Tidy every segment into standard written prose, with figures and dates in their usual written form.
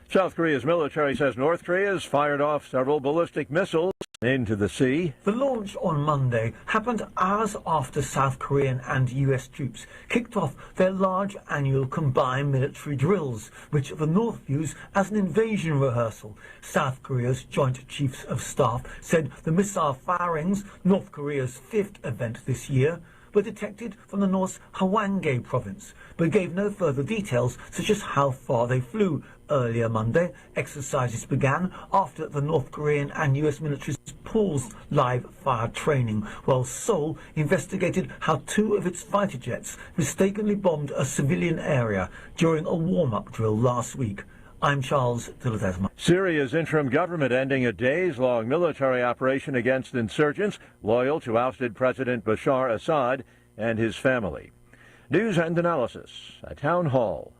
South Korea's military says North Korea has fired off several ballistic missiles into the sea. The launch on Monday happened hours after South Korean and US troops kicked off their large annual combined military drills, which the North views as an invasion rehearsal. South Korea's Joint Chiefs of Staff said the missile firings, North Korea's fifth event this year, were detected from the North's Hwanghae province, but gave no further details such as how far they flew. Earlier Monday, exercises began after the North Korean and US militaries paused live fire training, while Seoul investigated how two of its fighter jets mistakenly bombed a civilian area during a warm-up drill last week. I'm Charles Tillerthesma. Syria's interim government ending a days-long military operation against insurgents loyal to ousted President Bashar Assad and his family. News and analysis at townhall.com.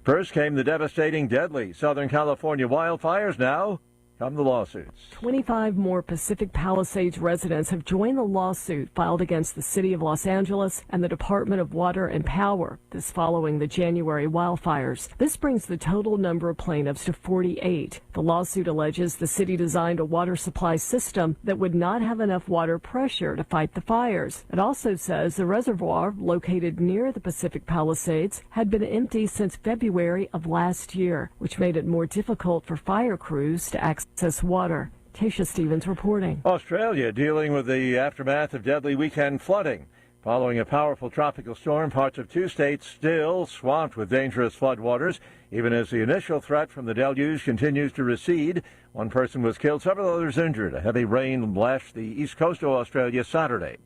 First came the devastating, deadly Southern California wildfires. Now come the lawsuits. 25 more Pacific Palisades residents have joined the lawsuit filed against the City of Los Angeles and the Department of Water and Power, this following the January wildfires. This brings the total number of plaintiffs to 48. The lawsuit alleges the city designed a water supply system that would not have enough water pressure to fight the fires. It also says the reservoir, located near the Pacific Palisades, had been empty since February of last year, which made it more difficult for fire crews to access water. Tasha Stevens reporting. Australia dealing with the aftermath of deadly weekend flooding. Following a powerful tropical storm, parts of two states still swamped with dangerous floodwaters, even as the initial threat from the deluge continues to recede. One person was killed, several others injured. A heavy rain lashed the east coast of Australia Saturday.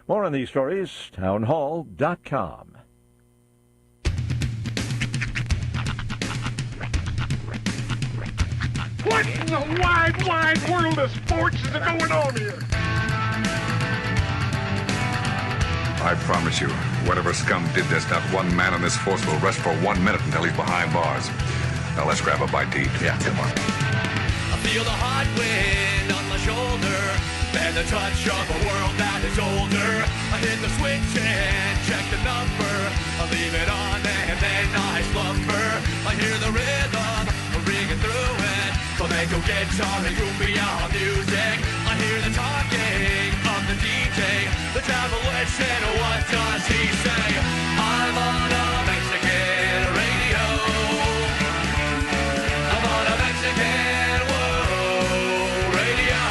More on these stories, townhall.com. What in the wide, wide world of sports is going on here? I promise you, whatever scum did this, not one man on this force will rest for 1 minute until he's behind bars. Now let's grab a bite to eat. Yeah, come on. I feel the hot wind on my shoulder and the touch of a world that is older. I hit the switch and check the number. I leave it on and then I slumber. I hear the rhythm ringing through it. Flamenco guitar and cumbia music. I hear the talking of the DJ. The devil listen, what does he say? I'm on a Mexican radio. I'm on a Mexican world radio.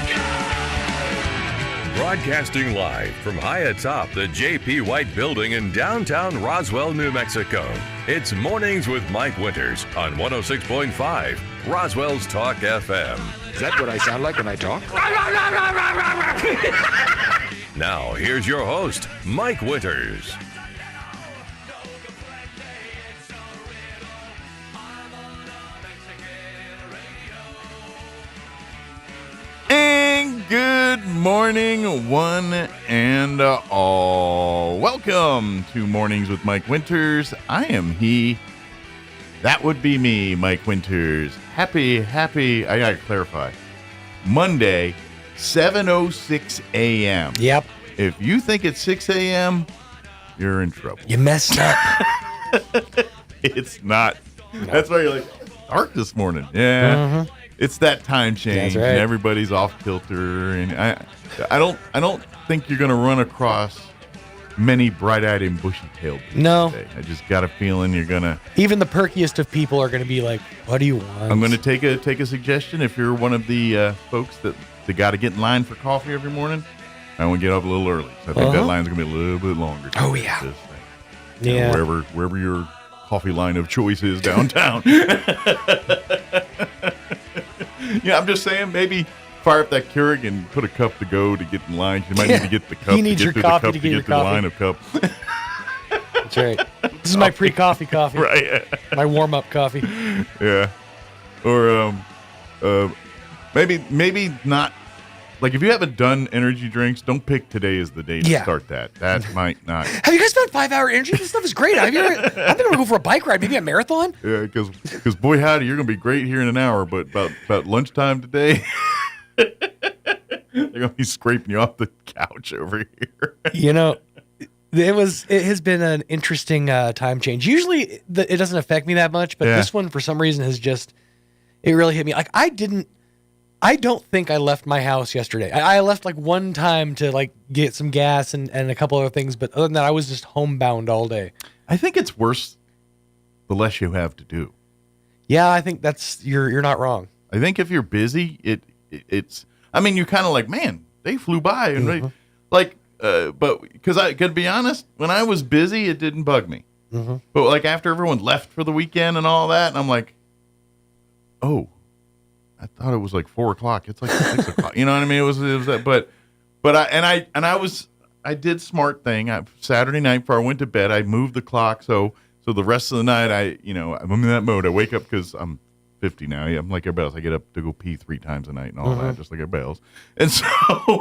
Yeah! Broadcasting live from high atop the J.P. White Building in downtown Roswell, New Mexico. It's Mornings with Mike Winters on 106.5 Roswell's Talk FM. Is that what I sound like when I talk? Now, here's your host, Mike Winters. And good morning, one and all. Welcome to Mornings with Mike Winters. I am he. That would be me, Mike Winters. Happy, I gotta clarify. Monday, 7:06 a.m. Yep. If you think it's 6 a.m., you're in trouble. You messed up. It's not. No. That's why you're like, dark this morning. Yeah. Mm-hmm. It's that time change, right. And everybody's off kilter, and I don't think you're gonna run across many bright-eyed and bushy-tailed people today. I just got a feeling you're gonna. Even the perkiest of people are gonna be like, "What do you want?" I'm gonna take a suggestion. If you're one of the folks that got to get in line for coffee every morning, I want to get up a little early. So I think that line's gonna be a little bit longer. Oh yeah. Yeah. Wherever your coffee line of choice is downtown. Yeah, I'm just saying, maybe fire up that Keurig and put a cup to go to get in line. You might need to get the cup. You need your coffee to get your coffee. The line of cup. That's right. This is my pre-coffee coffee. Right. My warm-up coffee. Yeah. Or maybe not. Like, if you haven't done energy drinks, don't pick today as the day to start that. That might not. Have you guys done 5-hour energy? This stuff is great. I've been going to go for a bike ride, maybe a marathon. Yeah, because boy, howdy, you're going to be great here in an hour. But about lunchtime today, they're going to be scraping you off the couch over here. You know, It has been an interesting time change. Usually it doesn't affect me that much, but this one for some reason it really hit me. Like I don't think I left my house yesterday. I left like one time to like get some gas and a couple other things, but other than that, I was just homebound all day. I think it's worse the less you have to do. Yeah, I think you're not wrong. I think if you're busy, it's. I mean, you're kind of like, man, they flew by, and but because I could be honest, when I was busy, it didn't bug me. Mm-hmm. But like after everyone left for the weekend and all that, and I'm like, oh, I thought it was like 4:00. It's like 6:00. You know what I mean? It was that, but I did smart thing. Saturday night before I went to bed, I moved the clock so the rest of the night I'm in that mode. I wake up because I'm 50 now. Yeah, I'm like everybody else. I get up to go pee 3 times a night and all that, just like everybody else. And so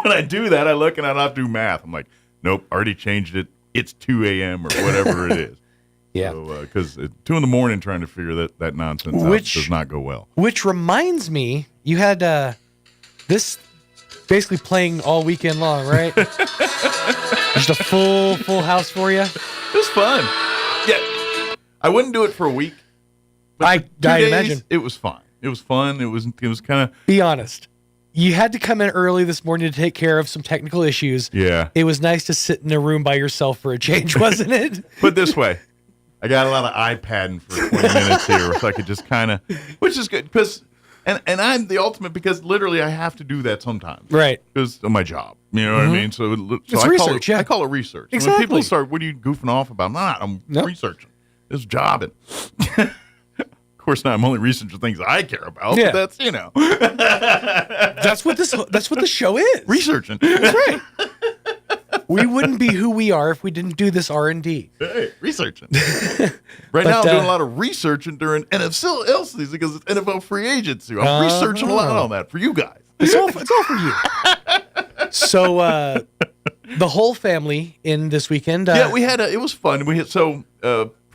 when I do that, I look and I don't have to do math. I'm like, nope, already changed it. It's 2 a.m. or whatever it is. Yeah. Because 2 in the morning trying to figure that nonsense out does not go well. Which reminds me, you had this basically playing all weekend long, right? Just a full house for you. It was fun. Yeah. I wouldn't do it for a week. I imagine. It was fun. It was fun. It was kind of... Be honest. You had to come in early this morning to take care of some technical issues. Yeah. It was nice to sit in a room by yourself for a change, wasn't it? Put this way. I got a lot of iPadding for 20 minutes here, so I could just kind of... Which is good, because... And I'm the ultimate, because literally I have to do that sometimes. Right. Because of my job. You know what I mean? So it's research, I call it research. Exactly. When people start, what are you goofing off about? I'm researching. It's jobbing. Of course, now I'm only researching things I care about. Yeah. But that's what the show is. Researching. That's right. We wouldn't be who we are if we didn't do this R&D. Hey, researching. Right now, I'm doing a lot of researching during NFL season because it's NFL free agency. I'm researching a lot on that for you guys. It's all for you. So, the whole family in this weekend. We had it was fun. We had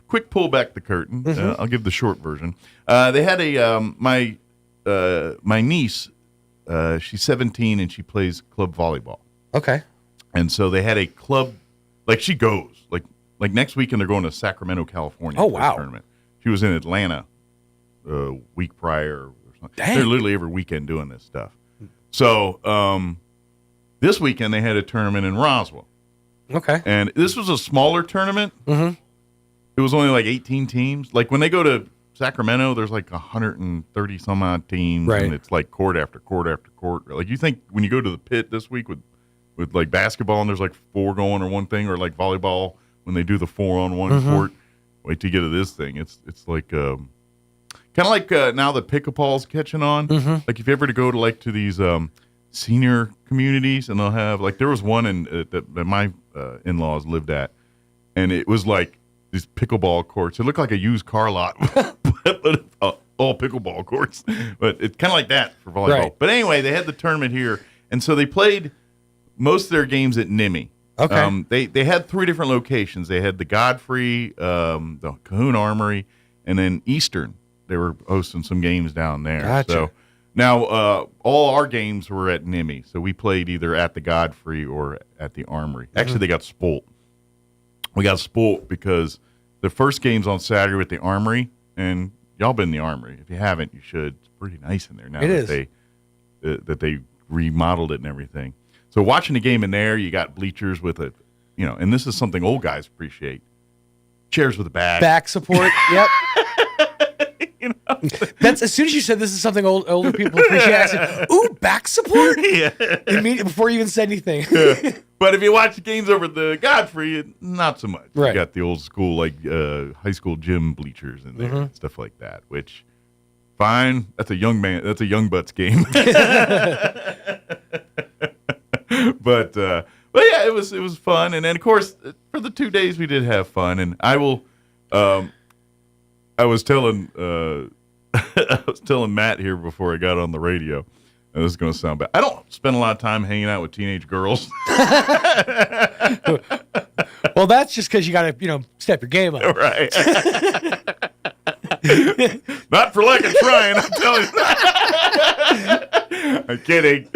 quick pull back the curtain. Mm-hmm. I'll give the short version. They had my niece. She's 17 and she plays club volleyball. Okay. And so they had a club, like she goes, like next weekend they're going to Sacramento, California. Oh, for wow. a tournament. She was in Atlanta a week prior or something. Dang. They're literally every weekend doing this stuff. So this weekend they had a tournament in Roswell. Okay. And this was a smaller tournament. Mm-hmm. It was only like 18 teams. Like when they go to Sacramento, there's like 130 some odd teams. Right. And it's like court after court after court. Like you think when you go to the pit this week with like basketball and there's like 4 going or one thing, or like volleyball when they do the 4-on-1 court. Wait till you get to this thing. It's like kind of like now the pickleball's catching on. Mm-hmm. Like if you ever to go to like to these senior communities, and they'll have like there was one in that my in-laws lived at, and it was like these pickleball courts. It looked like a used car lot, but all pickleball courts. But it's kind of like that for volleyball. Right. But anyway, they had the tournament here, and so they played most of their games at NIMI. Okay. They had 3 different locations. They had the Godfrey, the Cahoon Armory, and then Eastern. They were hosting some games down there. Gotcha. So now all our games were at NIMI. So we played either at the Godfrey or at the Armory. Actually, they got spoilt. We got spoilt because the first game's on Saturday with the Armory, and y'all been in the Armory. If you haven't, you should. It's pretty nice in there now. That they remodeled it and everything. So watching the game in there, you got bleachers with and this is something old guys appreciate. Chairs with a back. Back support. Yep. That's as soon as you said this is something older people appreciate. I said, "Ooh, back support." Yeah. Immediately before you even said anything. But if you watch the games over at the Godfrey, not so much. Right. You got the old school high school gym bleachers in there and stuff like that. Which, fine. That's a young man. That's a young butts game. But yeah, it was fun, and then of course for the 2 days we did have fun, and I will. I was telling Matt here before I got on the radio. And this is going to sound bad. I don't spend a lot of time hanging out with teenage girls. Well, that's just because you got to step your game up. Right. Not for lack of trying, I'm telling you. I'm kidding.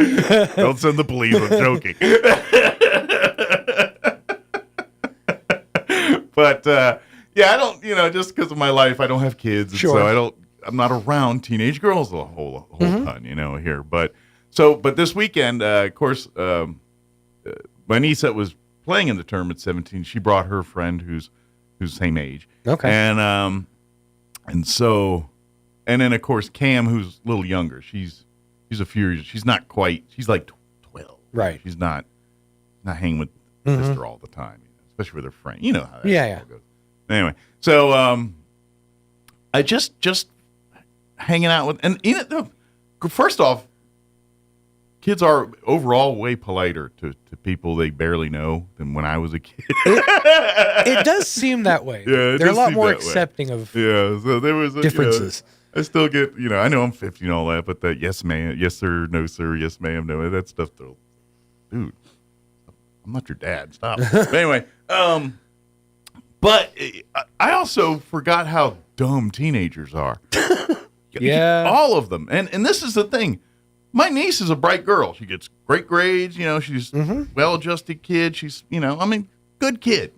Don't send the police. I'm joking. But yeah, I don't. Just because of my life, I don't have kids, and so I'm not around teenage girls a whole ton, here. But this weekend, of course, my niece that was playing in the tournament at 17, she brought her friend who's the same age. Okay. And then of course Cam, who's a little younger. She's a few years. She's not quite. She's like 12. Right. She's not hanging with sister all the time, especially with her friend. You know how that goes. Anyway, so I just hanging out with, and first off, kids are overall way politer to people they barely know than when I was a kid. It does seem that way. Yeah, they're a lot more accepting of so there was differences. I still get, I know I'm 50 and all that, but that yes, ma'am, yes, sir, no, sir, yes, ma'am, no, that stuff, though. Dude, I'm not your dad. Stop. But anyway, but I also forgot how dumb teenagers are. Yeah. All of them. And this is the thing. My niece is a bright girl. She gets great grades. She's well-adjusted kid. She's, good kid.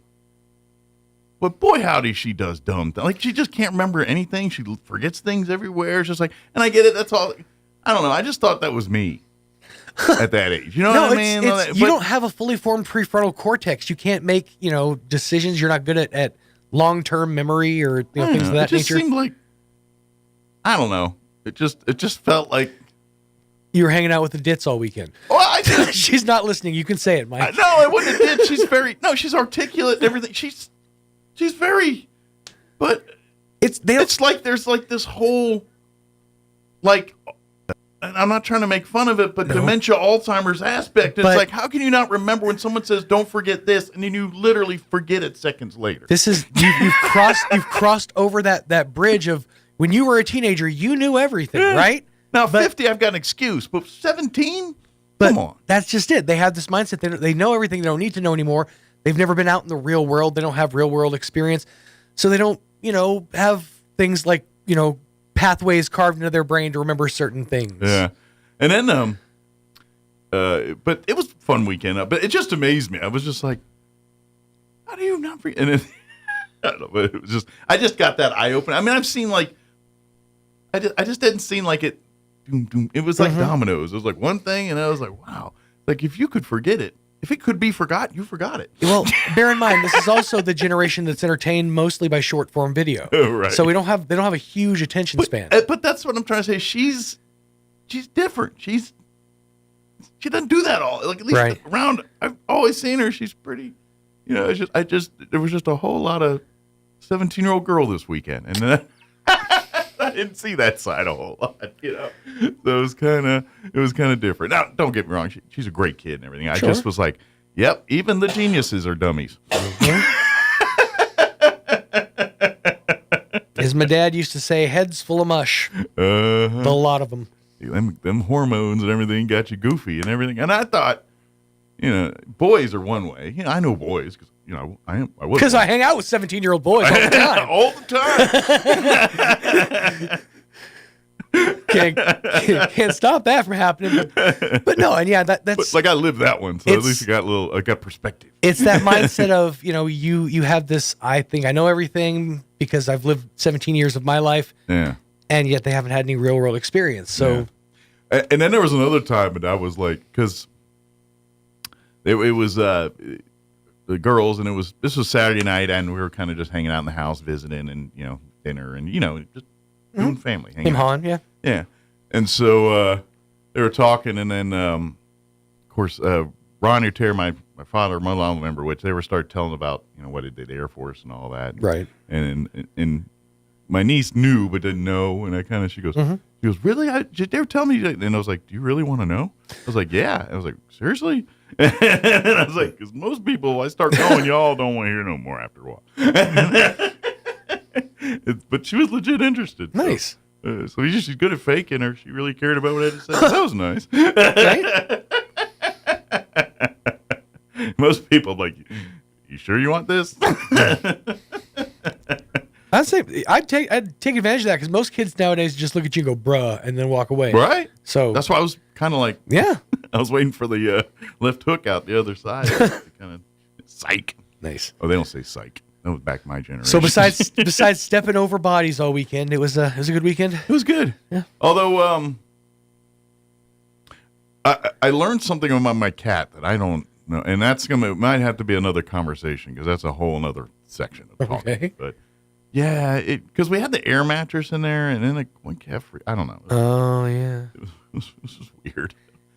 But boy, howdy, she does dumb things. Like, she just can't remember anything. She forgets things everywhere. It's just like, and I get it. That's all. I don't know. I just thought that was me at that age. You know what I mean? You don't have a fully formed prefrontal cortex. You can't make, decisions. You're not good at long-term memory or things of that nature. It just seemed like, I don't know. It just felt like you were hanging out with the Dits all weekend. Well, she's not listening. You can say it, Mike. No, I wouldn't have did. She's articulate and everything. She's very, but it's like there's like this whole, like, I'm not trying to make fun of it, but dementia, Alzheimer's aspect. It's like, how can you not remember when someone says, don't forget this, and then you literally forget it seconds later? This is, you've crossed over that bridge of when you were a teenager, you knew everything, right? Now, 50, I've got an excuse, but 17? Come on. That's just it. They have this mindset. They know everything they don't need to know anymore. They've never been out in the real world. They don't have real world experience. So they don't, have things like, pathways carved into their brain to remember certain things. Yeah. And then, but it was a fun weekend. But it just amazed me. I was just like, how do you not forget? And then, I don't know, but it was just, I just got that eye open. I mean, I've seen like, I just didn't seem like it. It was like dominoes. It was like one thing, and I was like, wow. Like, if you could forget it, if it could be forgot, you forgot it. Well, bear in mind, this is also the generation that's entertained mostly by short form video. Right. So they don't have a huge attention span. But that's what I'm trying to say. She's different. She doesn't do that all. Like, at least around, I've always seen her. She's pretty. There was just a whole lot of 17-year-old girl this weekend, and then I didn't see that side a whole lot, So it was kind of different. Now, don't get me wrong. She's a great kid and everything. I just was like, yep, even the geniuses are dummies. As my dad used to say, heads full of mush. A lot of them. Them hormones and everything got you goofy and everything. And I thought, boys are one way. I know boys because, I was. Because I hang out with 17-year-old boys all the time. All the time. Can't stop that from happening. But no, and yeah, that's but like I lived that one, so at least I got perspective. It's that mindset of you have this. I think I know everything because I've lived 17 years of my life. Yeah, and yet they haven't had any real world experience. So, and then there was another time, and I was like, because it was the girls, and this was Saturday night, and we were kind of just hanging out in the house, visiting, and dinner, and just doing family. Him, Han, yeah. Yeah. And so they were talking, and then, of course, Ron or Terry, my father, my mom, remember which, they were started telling about, what they did the Air Force and all that. Right. And my niece knew but didn't know, and she goes, really? Did they ever tell me? And I was like, do you really want to know? I was like, yeah. I was like, seriously? And I was like, because most people, I start going, y'all don't want to hear no more after a while. But she was legit interested. Nice. So she's good at faking, or she really cared about what I had to say. That was nice. Right? Most people like, you sure you want this? I'd say I'd take advantage of that because most kids nowadays just look at you and go, bruh, and then walk away. Right. So that's why I was kind of like, yeah. I was waiting for the left hook out the other side. Kind of psych. Nice. Oh, they don't say psych. That was back my generation. So besides stepping over bodies all weekend, it was a good weekend. It was good. Yeah. Although I learned something about my cat that I don't know, and might have to be another conversation because that's a whole other section of talking. Okay. But yeah, because we had the air mattress in there, and then one cat free. I don't know. Oh yeah. It was weird.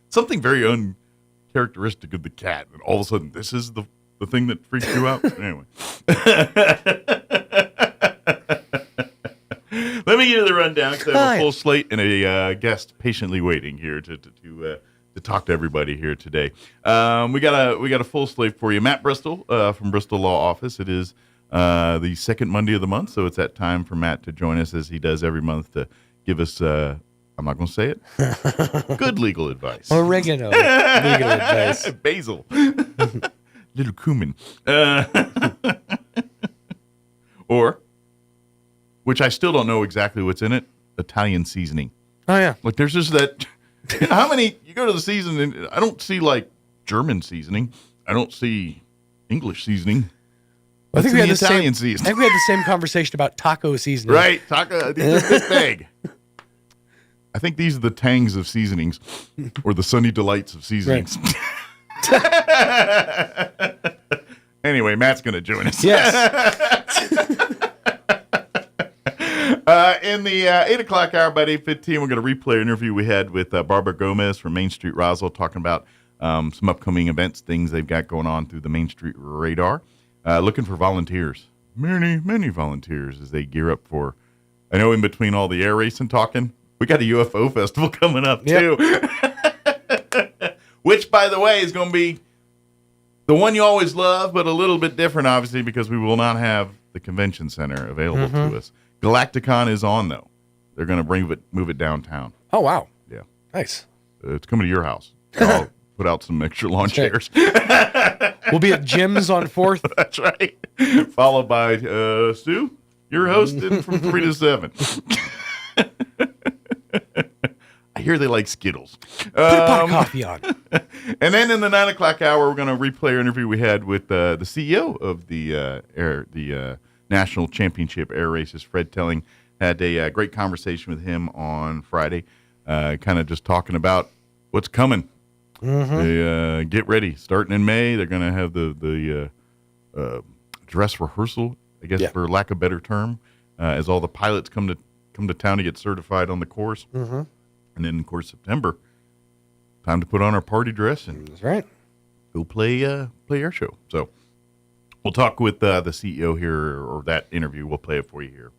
Something very uncharacteristic of the cat, and all of a sudden, this is the thing that freaked you out. Anyway. Let me give you the rundown because I have a full slate and a guest patiently waiting here to talk to everybody here today. We got a full slate for you. Matt Bristol from Bristol Law Office. It is the second Monday of the month, so it's that time for Matt to join us as he does every month to give us. I'm not going to say it. Good legal advice. Oregano legal advice. Basil. Little cumin. Or, which I still don't know exactly what's in it, Italian seasoning. Oh, yeah. Like, there's just that. How many, you go to the seasoning, I don't see, like, German seasoning. I don't see English seasoning. I think we had the Italian seasoning. seasoning. I think we had the same conversation about taco seasoning. Right. Taco, these are this big. I think these are the tangs of seasonings or the sunny delights of seasonings. Right. Anyway, Matt's going to join us. Yes. In the 8 o'clock hour, about 8:15, we're going to replay an interview we had with Barbara Gomez from Main Street Roswell, talking about some upcoming events, things they've got going on through the Main Street Radar. Looking for volunteers. Many volunteers as they gear up for, I know in between all the air racing talking, we got a UFO festival coming up, too. Which, by the way, is going to be the one you always love, but a little bit different, obviously, because we will not have the convention center available to us. Galacticon is on, though. They're going to move it downtown. Oh, wow. Yeah. Nice. It's coming to your house. I'll put out some extra lawn chairs. We'll be at Jim's on 4th. That's right. Followed by Stu, your host, from 3 to 7. I hear they like Skittles. Put a pot of coffee on. And then in the 9 o'clock hour, we're going to replay our interview we had with the CEO of the National Championship Air Races, Fred Telling. Had a great conversation with him on Friday, kind of just talking about what's coming. They get ready. Starting in May, they're going to have the dress rehearsal, I guess, for lack of a better term, as all the pilots come to town to get certified on the course. And then, of course, September, time to put on our party dress and that's right. Go play air show. So we'll talk with the CEO here, or that interview. We'll play it for you here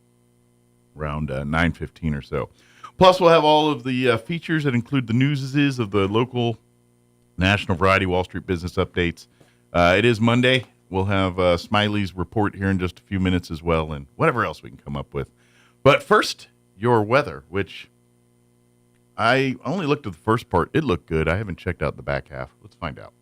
around 9:15 or so. Plus, we'll have all of the features that include the newses of the local, national, variety, Wall Street business updates. It is Monday. We'll have Smiley's report here in just a few minutes as well, and whatever else we can come up with. But first, your weather, which I only looked at the first part. It looked good. I haven't checked out the back half. Let's find out.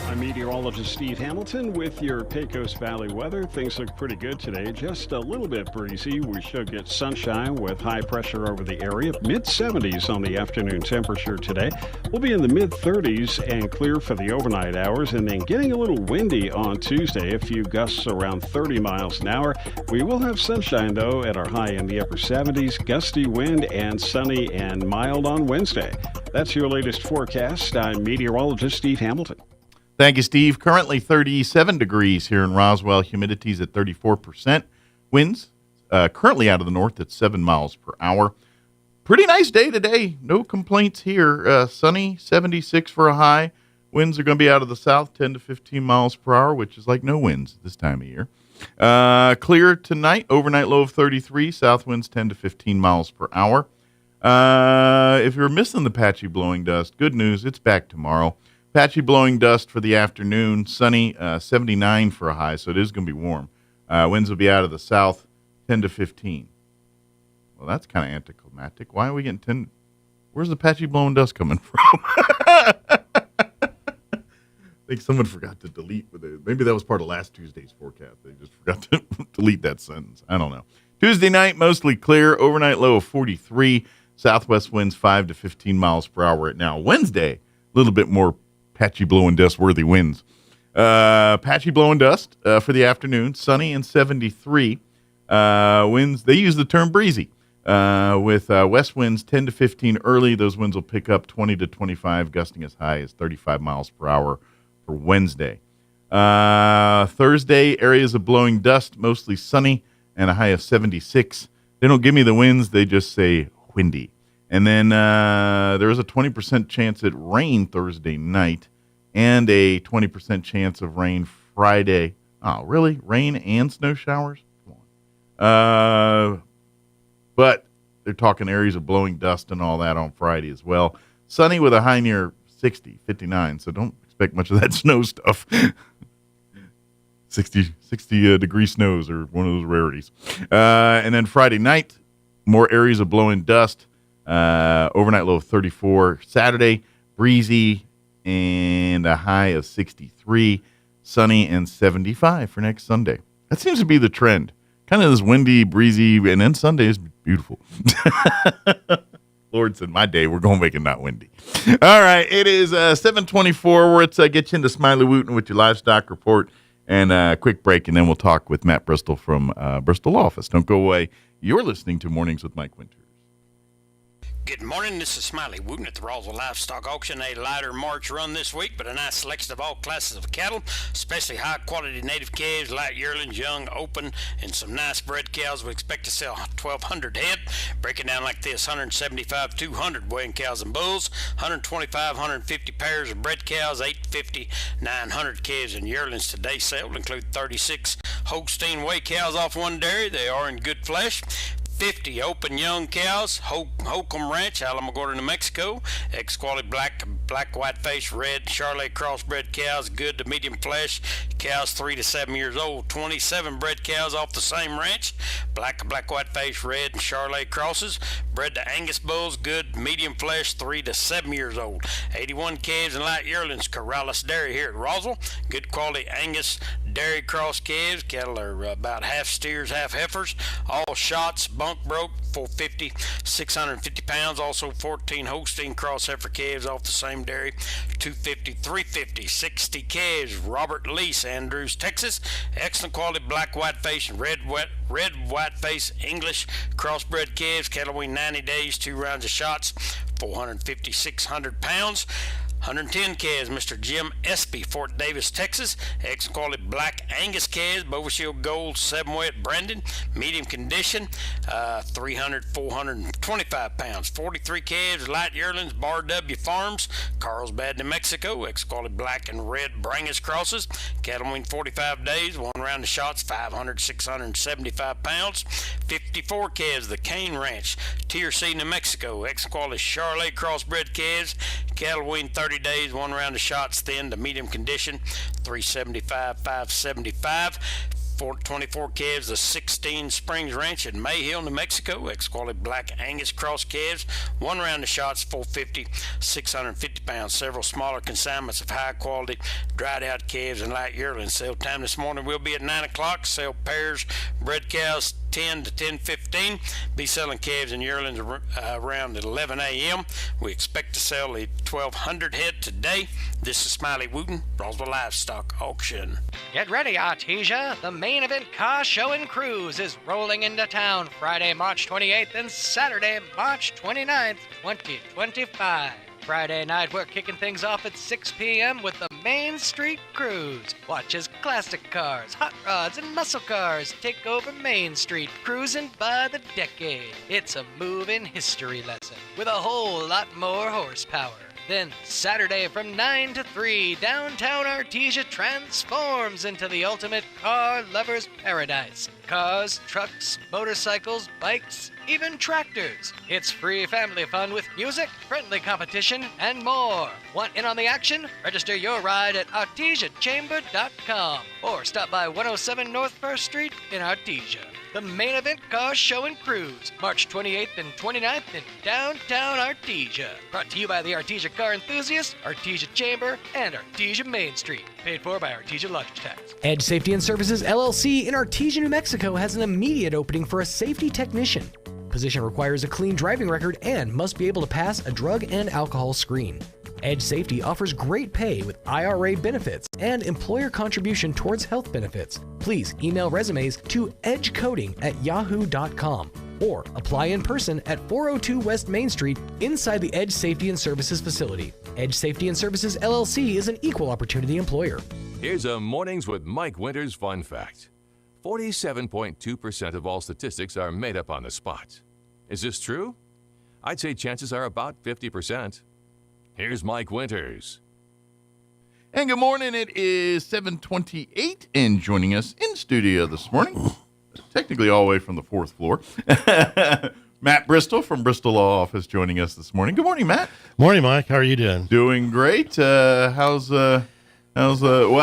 I'm meteorologist Steve Hamilton with your Pecos Valley weather. Things look pretty good today. Just a little bit breezy. We should get sunshine with high pressure over the area. Mid-70s on the afternoon temperature today. We'll be in the mid-30s and clear for the overnight hours, and then getting a little windy on Tuesday. A few gusts around 30 miles an hour. We will have sunshine, though, at our high in the upper 70s. Gusty wind and sunny and mild on Wednesday. That's your latest forecast. I'm meteorologist Steve Hamilton. Thank you, Steve. Currently 37 degrees here in Roswell. Humidity's at 34%. Winds currently out of the north at 7 miles per hour. Pretty nice day today. No complaints here. Sunny, 76 for a high. Winds are going to be out of the south, 10 to 15 miles per hour, which is like no winds this time of year. Clear tonight. Overnight low of 33. South winds 10 to 15 miles per hour. If you're missing the patchy blowing dust, good news. It's back tomorrow. Patchy blowing dust for the afternoon, sunny, 79 for a high, so it is going to be warm. Winds will be out of the south, 10 to 15. Well, that's kind of anticlimactic. Why are we getting 10? Where's the patchy blowing dust coming from? I think someone forgot to delete. Maybe that was part of last Tuesday's forecast. They just forgot to delete that sentence. I don't know. Tuesday night, mostly clear. Overnight low of 43. Southwest winds 5 to 15 miles per hour right now. Wednesday, a little bit more patchy blowing dust worthy winds. Patchy blowing dust for the afternoon, sunny and 73. Winds, they use the term breezy. With west winds 10 to 15 early. Those winds will pick up 20 to 25, gusting as high as 35 miles per hour for Wednesday. Thursday, areas of blowing dust, mostly sunny, and a high of 76. They don't give me the winds, they just say windy. And then there is a 20% chance at rain Thursday night and a 20% chance of rain Friday. Oh, really? Rain and snow showers? Come on. But they're talking areas of blowing dust and all that on Friday as well. Sunny with a high near 60, 59, so don't expect much of that snow stuff. 60 degree snows are one of those rarities. And then Friday night, more areas of blowing dust. Overnight low of 34. Saturday, breezy and a high of 63. Sunny and 75 for next Sunday. That seems to be the trend. Kind of this windy, breezy, and then Sunday is beautiful. Lord said, my day, we're going to make it not windy. All right, it is 7:24. Let's get you into Smiley Wooten with your livestock report and a quick break, and then we'll talk with Matt Bristol from Bristol Office. Don't go away. You're listening to Mornings with Mike Winters. Good morning, this is Smiley Wooten at the Roswell Livestock Auction. A lighter March run this week, but a nice selection of all classes of cattle, especially high-quality native calves, light yearlings, young, open, and some nice bred cows. We expect to sell 1,200 head, breaking down like this: 175, 200 weighing cows and bulls, 125, 150 pairs of bred cows, 850, 900 calves and yearlings. Today's sale will include 36 Holstein weigh cows off one dairy. They are in good flesh. 50 open young cows, Holcomb Ranch, Alamogordo, New Mexico. Ex-quality black, white face, red, Charolais crossbred cows, good to medium flesh. Cows 3 to 7 years old. 27 bred cows off the same ranch. Black, white face, red, and Charolais crosses. Bred to Angus bulls, good, medium flesh, 3 to 7 years old. 81 calves and light yearlings, Corrales Dairy here at Roswell. Good quality Angus dairy cross calves. Cattle are about half steers, half heifers. All shots, bunk broke, 450, 650 pounds. Also 14 Holstein cross heifer calves off the same dairy, 250, 350, 60 calves. Robert Lease, Andrews, Texas. Excellent quality black, white face, and red, white face English crossbred calves. Cattle weigh 90 days, 2 rounds of shots, 450, 600 pounds. 110 calves, Mr. Jim Espy, Fort Davis, Texas. Excellent quality black Angus calves, Bovishield Gold, 7-way at Brandon, medium condition, 300, 425 pounds. 43 calves, light yearlings, Bar W Farms, Carlsbad, New Mexico. Excellent quality black and red Brangus crosses. Cattle weigh 45 days, 1 round of shots, 500, 675 pounds. 54 calves, the Cane Ranch, Tier C, New Mexico. Excellent quality Charolais crossbred calves. Cattle weigh 30 days, 1 round of shots, thin to medium condition, 375, 575. 24 calves, the 16 Springs Ranch in Mayhill, New Mexico. Ex-quality black Angus cross calves, 1 round of shots, 450, 650 pounds. Several smaller consignments of high quality dried out calves and light yearlings. Sale time this morning will be at 9 o'clock. Sell pairs, bred cows 10 to 10:15. Be selling calves and yearlings around 11 a.m. We expect to sell 1,200 head today. This is Smiley Wooten, Roswell Livestock Auction. Get ready, Artesia. The main event car show and cruise is rolling into town Friday, March 28th and Saturday, March 29th, 2025. Friday night, we're kicking things off at 6 p.m. with the Main Street Cruise. Watch as classic cars, hot rods, and muscle cars take over Main Street, cruising by the decade. It's a moving history lesson with a whole lot more horsepower. Then Saturday from 9 to 3, downtown Artesia transforms into the ultimate car lover's paradise. Cars, trucks, motorcycles, bikes, even tractors. It's free family fun with music, friendly competition, and more. Want in on the action? Register your ride at artesiachamber.com or stop by 107 North 1st Street in Artesia. The main event car show and cruise, March 28th and 29th in downtown Artesia. Brought to you by the Artesia Car Enthusiast, Artesia Chamber, and Artesia Main Street. Paid for by Artesia Luggage Tax. Edge Safety and Services LLC in Artesia, New Mexico has an immediate opening for a safety technician. Position requires a clean driving record and must be able to pass a drug and alcohol screen. Edge Safety offers great pay with IRA benefits and employer contribution towards health benefits. Please email resumes to edgecoding@yahoo.com or apply in person at 402 West Main Street inside the Edge Safety and Services facility. Edge Safety and Services LLC is an equal opportunity employer. Here's a Mornings with Mike Winters fun fact. 47.2% of all statistics are made up on the spot. Is this true? I'd say chances are about 50%. Here's Mike Winters. And good morning. It is 7:28, and joining us in studio this morning, technically all the way from the fourth floor, Matt Bristol from Bristol Law Office joining us this morning. Good morning, Matt. Morning, Mike. How are you doing? Doing great. Well,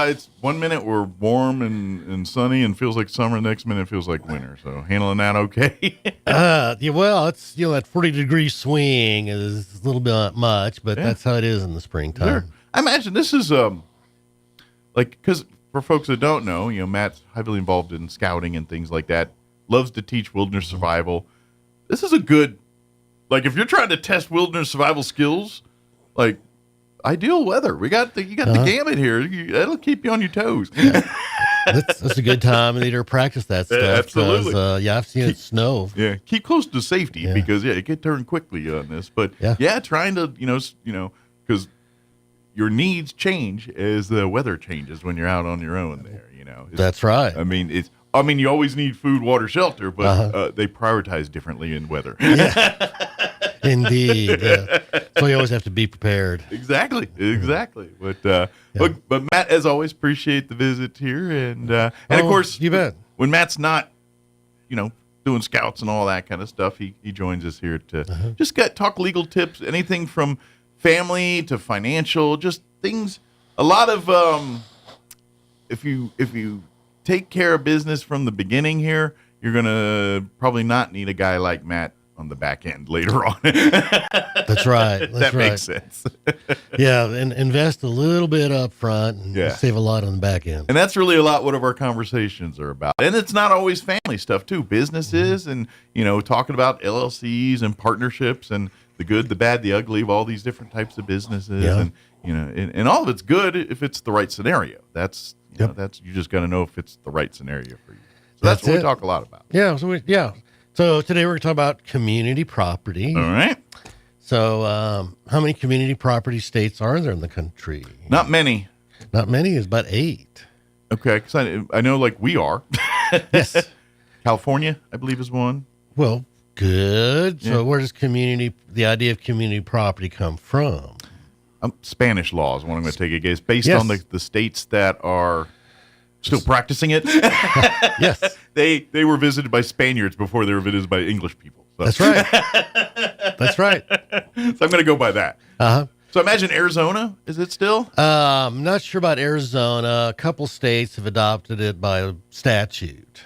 it's 1 minute we're warm and sunny and feels like summer. Next minute it feels like winter. So handling that okay? Well, it's, that 40-degree swing is a little bit much, but that's how it is in the springtime. Sure. I imagine this is, because for folks that don't know, Matt's heavily involved in scouting and things like that, loves to teach wilderness survival. This is a good, if you're trying to test wilderness survival skills, ideal weather. You got the gamut here. That'll keep you on your toes. Yeah. That's a good time to practice that stuff. Absolutely. I've seen it snow. Yeah, keep close to safety because it can turn quickly on this. But trying to because your needs change as the weather changes when you're out on your own. There, That's right. I mean, you always need food, water, shelter, but they prioritize differently in weather. Yeah. Indeed. So you always have to be prepared. Exactly. But Matt, as always, appreciate the visit here, and of course, you bet. When Matt's not, doing scouts and all that kind of stuff, he joins us here to just talk legal tips, anything from family to financial, just things. A lot of if you take care of business from the beginning here, you're gonna probably not need a guy like Matt on the back end later on. That's right. That makes sense. And invest a little bit up front and save a lot on the back end. And that's really a lot what our conversations are about. And it's not always family stuff too. Businesses and, talking about LLCs and partnerships and the good, the bad, the ugly of all these different types of businesses. Yeah. And, and all of it's good if it's the right scenario. That's, you just got to know if it's the right scenario for you. So that's what we talk a lot about. Yeah. So today we're going to talk about community property. All right. So how many community property states are there in the country? Not many. Not many. It's about 8. Okay. Because I know we are. Yes. California, I believe, is one. Well, good. So where does the idea of community property come from? Spanish law is what I'm going to take a guess. Based on the states that are still practicing it. Yes. They were visited by Spaniards before they were visited by English people. So. That's right. That's right. So I'm going to go by that. Uh-huh. So imagine Arizona. Is it still? I'm not sure about Arizona. A couple states have adopted it by statute.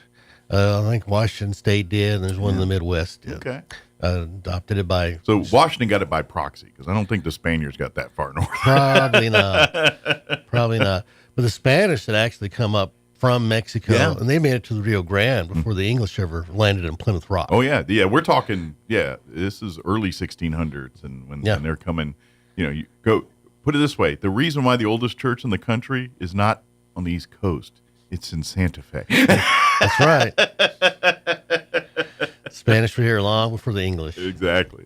I think Washington State did, and there's one in the Midwest did. Okay. Adopted it by... So Washington got it by proxy, because I don't think the Spaniards got that far north. Probably not. But the Spanish had actually come up from Mexico, and they made it to the Rio Grande before the English ever landed in Plymouth Rock. Oh, yeah. Yeah, we're talking, this is early 1600s, and when they're coming, you go, put it this way, the reason why the oldest church in the country is not on the East Coast, it's in Santa Fe. That's right. Spanish were here long before the English. Exactly.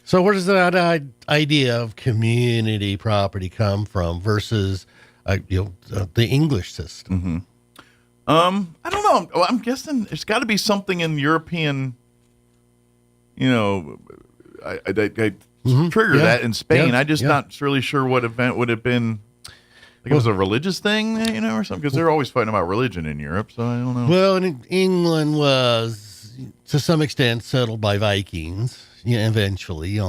So where does that idea of community property come from versus the English system? Mm-hmm. I don't know. Well, I'm guessing there's got to be something in European, I trigger that in Spain. I'm just not really sure what event would have been. It was a religious thing, or something, because they're always fighting about religion in Europe, so I don't know. Well, England was, to some extent, settled by Vikings, eventually,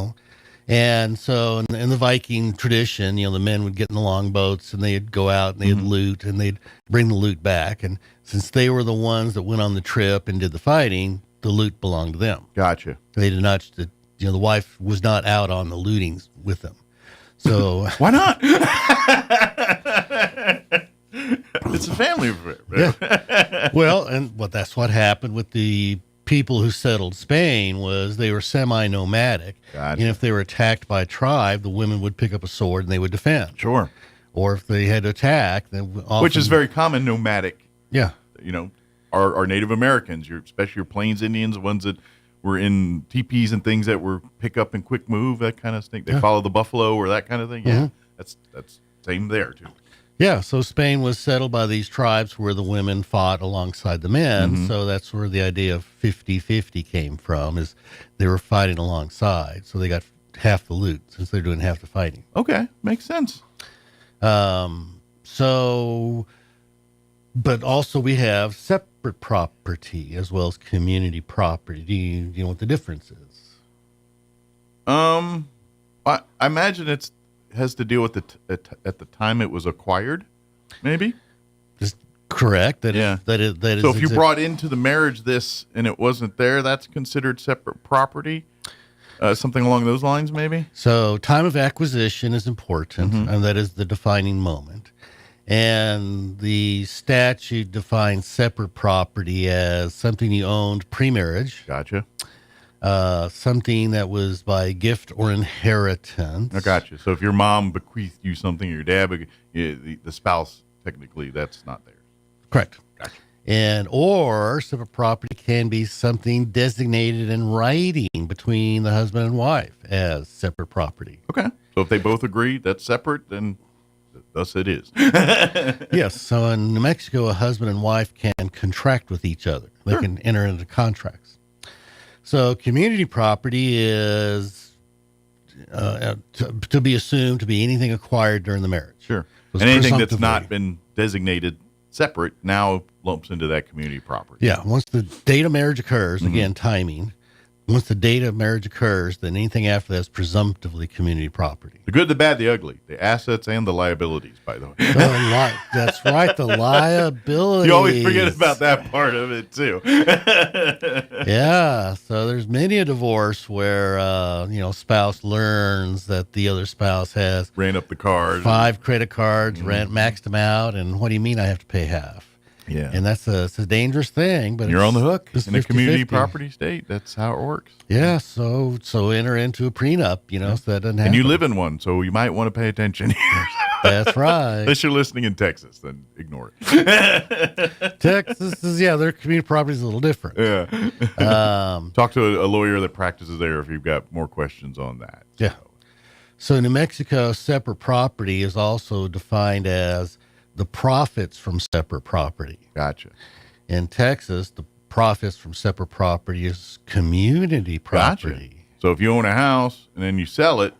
And so in the Viking tradition, the men would get in the longboats and they'd go out and they'd loot and they'd bring the loot back. And since they were the ones that went on the trip and did the fighting, the loot belonged to them. Gotcha. They did not, the wife was not out on the looting with them. So why not? It's a family affair. Yeah. Well, that's what happened with the people who settled Spain was they were semi-nomadic. Gotcha. And if they were attacked by a tribe, the women would pick up a sword and they would defend. Sure. Or if they had to attack, then often, which is very common, nomadic. Yeah. You know, our Native Americans, especially your Plains Indians, the ones that were in teepees and things that were pick up and quick move, that kind of thing. They follow the buffalo or that kind of thing. Yeah, that's same there too. Yeah, so Spain was settled by these tribes where the women fought alongside the men. So that's where the idea of 50-50 came from, is they were fighting alongside. So they got half the loot since they're doing half the fighting. Okay, makes sense. But also we have separate property as well as community property. Do you know what the difference is? I imagine it has to deal with at the time it was acquired, maybe. Just correct. That is. So if you brought into the marriage this and it wasn't there, that's considered separate property. Something along those lines, maybe. So time of acquisition is important, and that is the defining moment. And the statute defines separate property as something you owned pre-marriage. Gotcha. Something that was by gift or inheritance. I gotcha. So if your mom bequeathed you something, or your dad, the spouse, technically, that's not theirs. Correct. Gotcha. Or separate property can be something designated in writing between the husband and wife as separate property. Okay. So if they both agree that's separate, then thus it is. Yes. So in New Mexico, a husband and wife can contract with each other. They can enter into contracts. So community property is to be assumed to be anything acquired during the marriage. Sure. And anything that's not been designated separate now lumps into that community property. Yeah. Once the date of marriage occurs, again, timing. Once the date of marriage occurs, then anything after that is presumptively community property. The good, the bad, the ugly, the assets and the liabilities, by the way. That's right, the liabilities. You always forget about that part of it, too. Yeah, so there's many a divorce where, spouse learns that the other spouse has... Ran up the card. 5 credit cards, maxed them out, and what do you mean I have to pay half? Yeah. And it's a dangerous thing, but you're on the hook in a community 50-50. property state. That's how it works. Yeah. So enter into a prenup, so that doesn't happen. And you live in one, so you might want to pay attention. That's right. Unless you're listening in Texas, then ignore it. Texas is, their community property is a little different. Yeah. Talk to a lawyer that practices there if you've got more questions on that. Yeah. So in New Mexico, separate property is also defined as the profits from separate property. Gotcha. In Texas, the profits from separate property is community property. Gotcha. So if you own a house and then you sell it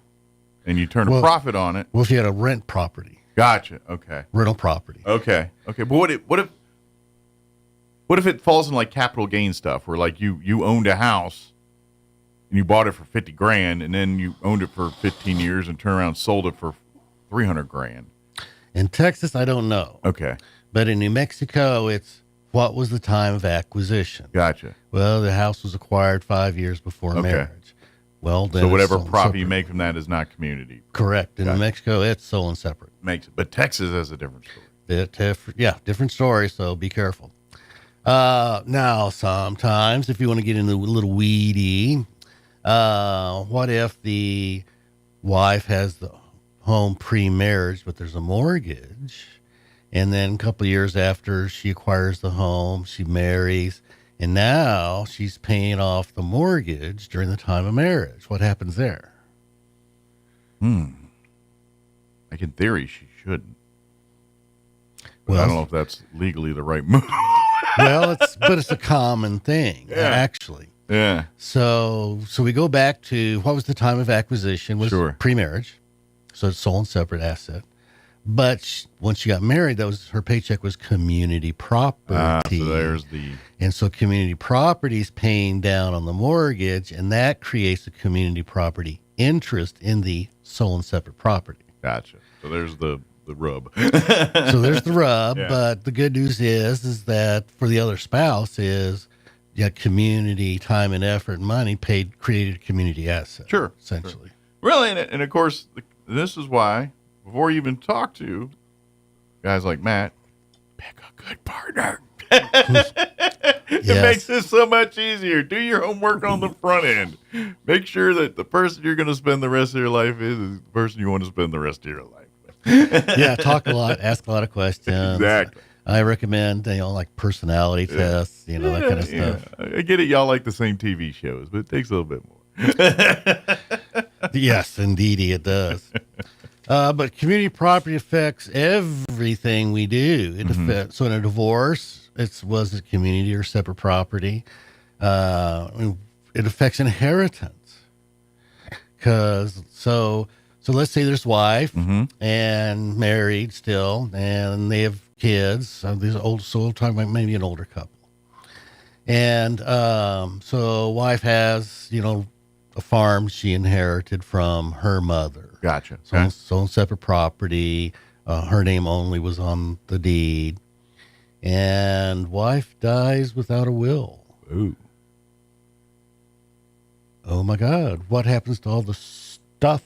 and you turn a profit on it. Well, if you had a rent property. Gotcha. Okay. Rental property. Okay. But what if it falls in like capital gain stuff where like you owned a house and you bought it for $50,000 and then you owned it for 15 years and turned around and sold it for $300,000? In Texas, I don't know. Okay. But in New Mexico, it's what was the time of acquisition? Gotcha. Well, the house was acquired 5 years before marriage. Well, then so whatever profit you make from that is not community. Correct. In New Mexico, it's sold and separate. But Texas has a different story. Different story, so be careful. Now, sometimes, if you want to get into a little weedy, what if the wife has the home pre-marriage, but there's a mortgage, and then a couple of years after she acquires the home, she marries, and now she's paying off the mortgage during the time of marriage. What happens there? Like in theory, she shouldn't. But I don't know if that's legally the right move. Well, it's a common thing, actually. Yeah. So we go back to what was the time of acquisition was pre-marriage. So it's sold and separate asset. But once she got married, her paycheck was community property. So there's and so community property is paying down on the mortgage, and that creates a community property interest in the sold and separate property. Gotcha. So there's the rub. So there's the rub, but the good news is that for the other spouse is community time and effort and money created a community asset. Sure. Essentially. Really, and of course, this is why, before you even talk to guys like Matt, pick a good partner. It makes this so much easier. Do your homework on the front end. Make sure that the person you're going to spend the rest of your life is the person you want to spend the rest of your life with. Yeah, talk a lot, ask a lot of questions. Exactly. I recommend, like personality tests, that kind of stuff. Yeah. I get it. Y'all like the same TV shows, but it takes a little bit more. Yes, indeed, it does. But community property affects everything we do. It affects, so in a divorce, was it community or separate property? It affects inheritance. So let's say there's wife and married still, and they have kids. So we're talking about maybe an older couple. And so wife has, a farm she inherited from her mother. Gotcha. So separate property. Her name only was on the deed. And wife dies without a will. Ooh. Oh my God. What happens to all the stuff?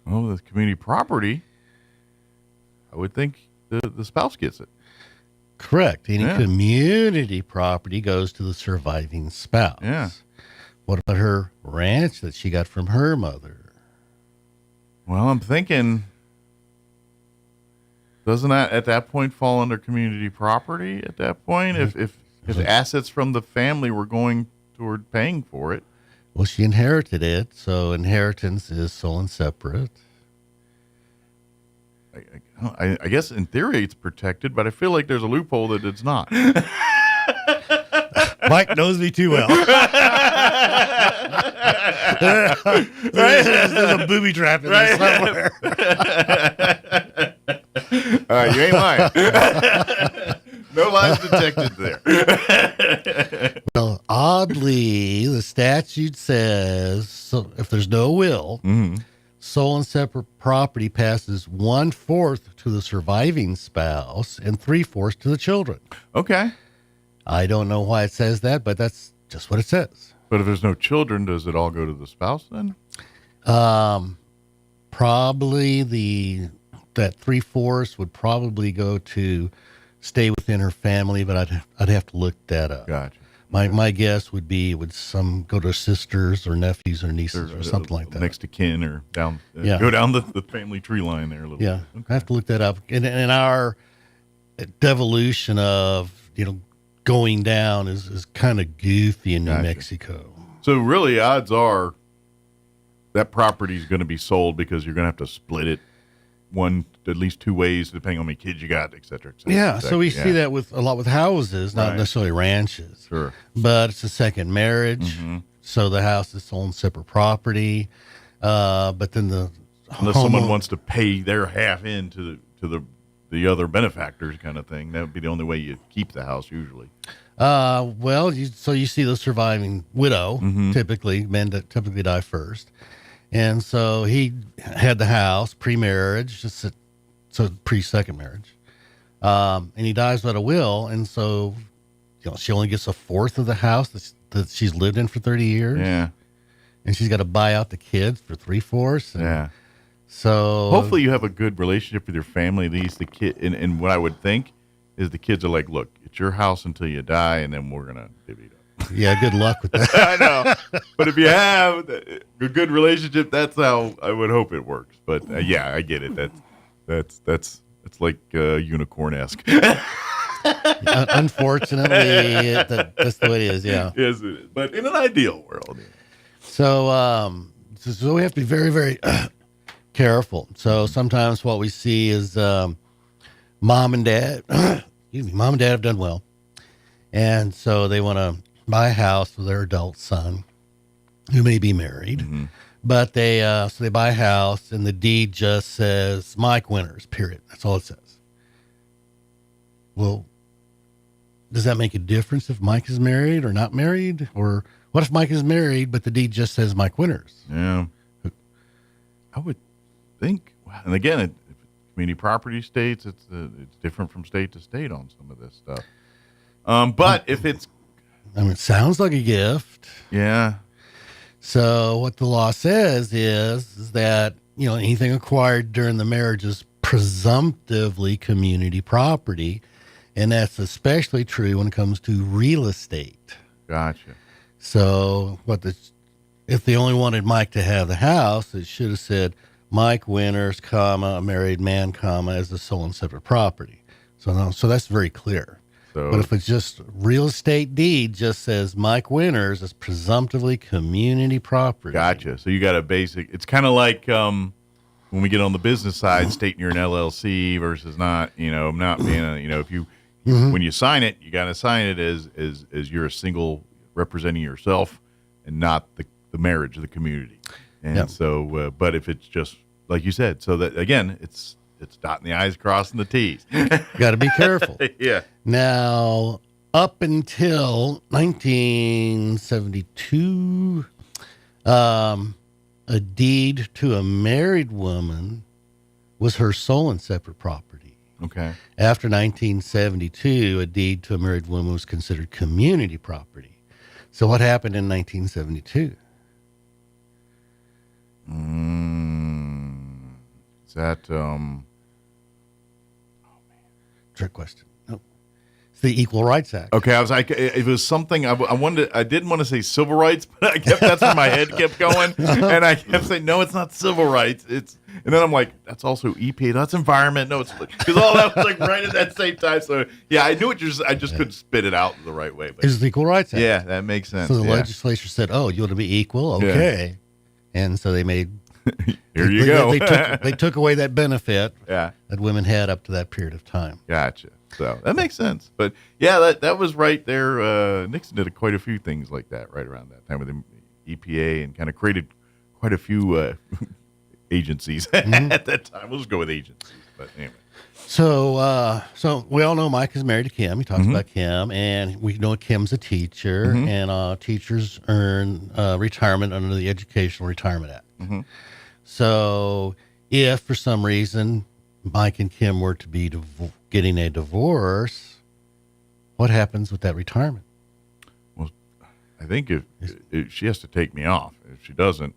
Oh, the community property. I would think the spouse gets it. Correct. Any community property goes to the surviving spouse. Yeah. What about her ranch that she got from her mother? Well, I'm thinking, doesn't that at that point fall under community property at that point? If assets from the family were going toward paying for it? Well, she inherited it, so inheritance is sole and separate. I guess in theory it's protected, but I feel like there's a loophole that it's not. Mike knows me too well. There's a booby trap in there somewhere. You ain't lying. No lies detected there. Well, oddly, the statute says so if there's no will, sole and separate property passes 1/4 to the surviving spouse and 3/4 to the children. Okay. I don't know why it says that, but that's just what it says. But if there's no children, does it all go to the spouse then? Probably that 3/4 would probably go to stay within her family, but I'd have to look that up. Gotcha. My guess would some go to sisters or nephews or nieces or something like that. Next to kin or down, go down the family tree line there a little bit. Okay. I have to look that up. And our devolution of, going down is kind of goofy in New Mexico. So really odds are that property is going to be sold because you're going to have to split it at least two ways, depending on how many kids you got, et cetera, et cetera. Yeah, so we see that a lot with houses, not necessarily ranches. Sure. But it's a second marriage, so the house is sold separate property. But then unless someone wants to pay their half to the other benefactors kind of thing, that would be the only way you keep the house usually. So you see the surviving widow, typically, men that typically die first. And so he had the house pre-marriage, so pre-second marriage. And he dies without a will. And so, she only gets 1/4 of the house that she's lived in for 30 years. Yeah. And she's got to buy out the kids for 3/4. Yeah. So hopefully you have a good relationship with your family. The kid, and what I would think is the kids are like, look, it's your house until you die, and then we're going to divvy it up. Yeah, good luck with that. I know. But if you have a good relationship, that's how I would hope it works. But I get it. That's like unicorn-esque. Unfortunately, that's the way it is, yeah. Yes, it is. But in an ideal world. So we have to be very, very careful. So sometimes what we see is mom and dad have done well. And so they want to buy a house for their adult son who may be married. But they buy a house and the deed just says Mike Winters, period. That's all it says. Well, does that make a difference if Mike is married or not married? Or what if Mike is married, but the deed just says Mike Winters? Yeah. I would think, and again, community property states, it's different from state to state on some of this stuff. But if it's, it sounds like a gift. Yeah. So what the law says is that, anything acquired during the marriage is presumptively community property. And that's especially true when it comes to real estate. Gotcha. So if they only wanted Mike to have the house, it should have said Mike Winters, comma, a married man, comma, as the sole and separate property. So that's very clear. But if it's just real estate deed, just says Mike Winters is presumptively community property. Gotcha. So you got a basic. It's kind of like when we get on the business side, stating you're an LLC versus not. Not being a. If you when you sign it, you got to sign it as you're a single representing yourself and not the marriage of the community. And so, but if it's just like you said, so that again, it's dotting the I's, crossing the T's. Got to be careful. Yeah. Now, up until 1972, a deed to a married woman was her sole and separate property. Okay. After 1972, a deed to a married woman was considered community property. So what happened in 1972? Is that trick question? No, it's the Equal Rights Act. Okay, I was like, it was something I wanted. I didn't want to say civil rights, but that's where my head kept going, and I kept saying, no, it's not civil rights. And then I'm like, that's also EPA. That's environment. No, it's because all that was like right at that same time. So yeah, I knew it. I just couldn't spit it out the right way. But it's the Equal Rights Act. Yeah, that makes sense. So the legislature said, "Oh, you want to be equal? Okay," and so they made. Here you go. They took away that benefit that women had up to that period of time. Gotcha. So that makes sense. But yeah, that was right there. Nixon did quite a few things like that right around that time with the EPA and kind of created quite a few agencies at that time. We'll just go with agencies. But anyway. So we all know Mike is married to Kim. He talks about Kim, and we know Kim's a teacher, and teachers earn retirement under the Educational Retirement Act. So if for some reason Mike and Kim were to be getting a divorce, what happens with that retirement? Well, I think if she has to take me off. If she doesn't,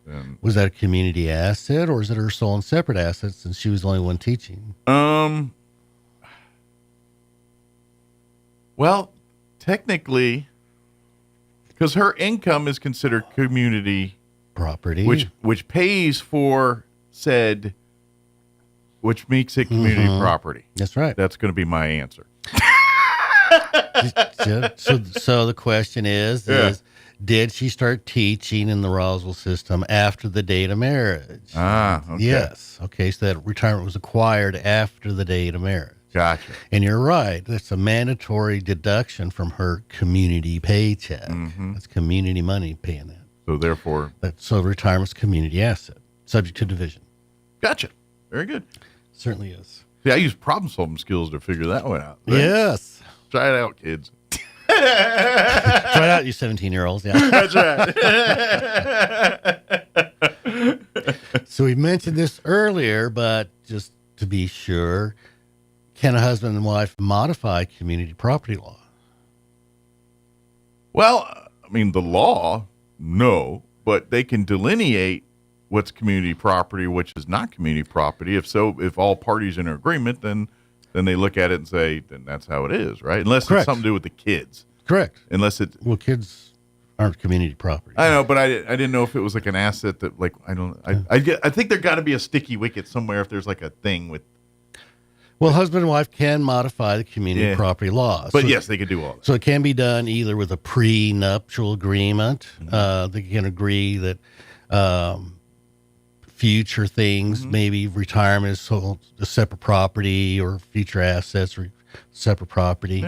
then... Was that a community asset, or is it her sole and separate asset since she was the only one teaching? Well, technically, because her income is considered community property, which pays for said, which makes it community property. That's right. That's going to be my answer. So the question is did she start teaching in the Roswell system after the date of marriage? Okay. Yes. Okay, so that retirement was acquired after the date of marriage. Gotcha. And you're right. That's a mandatory deduction from her community paycheck. That's community money paying that. So therefore... So retirement's community asset, subject to division. Gotcha. Very good. Certainly is. See, I use problem-solving skills to figure that one out. Right? Yes. Try it out, kids. Try it out, you 17-year-olds. Yeah. That's right. So we mentioned this earlier, but just to be sure, can a husband and wife modify community property law? Well, I mean, the law... No, but they can delineate what's community property, which is not community property. If all parties are in agreement, then they look at it and say, then that's how it is, right? Unless it's something to do with the kids. Correct. Unless it... Well, kids aren't community property. I know, but I didn't know if it was like an asset that, like, I think there got to be a sticky wicket somewhere if there's like a thing with... Well, husband and wife can modify the community property laws. But yes, they can do all that. So it can be done either with a prenuptial agreement. They can agree that future things, maybe retirement is sold a separate property, or future assets or separate property,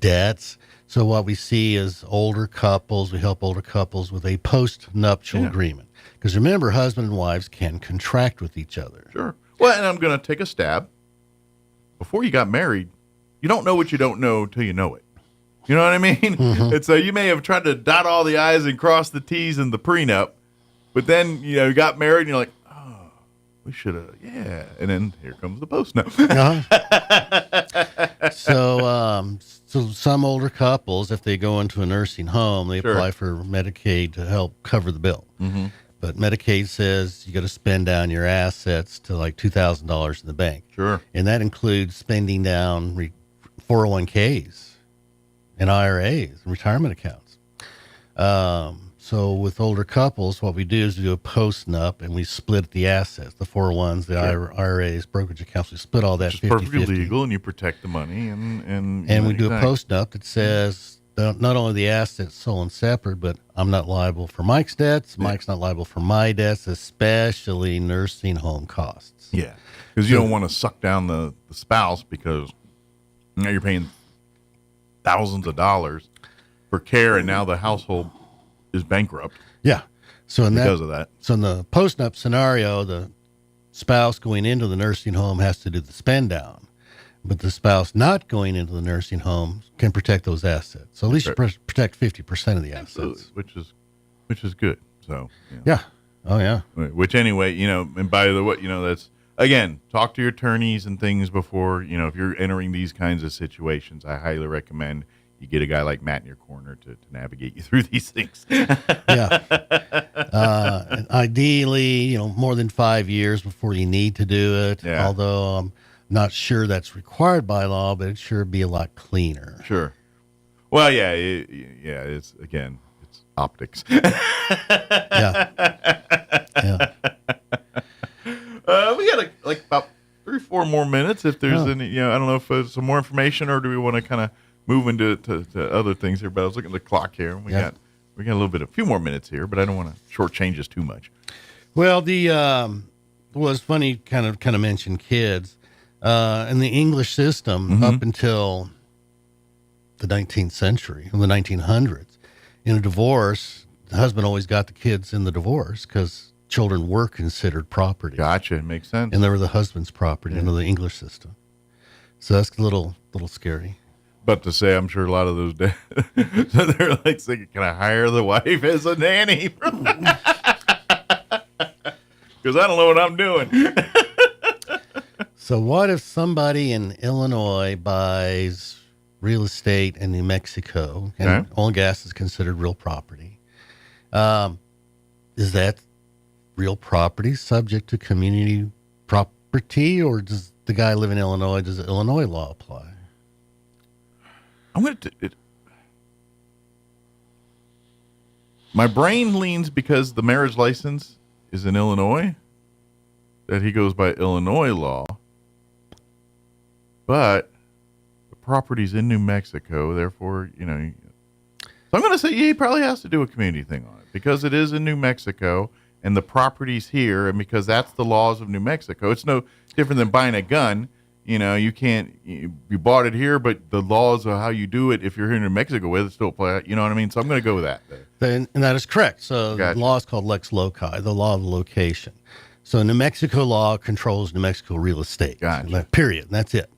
debts. So what we see is older couples, we help older couples with a post-nuptial agreement. Because remember, husband and wives can contract with each other. Sure. Well, and I'm going to take a stab. Before you got married, you don't know what you don't know till you know it. You know what I mean? It's you may have tried to dot all the I's and cross the T's in the prenup, but then you got married and you're like, oh, we should have, and then here comes the postnup. So some older couples, if they go into a nursing home, they apply for Medicaid to help cover the bill. But Medicaid says you got to spend down your assets to like $2,000 in the bank. Sure. And that includes spending down 401ks and IRAs and retirement accounts. So with older couples, what we do is we do a post-nup and we split the assets, the 401s, the IRAs, brokerage accounts. We split all that 50-50. Perfectly legal, and you protect the money. And we do a post-nup that says not only the assets sold and separate, but I'm not liable for Mike's debts. Mike's not liable for my debts, especially nursing home costs. Yeah, because you don't want to suck down the spouse because now you're paying thousands of dollars for care, and now the household is bankrupt. Yeah. So because of that. So in the post-nup scenario, the spouse going into the nursing home has to do the spend down, but the spouse not going into the nursing home can protect those assets. So at least you protect 50% of the assets. Absolutely. Which is good. So yeah. Oh yeah. Which anyway, and by the way, that's, again, talk to your attorneys and things before, if you're entering these kinds of situations. I highly recommend you get a guy like Matt in your corner to navigate you through these things. Yeah. And ideally, more than 5 years before you need to do it. Yeah. Although I'm not sure that's required by law, but it sure be a lot cleaner. Sure. Well, yeah. It's optics. Yeah. We got about 3 or 4 more minutes. If there's any, I don't know if there's some more information, or do we want to kind of move into to other things here? But I was looking at the clock here. We got a few more minutes here, but I don't want to shortchange us too much. Well, it's funny, kind of mention kids in the English system up until the 19th century, in the 1900s. In a divorce, the husband always got the kids in the divorce because children were considered property. Gotcha, makes sense. And they were the husband's property under the English system. So that's a little scary. But to say, I'm sure a lot of those days, so they're like thinking, can I hire the wife as a nanny? Because I don't know what I'm doing. So what if somebody in Illinois buys real estate in New Mexico, and oil and gas is considered real property? Is that real property subject to community property, or does the guy live in Illinois, does the Illinois law apply? My brain leans because the marriage license is in Illinois, that he goes by Illinois law, but the property's in New Mexico, therefore, so I'm going to say he probably has to do a community thing on it because it is in New Mexico and the property's here, and because that's the laws of New Mexico. It's no different than buying a gun. You can't, you bought it here, but the laws of how you do it, if you're here in New Mexico with it, still apply. You know what I mean? So I'm going to go with that. And that is correct. So the law is called lex loci, the law of the location. So New Mexico law controls New Mexico real estate. Gotcha. Period. And that's it.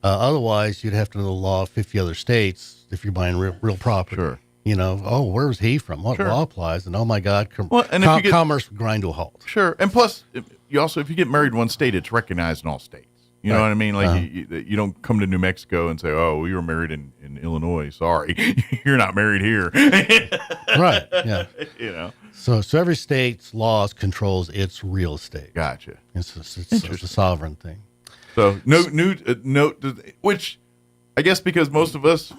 Otherwise, you'd have to know the law of 50 other states if you're buying real property. Sure. Where was he from? What law applies? And oh my God, commerce would grind to a halt. Sure. And plus, if you get married in one state, it's recognized in all states. You know what I mean? Like you don't come to New Mexico and say, "Oh, we were married in Illinois. Sorry, you're not married here." Right? Yeah. So every state's laws controls its real estate. Gotcha. It's a sovereign thing. So which I guess because most of us,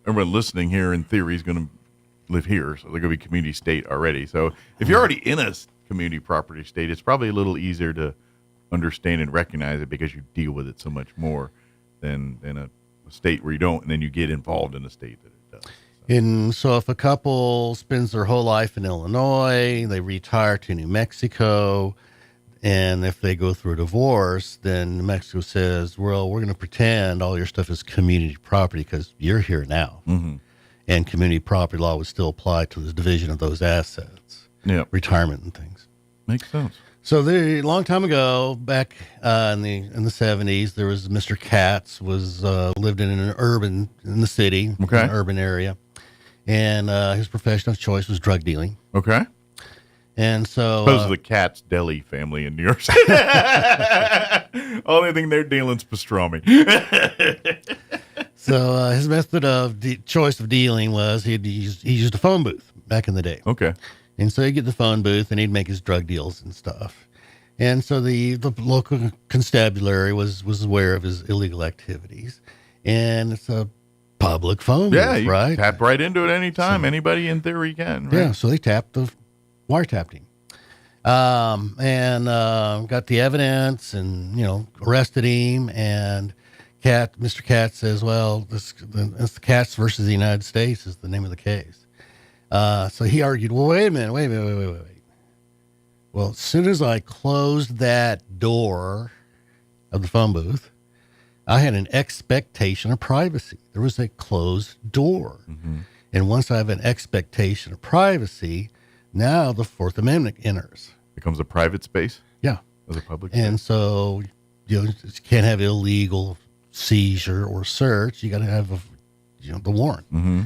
everyone listening here in theory is going to live here, so they're going to be community state already. So if you're already in a community property state, it's probably a little easier to understand and recognize it because you deal with it so much more than a state where you don't, and then you get involved in a state that it does. And so if a couple spends their whole life in Illinois, they retire to New Mexico, and if they go through a divorce, then New Mexico says, well, we're going to pretend all your stuff is community property because you're here now. Mm-hmm. And community property law would still apply to the division of those assets, retirement and things. Makes sense. So a long time ago, back in the 70s, there was Mr. Katz lived in in the city, an urban area, and his profession of choice was drug dealing. Okay. And so those are the Katz Deli family in New York City. Only thing they're dealing is pastrami. So his method of choice of dealing was he used a phone booth back in the day. Okay. And so he'd get the phone booth and he'd make his drug deals and stuff. And so the local constabulary was aware of his illegal activities. and it's a public phone booth, Yeah, you right? tap right into it anytime. Anybody in theory can. Right? Yeah, so they wiretapped him. And got the evidence and, arrested him. And Mr. Katz says, well, it's the Katz versus the United States is the name of the case. So he argued, well, wait a minute. Well, as soon as I closed that door of the phone booth, I had an expectation of privacy. There was a closed door. Mm-hmm. And once I have an expectation of privacy, now the Fourth Amendment enters. Becomes a private space? Yeah. As a public And space? so, you can't have illegal seizure or search. You got to have, the warrant. Mm-hmm.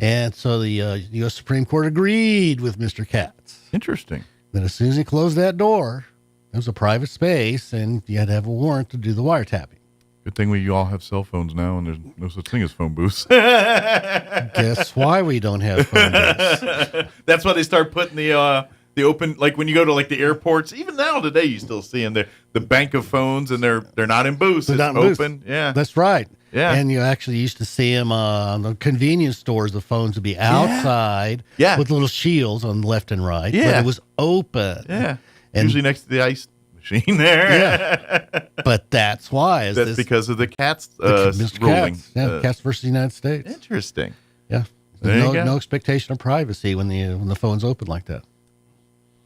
And so the U.S. Supreme Court agreed with Mr. Katz. Interesting. That as soon as he closed that door, it was a private space, and you had to have a warrant to do the wiretapping. Good thing we all have cell phones now, and there's no such thing as phone booths. Guess why we don't have phone booths? That's why they start putting the open, like when you go to like the airports. Even now today, you still see them. The bank of phones, and they're not in booths. They're It's not in open. booths. Yeah, That's right. Yeah. And you actually used to see them on the convenience stores. The phones would be outside with little shields on left and right. Yeah. But it was open. Yeah. And Usually next to the ice machine there. Yeah. But that's why. That's because of the Katz Mr. ruling. Katz. Yeah, Katz versus the United States. Interesting. Yeah. There you go. No expectation of privacy when the phone's open like that.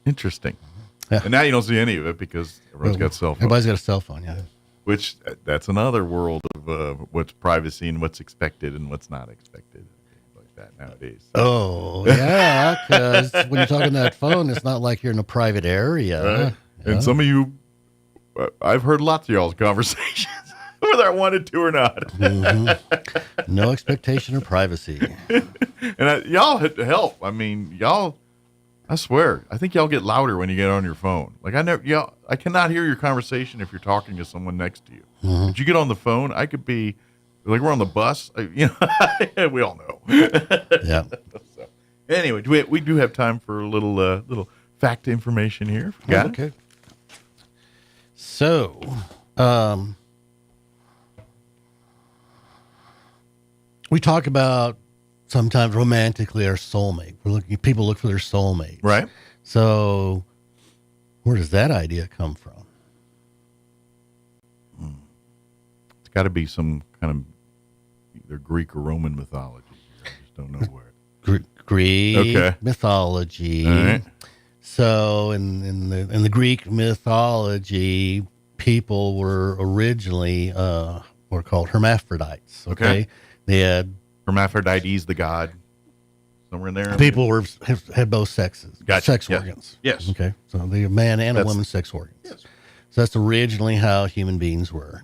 Interesting. Yeah. And now you don't see any of it because everyone's got cell phones. Everybody's got a cell phone, yeah. Which, that's another world of what's privacy and what's expected and what's not expected. Like that nowadays. Oh, yeah, because when you're talking that phone, it's not like you're in a private area. Right? Yeah. And some of you, I've heard lots of y'all's conversations, whether I wanted to or not. Mm-hmm. No expectation of privacy. And y'all help. I mean, y'all, I swear, I think y'all get louder when you get on your phone. Like I cannot hear your conversation if you're talking to someone next to you. Mm-hmm. But you get on the phone, I could be like we're on the bus. We all know. Yeah. So, anyway, we do have time for a little fact information here. Got it? Okay. So, we talk about sometimes romantically our soulmate. People look for their soulmate. Right. So, where does that idea come from? It's got to be some kind of either Greek or Roman mythology. I just don't know where. Greek mythology. All right. So, in the Greek mythology, people were originally were called hermaphrodites. Okay. They had Hermaphrodites, the god, somewhere in there. People had both sexes, Gotcha. sex Yeah. organs. Yes. Okay. So the man and a woman's sex organs. Yes. So that's originally how human beings were.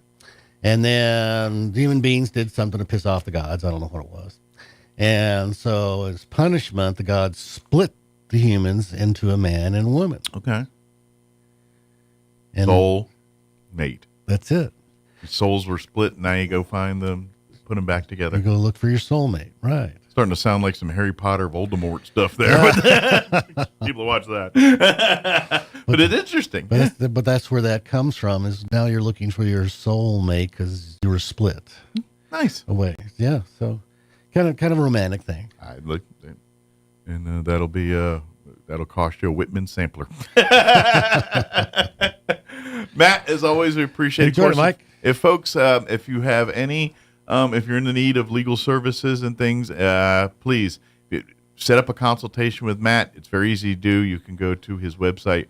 And then human beings did something to piss off the gods. I don't know what it was. And so as punishment, the gods split the humans into a man and a woman. Okay. And soul mate. That's it. Souls were split. Now you go find them, put them back together. You go look for your soulmate. Right. Starting to sound like some Harry Potter, Voldemort stuff there. People watch that. But it's interesting. But that's where that comes from, is now you're looking for your soulmate because you were split. Nice. Away. Yeah. So kind of a romantic thing. I look, and that'll cost you a Whitman sampler. Matt, as always, we appreciate it. Enjoy it, Mike. If folks, if you have any, if you're in the need of legal services and things, please set up a consultation with Matt. It's very easy to do. You can go to his website,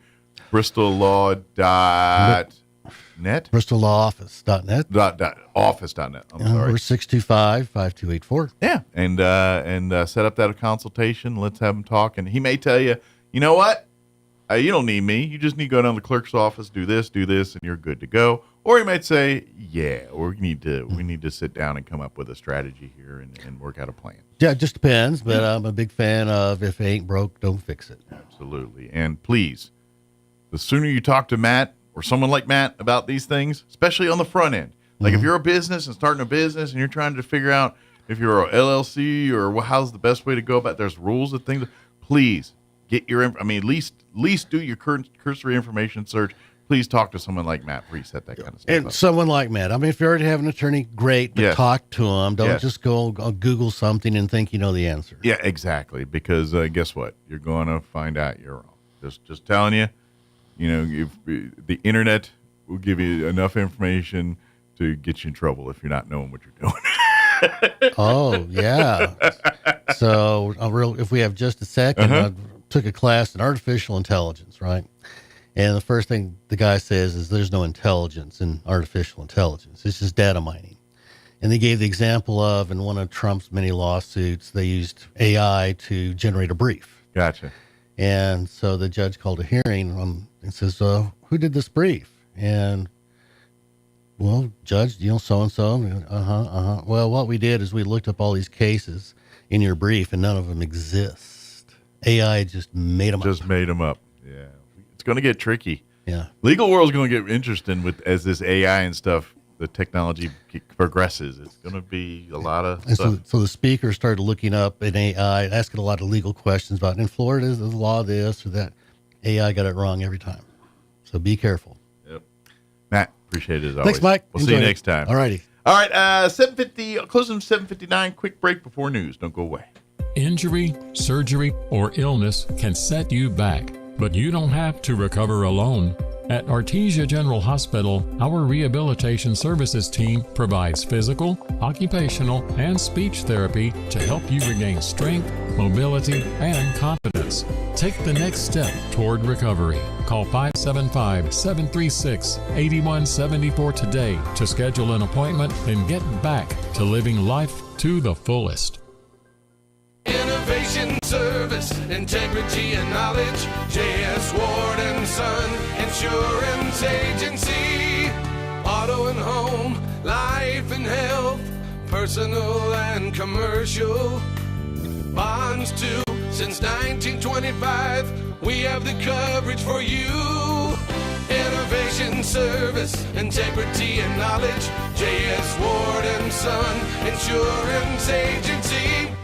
bristollaw.net. BristolLawOffice.net. Office.net. I'm sorry. We're 625-5284. Yeah. And set up that consultation. Let's have him talk. And he may tell you, you know what? You don't need me. You just need to go down to the clerk's office, do this, and you're good to go. Or he might say, yeah, or we need to sit down and come up with a strategy here and work out a plan. Yeah, it just depends, but I'm a big fan of if it ain't broke, don't fix it. Absolutely. And please, the sooner you talk to Matt or someone like Matt about these things, especially on the front end, like if you're a business and starting a business and you're trying to figure out if you're a LLC or how's the best way to go about, there's rules and things, please get your, at least do your cursory information search. please talk to someone like Matt Preset, that kind of stuff. And someone like Matt. I mean, if you already have an attorney, great, but talk to him. Don't just go Google something and think you know the answer. Yeah, exactly. Because guess what? You're going to find out you're wrong. Just telling you, if the internet will give you enough information to get you in trouble if you're not knowing what you're doing. Oh, yeah. So if we have just a second, I took a class in artificial intelligence, right? And the first thing the guy says is there's no intelligence in artificial intelligence. It's just data mining. And they gave the example of, in one of Trump's many lawsuits, they used AI to generate a brief. Gotcha. And so the judge called a hearing and says, who did this brief? And, well, judge, so-and-so. Well, what we did is we looked up all these cases in your brief, and none of them exist. AI just made them up. Just made them up, yeah. It's going to get tricky. Yeah. Legal world's going to get interesting as this AI and stuff, the technology progresses. It's going to be a lot of stuff. So the speaker started looking up in AI, asking a lot of legal questions about, in Florida, is the law this or that? AI got it wrong every time. So be careful. Yep. Matt, appreciate it as always. Thanks, Mike. We'll see you next time. All righty. All right, 7:50, closing 7:59. Quick break before news. Don't go away. Injury, surgery, or illness can set you back, but you don't have to recover alone. At Artesia General Hospital, our rehabilitation services team provides physical, occupational, and speech therapy to help you regain strength, mobility, and confidence. Take the next step toward recovery. Call 575-736-8174 today to schedule an appointment and get back to living life to the fullest. Innovation, service, integrity, and knowledge. J.S. Ward & Son Insurance Agency. Auto and home, life and health, personal and commercial. Bonds too, since 1925. We have the coverage for you. Innovation, service, integrity, and knowledge. J.S. Ward & Son Insurance Agency.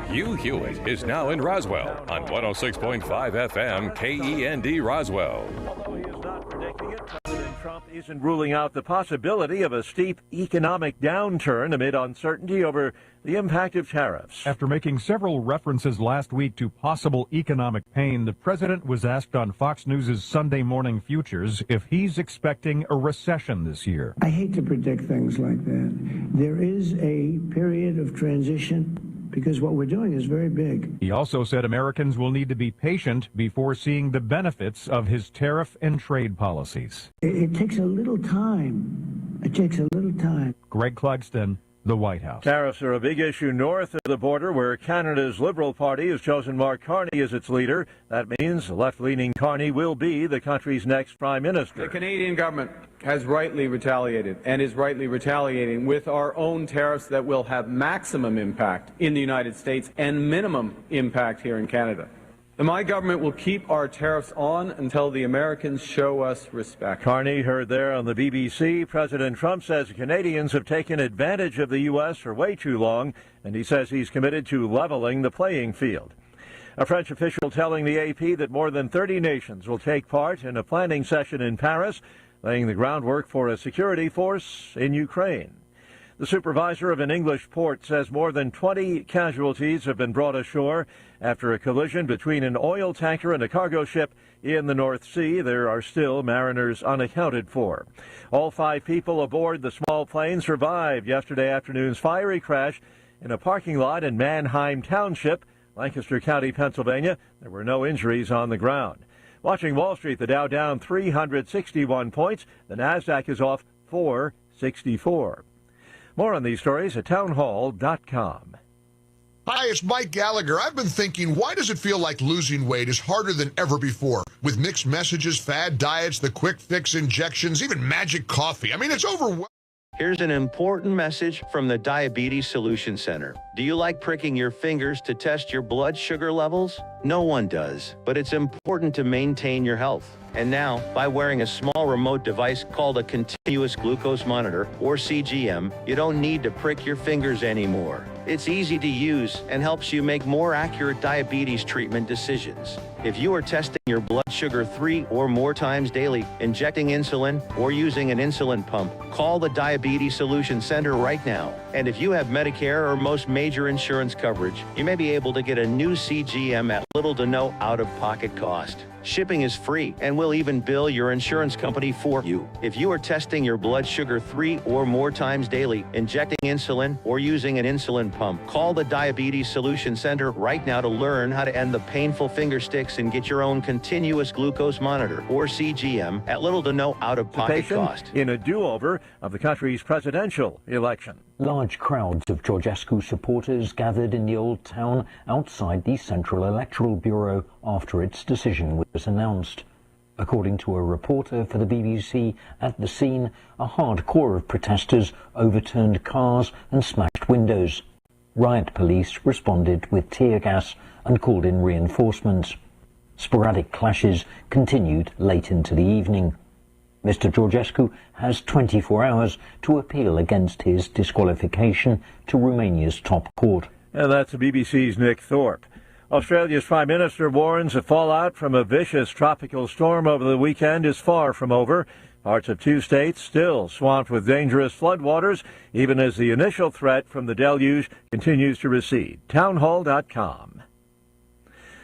Hugh Hewitt is now in Roswell on 106.5 FM KEND Roswell. Although he is not predicting it, President Trump isn't ruling out the possibility of a steep economic downturn amid uncertainty over the impact of tariffs. After making several references last week to possible economic pain, the president was asked on Fox News' Sunday Morning Futures if he's expecting a recession this year. I hate to predict things like that. There is a period of transition because what we're doing is very big. He also said Americans will need to be patient before seeing the benefits of his tariff and trade policies. It takes a little time. It takes a little time. Greg Clugston, the White House. Tariffs are a big issue north of the border, where Canada's Liberal Party has chosen Mark Carney as its leader. That means left-leaning Carney will be the country's next prime minister. The Canadian government has rightly retaliated and is rightly retaliating with our own tariffs that will have maximum impact in the United States and minimum impact here in Canada. My government will keep our tariffs on until the Americans show us respect. Carney heard there on the BBC. President Trump says Canadians have taken advantage of the U.S. for way too long, and he says he's committed to leveling the playing field. A French official telling the AP that more than 30 nations will take part in a planning session in Paris, laying the groundwork for a security force in Ukraine. The supervisor of an English port says more than 20 casualties have been brought ashore after a collision between an oil tanker and a cargo ship in the North Sea. There are still mariners unaccounted for. All 5 people aboard the small plane survived yesterday afternoon's fiery crash in a parking lot in Manheim Township, Lancaster County, Pennsylvania. There were no injuries on the ground. Watching Wall Street, the Dow down 361 points. The Nasdaq is off 464. More on these stories at townhall.com. Hi, it's Mike Gallagher. I've been thinking, why does it feel like losing weight is harder than ever before? With mixed messages, fad diets, the quick fix injections, even magic coffee. I mean, it's overwhelming. Here's an important message from the Diabetes Solution Center. Do you like pricking your fingers to test your blood sugar levels? No one does, but it's important to maintain your health. And now, by wearing a small remote device called a continuous glucose monitor, or CGM, you don't need to prick your fingers anymore. It's easy to use and helps you make more accurate diabetes treatment decisions. If you are testing your blood sugar 3 or more times daily, injecting insulin, or using an insulin pump, call the Diabetes Solution Center right now. And if you have Medicare or most major insurance coverage, you may be able to get a new CGM at little to no out-of-pocket cost. Shipping is free and will even bill your insurance company for you. If you are testing your blood sugar 3 or more times daily, injecting insulin, or using an insulin pump, call the Diabetes Solution Center right now to learn how to end the painful finger sticks and get your own continuous glucose monitor, or CGM, at little to no out-of-pocket cost. In a do-over of the country's presidential election. Large crowds of Georgescu supporters gathered in the Old Town outside the Central Electoral Bureau after its decision was announced. According to a reporter for the BBC at the scene, a hardcore of protesters overturned cars and smashed windows. Riot police responded with tear gas and called in reinforcements. Sporadic clashes continued late into the evening. Mr. Georgescu has 24 hours to appeal against his disqualification to Romania's top court. And that's the BBC's Nick Thorpe. Australia's Prime Minister warns the fallout from a vicious tropical storm over the weekend is far from over. Parts of 2 states still swamped with dangerous floodwaters, even as the initial threat from the deluge continues to recede. Townhall.com.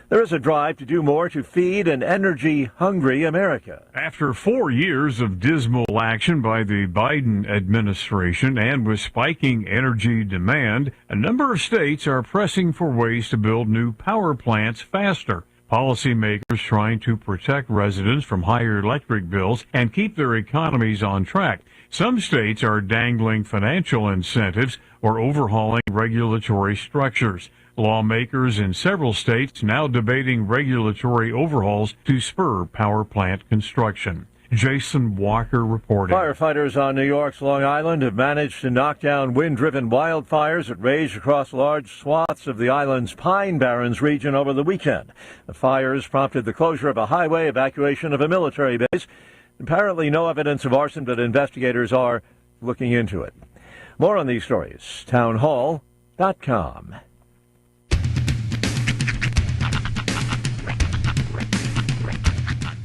There is a drive to do more to feed an energy-hungry America. After 4 years of dismal action by the Biden administration and with spiking energy demand, a number of states are pressing for ways to build new power plants faster. Policymakers trying to protect residents from higher electric bills and keep their economies on track. Some states are dangling financial incentives or overhauling regulatory structures. Lawmakers in several states now debating regulatory overhauls to spur power plant construction. Jason Walker reporting. Firefighters on New York's Long Island have managed to knock down wind-driven wildfires that raged across large swaths of the island's Pine Barrens region over the weekend. The fires prompted the closure of a highway, evacuation of a military base. Apparently no evidence of arson, but investigators are looking into it. More on these stories. Townhall.com.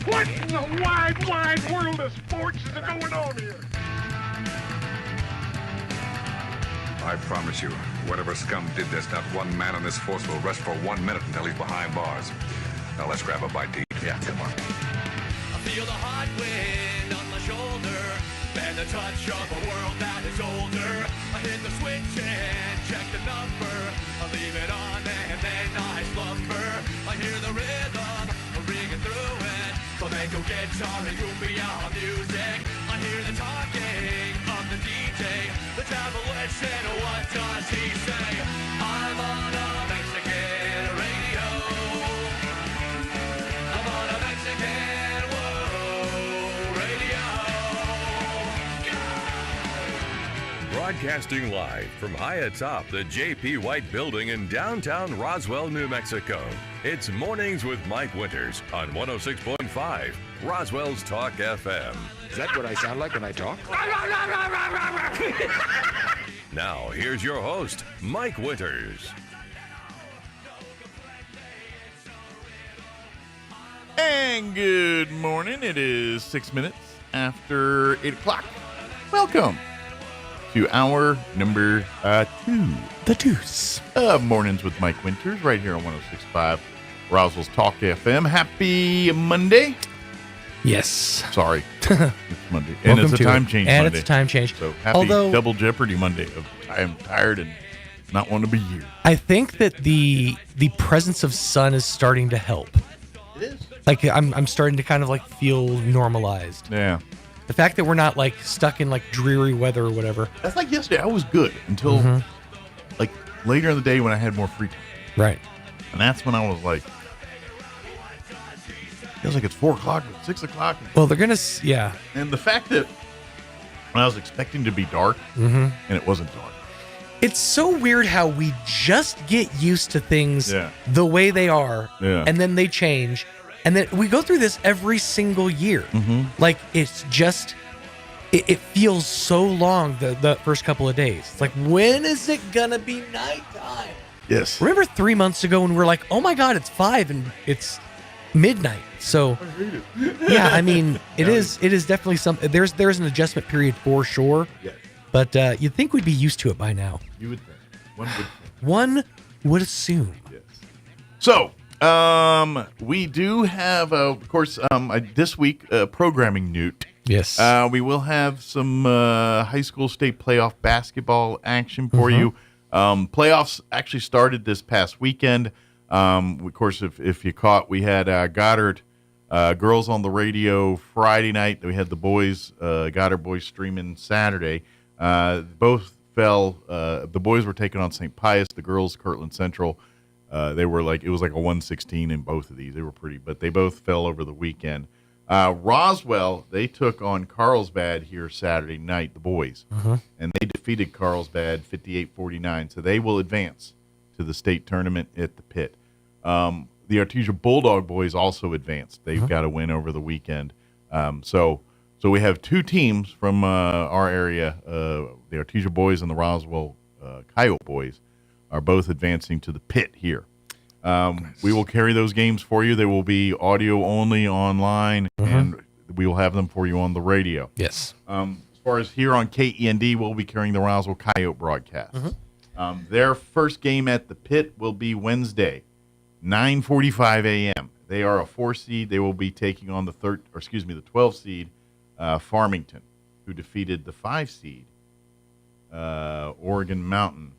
What in the wide, wide world of sports is going on here? I promise you, whatever scum did this, not one man on this force will rest for 1 minute until he's behind bars. Now let's grab a bite to eat. Yeah, come on. I feel the hot wind on my shoulder and the touch of a world that is older. I hit the switch and check the number. I leave it on and then I slumber. I hear the rhythm ringing through it. Flamenco guitar and cumbia music. I hear the talking of the DJ. The travel listen, what does he say? I'm on a Mexican radio. I'm on a Mexican radio. Broadcasting live from high atop the J.P. White Building in downtown Roswell, New Mexico. It's Mornings with Mike Winters on 106.5 Roswell's Talk FM. Is that what I sound like when I talk? Now, here's your host, Mike Winters. And good morning. It is 6 minutes after 8 o'clock. Welcome to hour number 2. The Deuce. Mornings with Mike Winters right here on 106.5 Roswell's Talk FM. Happy Monday. Yes. Sorry. It's Monday. And it's a time change Monday. And it's a time change. So happy Double Jeopardy Monday. I am tired and not want to be here. I think that the presence of sun is starting to help. It is. Like I'm starting to kind of like feel normalized. Yeah. The fact that we're not like stuck in like dreary weather or whatever. That's like yesterday. I was good until like later in the day when I had more free time. Right. And that's when I was like, feels like it's 4 o'clock, 6 o'clock. Well, they're going to, yeah. And the fact that when I was expecting to be dark and it wasn't dark. It's so weird how we just get used to things the way they are, and then they change, and then we go through this every single year. Like it's just, it feels so long the first couple of days. It's like, when is it gonna be nighttime? Yes. Remember 3 months ago when we were like, oh my God, it's 5 and it's midnight. So yeah, I mean, it is definitely something. There's an adjustment period for sure. Yes. But you'd think we'd be used to it by now. You would think. One would think. One would assume. Yes. So, we do have, of course, this week, programming note. Yes. We will have some high school state playoff basketball action for you. Playoffs actually started this past weekend. Of course, if you caught, we had Goddard girls on the radio Friday night. We had the boys, Goddard boys streaming Saturday. Both fell. The boys were taking on St. Pius. The girls, Kirtland Central. It was like a 116 in both of these. They were pretty, but they both fell over the weekend. Roswell, they took on Carlsbad here Saturday night, the boys, and they defeated Carlsbad 58-49. So they will advance to the state tournament at the Pit. The Artesia Bulldog boys also advanced. They've got a win over the weekend. So we have two teams from our area, the Artesia boys and the Roswell Coyote boys, are both advancing to the Pit here. We will carry those games for you. They will be audio only online, and we will have them for you on the radio. Yes. As far as here on KEND, we'll be carrying the Roswell Coyote broadcast. Their first game at the Pit will be Wednesday, 9:45 a.m. They are a 4 seed. They will be taking on the 12 seed Farmington, who defeated the 5 seed Oregon Mountain.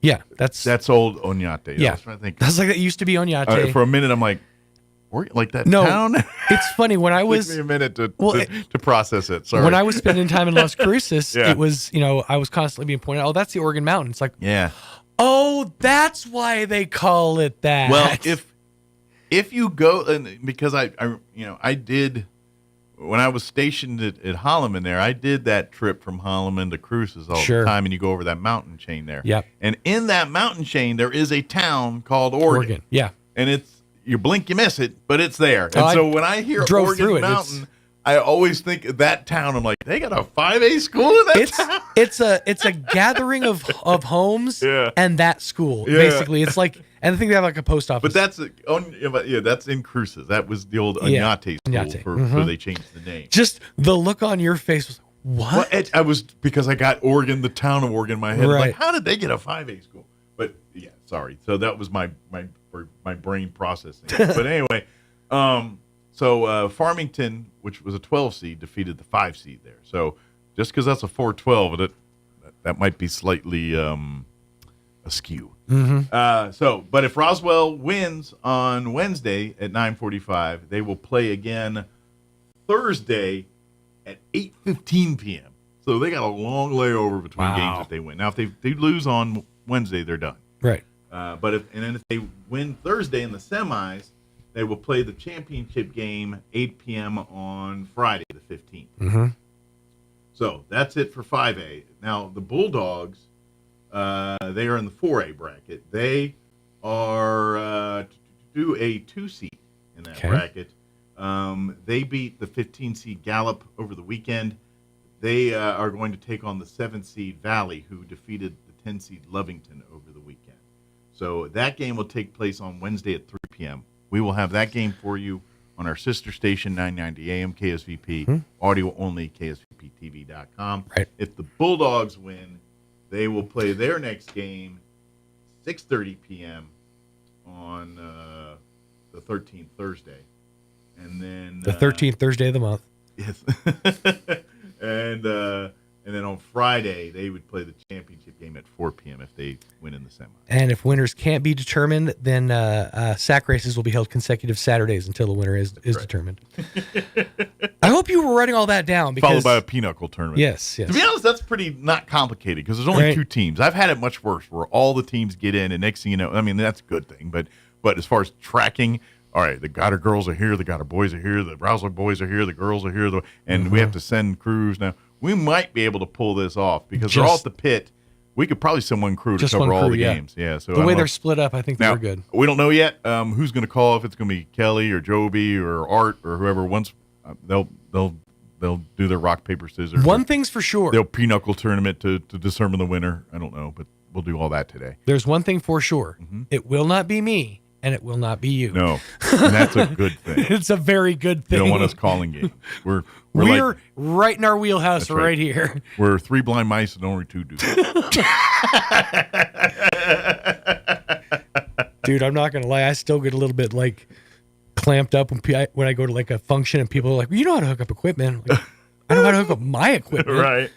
Yeah, that's old Oñate. Yeah, that's like that used to be Oñate. For a minute, I'm like, town? It's funny when I was. Took me a minute to process it. Sorry. When I was spending time in Las Cruces, it was, I was constantly being pointed out, oh, that's the Oregon Mountain. It's like, oh, that's why they call it that. Well, if you go, and because I did. When I was stationed at Holloman there, I did that trip from Holloman to Cruces all the time, and you go over that mountain chain there. Yep. And in that mountain chain, there is a town called Oregon. Yeah. And you blink, you miss it, but it's there. And so when I hear Oregon Mountain, I always think of that town. I'm like, they got a 5A school in that town? It's a gathering of homes and that school, basically. It's like, and I think they have like a post office. But that's in Cruces. That was the old Oñate school before they changed the name. Just the look on your face was, what? Well, I was, because I got Oregon, the town of Oregon in my head. Like, how did they get a 5A school? But yeah, sorry. So that was my brain processing. But anyway, so Farmington, which was a 12 seed, defeated the 5 seed there. So just because that's a 4-12, that might be slightly askew. But if Roswell wins on Wednesday at 9:45, they will play again Thursday at 8:15 p.m. So they got a long layover between games if they win. Now, if they lose on Wednesday, they're done. Right. But if they win Thursday in the semis, they will play the championship game 8 p.m. on Friday the 15th. So that's it for 5A. Now, the Bulldogs, they are in the 4A bracket. They are to do a 2 seed in that bracket. They beat the 15 seed Gallup over the weekend. They are going to take on the 7 seed Valley, who defeated the 10 seed Lovington over the weekend. So that game will take place on Wednesday at 3 p.m. We will have that game for you on our sister station, 990 AM KSVP, audio only, KSVPTV.com. Right. If the Bulldogs win, they will play their next game 6:30 p.m. on the 13th Thursday. And then the 13th Thursday of the month. Yes. And then on Friday, they would play the championship game at 4 p.m. if they win in the semi. And if winners can't be determined, then sack races will be held consecutive Saturdays until the winner is determined. I hope you were writing all that down. Because, followed by a pinochle tournament. Yes. To be honest, that's pretty not complicated because there's only 2 teams. I've had it much worse where all the teams get in, and next thing you know, I mean, that's a good thing. But as far as tracking, all right, the Goddard girls are here, the Goddard boys are here, the Roswell boys are here, the girls are here, and we have to send crews. Now, we might be able to pull this off because they're all at the pit. We could probably send one crew to cover all the games. Yeah. So the way they're split up, I think they're good. We don't know yet who's going to call, if it's going to be Kelly or Joby or Art or whoever. Once they'll do their rock, paper, scissors. One thing's for sure. They'll pinochle tournament to determine the winner. I don't know, but we'll do all that today. There's one thing for sure. It will not be me, and it will not be you. No, and that's a good thing. It's a very good thing. You don't want us calling games. We're like, right in our wheelhouse right here. We're 3 blind mice and only 2 dudes. Dude, I'm not going to lie. I still get a little bit like clamped up when I go to like a function and people are like, well, you know how to hook up equipment. Like, I know how to hook up my equipment. Right.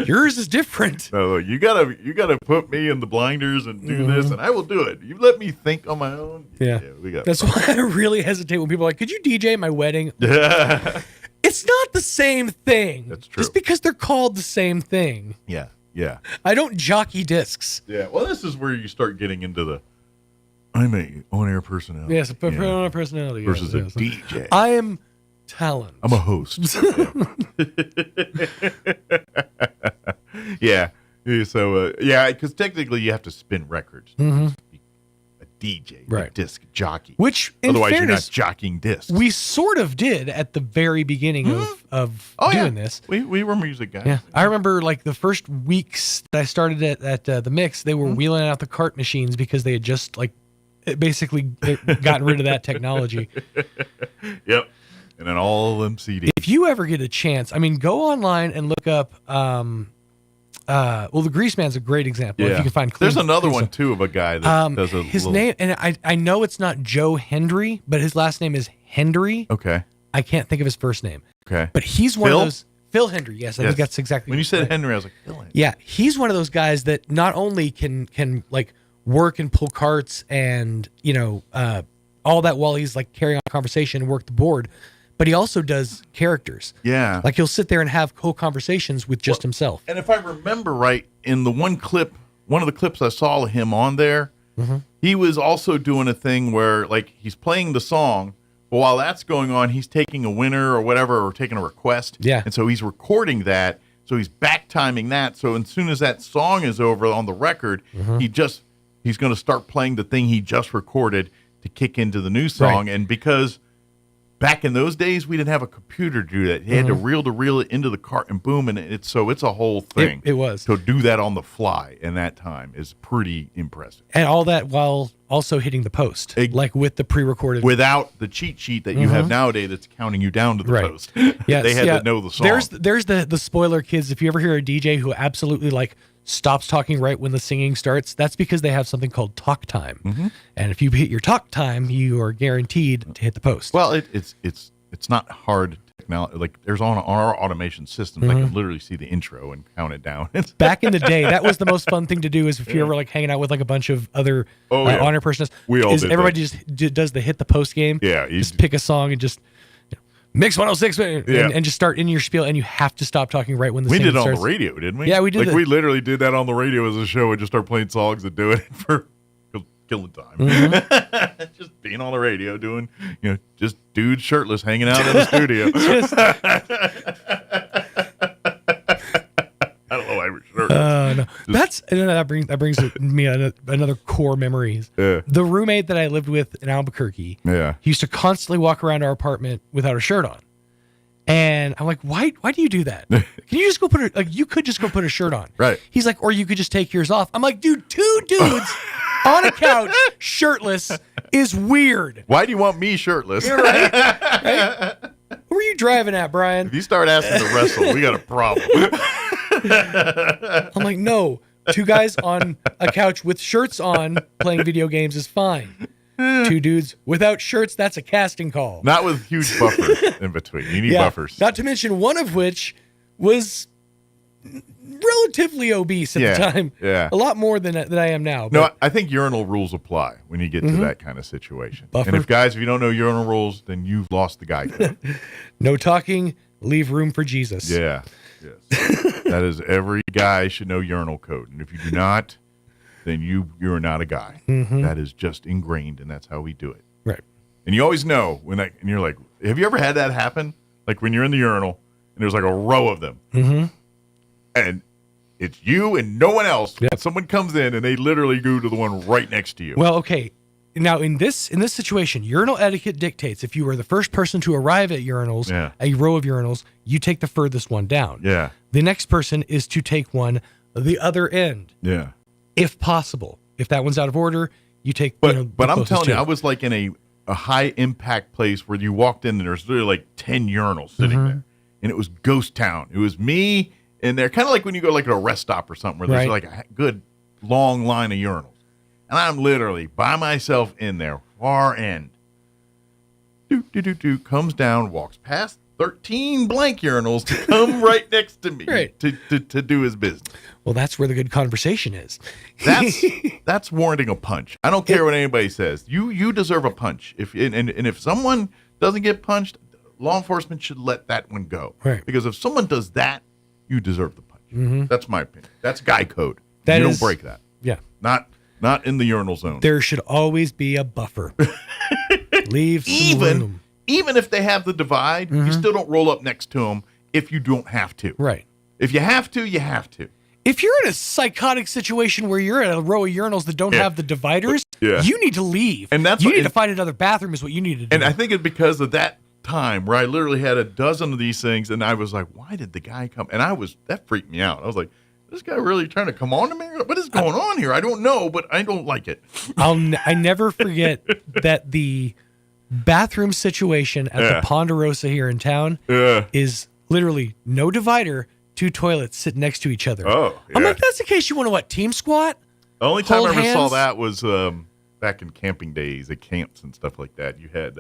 Yours is different. No, you gotta put me in the blinders and do this, and I will do it. You let me think on my own. Yeah, we got. That's why I really hesitate when people are like, "Could you DJ at my wedding?" Yeah, it's not the same thing. That's true. Just because they're called the same thing. Yeah. I don't jockey discs. Yeah. Well, this is where you start getting into the. I'm a on-air personality. Yes, on-air personality versus a yes. DJ. I am talent. I'm a host. Yeah. So because technically you have to spin records. A DJ, right? A disc jockey. Which, otherwise, fairness, you're not jockeying discs. We sort of did at the very beginning of doing this. We were music guys. Yeah, I remember like the first weeks that I started at the Mix, they were wheeling out the cart machines because they had just like basically gotten rid of that technology. Yep. And then all of them CDs. If you ever get a chance, I mean, go online and look up. The Grease Man's a great example. Yeah. If you can find. There's another one too of a guy that does his name, and I know it's not Joe Hendry, but his last name is Hendry. Okay. I can't think of his first name. Okay. But he's one of those. Phil Hendry. Yes, I think that's exactly. When you said Henry, I was like, Phil Hendry. Yeah, he's one of those guys that not only can like work and pull carts and all that while he's like carrying on a conversation and work the board, but he also does characters. Yeah. Like he'll sit there and have conversations with just himself. And if I remember right, in the one of the clips I saw him on there, he was also doing a thing where like he's playing the song, but while that's going on, he's taking a winner or whatever, or taking a request. Yeah. And so he's recording that. So he's back timing that. So as soon as that song is over on the record, he's going to start playing the thing he just recorded to kick into the new song. Right. And because back in those days, we didn't have a computer to do that. He had to reel it into the cart and boom. And it's a whole thing. It was. So do that on the fly in that time is pretty impressive. And all that while also hitting the post, like with the pre-recorded. Without the cheat sheet that you have nowadays that's counting you down to the post. Yes, they had to know the song. There's the spoiler, kids. If you ever hear a DJ who absolutely like stops talking right when the singing starts, that's because they have something called talk time. And if you hit your talk time, you are guaranteed to hit the post. Well, it's not hard technology. Like there's on our automation systems, I can literally see the intro and count it down. Back in the day, that was the most fun thing to do. Is if you're ever like hanging out with like a bunch of other honor persons, everybody just does the hit the post game. Yeah, just pick a song and just. Mix 106 and just start in your spiel, and you have to stop talking right when the singing starts. We did it on the radio, didn't we? Yeah, we did. Like we literally did that on the radio as a show and just start playing songs and doing it for killing time. Just being on the radio doing, just dudes shirtless hanging out in the studio. I don't know why we're shirtless. No. That brings me another core memories. Yeah. The roommate that I lived with in Albuquerque, he used to constantly walk around our apartment without a shirt on. And I'm like, why do you do that? Can you just go you could just go put a shirt on. Right. He's like, or you could just take yours off. I'm like, dude, 2 dudes on a couch shirtless is weird. Why do you want me shirtless? You're right? Who are you driving at, Brian? If you start asking to wrestle, we got a problem. I'm like, no, 2 guys on a couch with shirts on playing video games is fine. 2 dudes without shirts, that's a casting call. Not with huge buffers in between. You need buffers. Not to mention one of which was relatively obese at the time. Yeah. A lot more than I am now. No, I think urinal rules apply when you get to that kind of situation. Buffer. And if you don't know urinal rules, then you've lost the guy code. No talking, leave room for Jesus. Yeah. Yes. That is, every guy should know urinal code. And if you do not, then you're not a guy. That is just ingrained, and that's how we do it. Right. And you always know and you're like, have you ever had that happen? Like when you're in the urinal and there's like a row of them. and it's you and no one else. Yep. Someone comes in and they literally go to the one right next to you. Well, okay. Now, in this situation, urinal etiquette dictates if you are the first person to arrive at urinals, a row of urinals, you take the furthest one down. Yeah. The next person is to take one the other end. Yeah. If possible. If that one's out of order, you take. But the I'm telling you, two. I was like in a high impact place where you walked in and there's literally like 10 urinals sitting there, and it was ghost town. It was me in there, kind of like when you go like at a rest stop or something where there's like a good long line of urinals. And I'm literally by myself in there, far end. Comes down, walks past 13 blank urinals to come right next to me to do his business. Well, that's where the good conversation is. That's warranting a punch. I don't care what anybody says. You deserve a punch. If someone doesn't get punched, law enforcement should let that one go. Right. Because if someone does that, you deserve the punch. Mm-hmm. That's my opinion. That's guy code. That you is- don't break that. Yeah. Not in the urinal zone. There should always be a buffer. Leave some room. Even if they have the divide, you still don't roll up next to them if you don't have to. Right. If you have to, you have to. If you're in a psychotic situation where you're at a row of urinals that don't have the dividers, you need to leave. And that's you what- need to find another bathroom is what you need to do. And I think it's because of that time where I literally had a dozen of these things, and I was like, why did the guy come? And that freaked me out. I was like, this guy really trying to come on to me? What is going on here? I don't know, but I don't like it. I never forget that the bathroom situation at the Ponderosa here in town is literally no divider, two toilets sitting next to each other. Oh, I'm like, that's in case you want to team squat? The only time Hold I ever saw hands? that was back in camping days at camps and stuff like that. You had,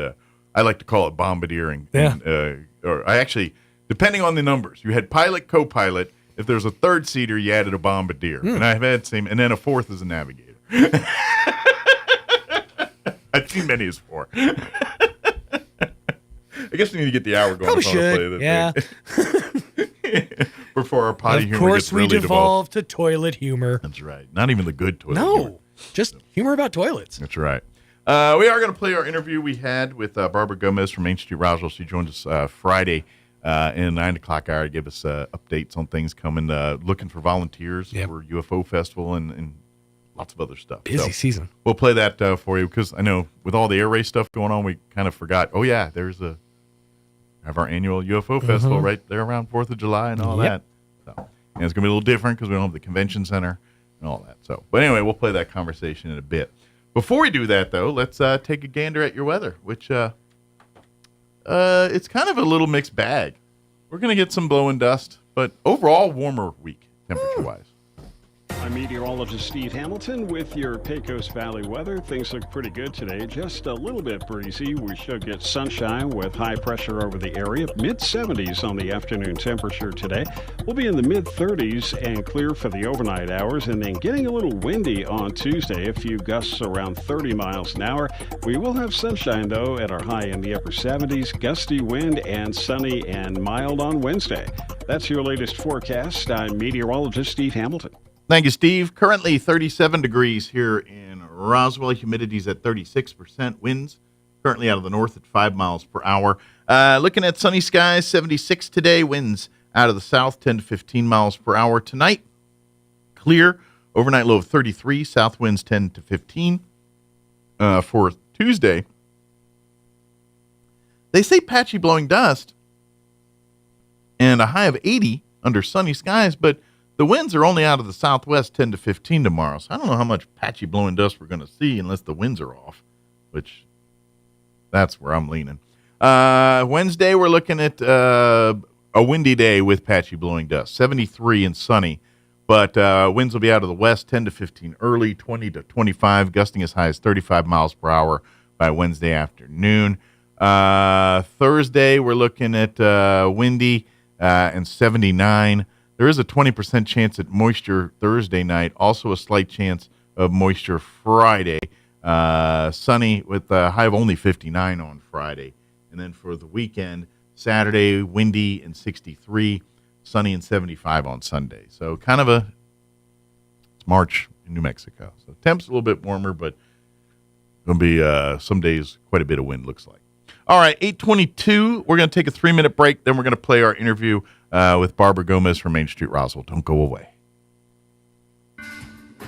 I like to call it bombardiering. Yeah. Or I actually, depending on the numbers, you had pilot, co-pilot. If there's a third seater, you added a bombardier. And I've had same, and then a fourth is a navigator. I've seen many as four. I guess we need to get the hour going. Probably should. Play Yeah. Before our potty humor Of course, gets we really devolved to toilet humor. That's right. Not even the good toilet No, humor. just humor about toilets. That's right. We are going to play our interview we had with Barbara Gomez from Main Street Roswell. She joined us Friday in the 9 o'clock hour to give us updates on things coming, looking for volunteers for UFO Festival and lots of other stuff. Busy season. We'll play that for you because I know with all the air race stuff going on, we kind of forgot. Oh, yeah, have our annual UFO Festival right there around 4th of July and all that. So, and it's going to be a little different because we don't have the convention center and all that. So, but anyway, we'll play that conversation in a bit. Before we do that, though, let's take a gander at your weather, which it's kind of a little mixed bag. We're going to get some blow and dust, but overall warmer week temperature-wise. I'm meteorologist Steve Hamilton with your Pecos Valley weather. Things look pretty good today. Just a little bit breezy. We should get sunshine with high pressure over the area. Mid-70s on the afternoon temperature today. We'll be in the mid-30s and clear for the overnight hours, and then getting a little windy on Tuesday. A few gusts around 30 miles an hour. We will have sunshine, though, at our high in the upper 70s. Gusty wind and sunny and mild on Wednesday. That's your latest forecast. I'm meteorologist Steve Hamilton. Thank you, Steve. Currently 37 degrees here in Roswell. Humidity's at 36%. Winds currently out of the north at 5 miles per hour. Looking at sunny skies, 76 today. Winds out of the south, 10 to 15 miles per hour. Tonight, clear. Overnight low of 33. South winds 10 to 15. For Tuesday, they say patchy blowing dust and a high of 80 under sunny skies, but the winds are only out of the southwest 10 to 15 tomorrow, so I don't know how much patchy blowing dust we're going to see unless the winds are off, which that's where I'm leaning. Wednesday, we're looking at a windy day with patchy blowing dust, 73 and sunny, but winds will be out of the west 10 to 15 early, 20 to 25, gusting as high as 35 miles per hour by Wednesday afternoon. Thursday, we're looking at windy and 79. There is a 20% chance at moisture Thursday night. Also a slight chance of moisture Friday. Sunny with a high of only 59 on Friday. And then for the weekend, Saturday, windy and 63. Sunny and 75 on Sunday. So kind of it's March in New Mexico. So temps a little bit warmer, but going to be some days quite a bit of wind, looks like. All right, 8:22. We're going to take a 3-minute break. Then we're going to play our interview with Barbara Gomez from Main Street Roswell. Don't go away.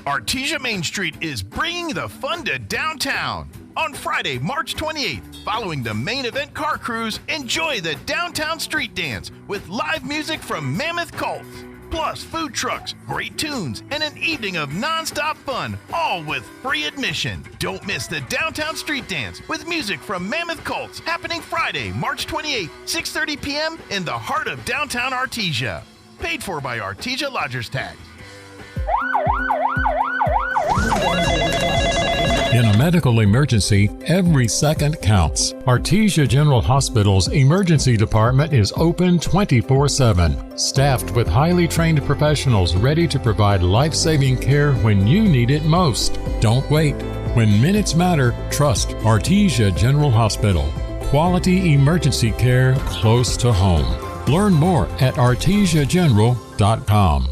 Artesia Main Street is bringing the fun to downtown. On Friday, March 28th, following the main event car cruise, enjoy the Downtown Street Dance with live music from Mammoth Cults. Plus food trucks, great tunes, and an evening of nonstop fun, all with free admission. Don't miss the Downtown Street Dance with music from Mammoth Cults happening Friday, March 28th, 6:30 p.m. in the heart of downtown Artesia. Paid for by Artesia Lodgers Tax. In a medical emergency, every second counts. Artesia General Hospital's emergency department is open 24/7, staffed with highly trained professionals ready to provide life-saving care when you need it most. Don't wait. When minutes matter, trust Artesia General Hospital. Quality emergency care close to home. Learn more at artesiageneral.com.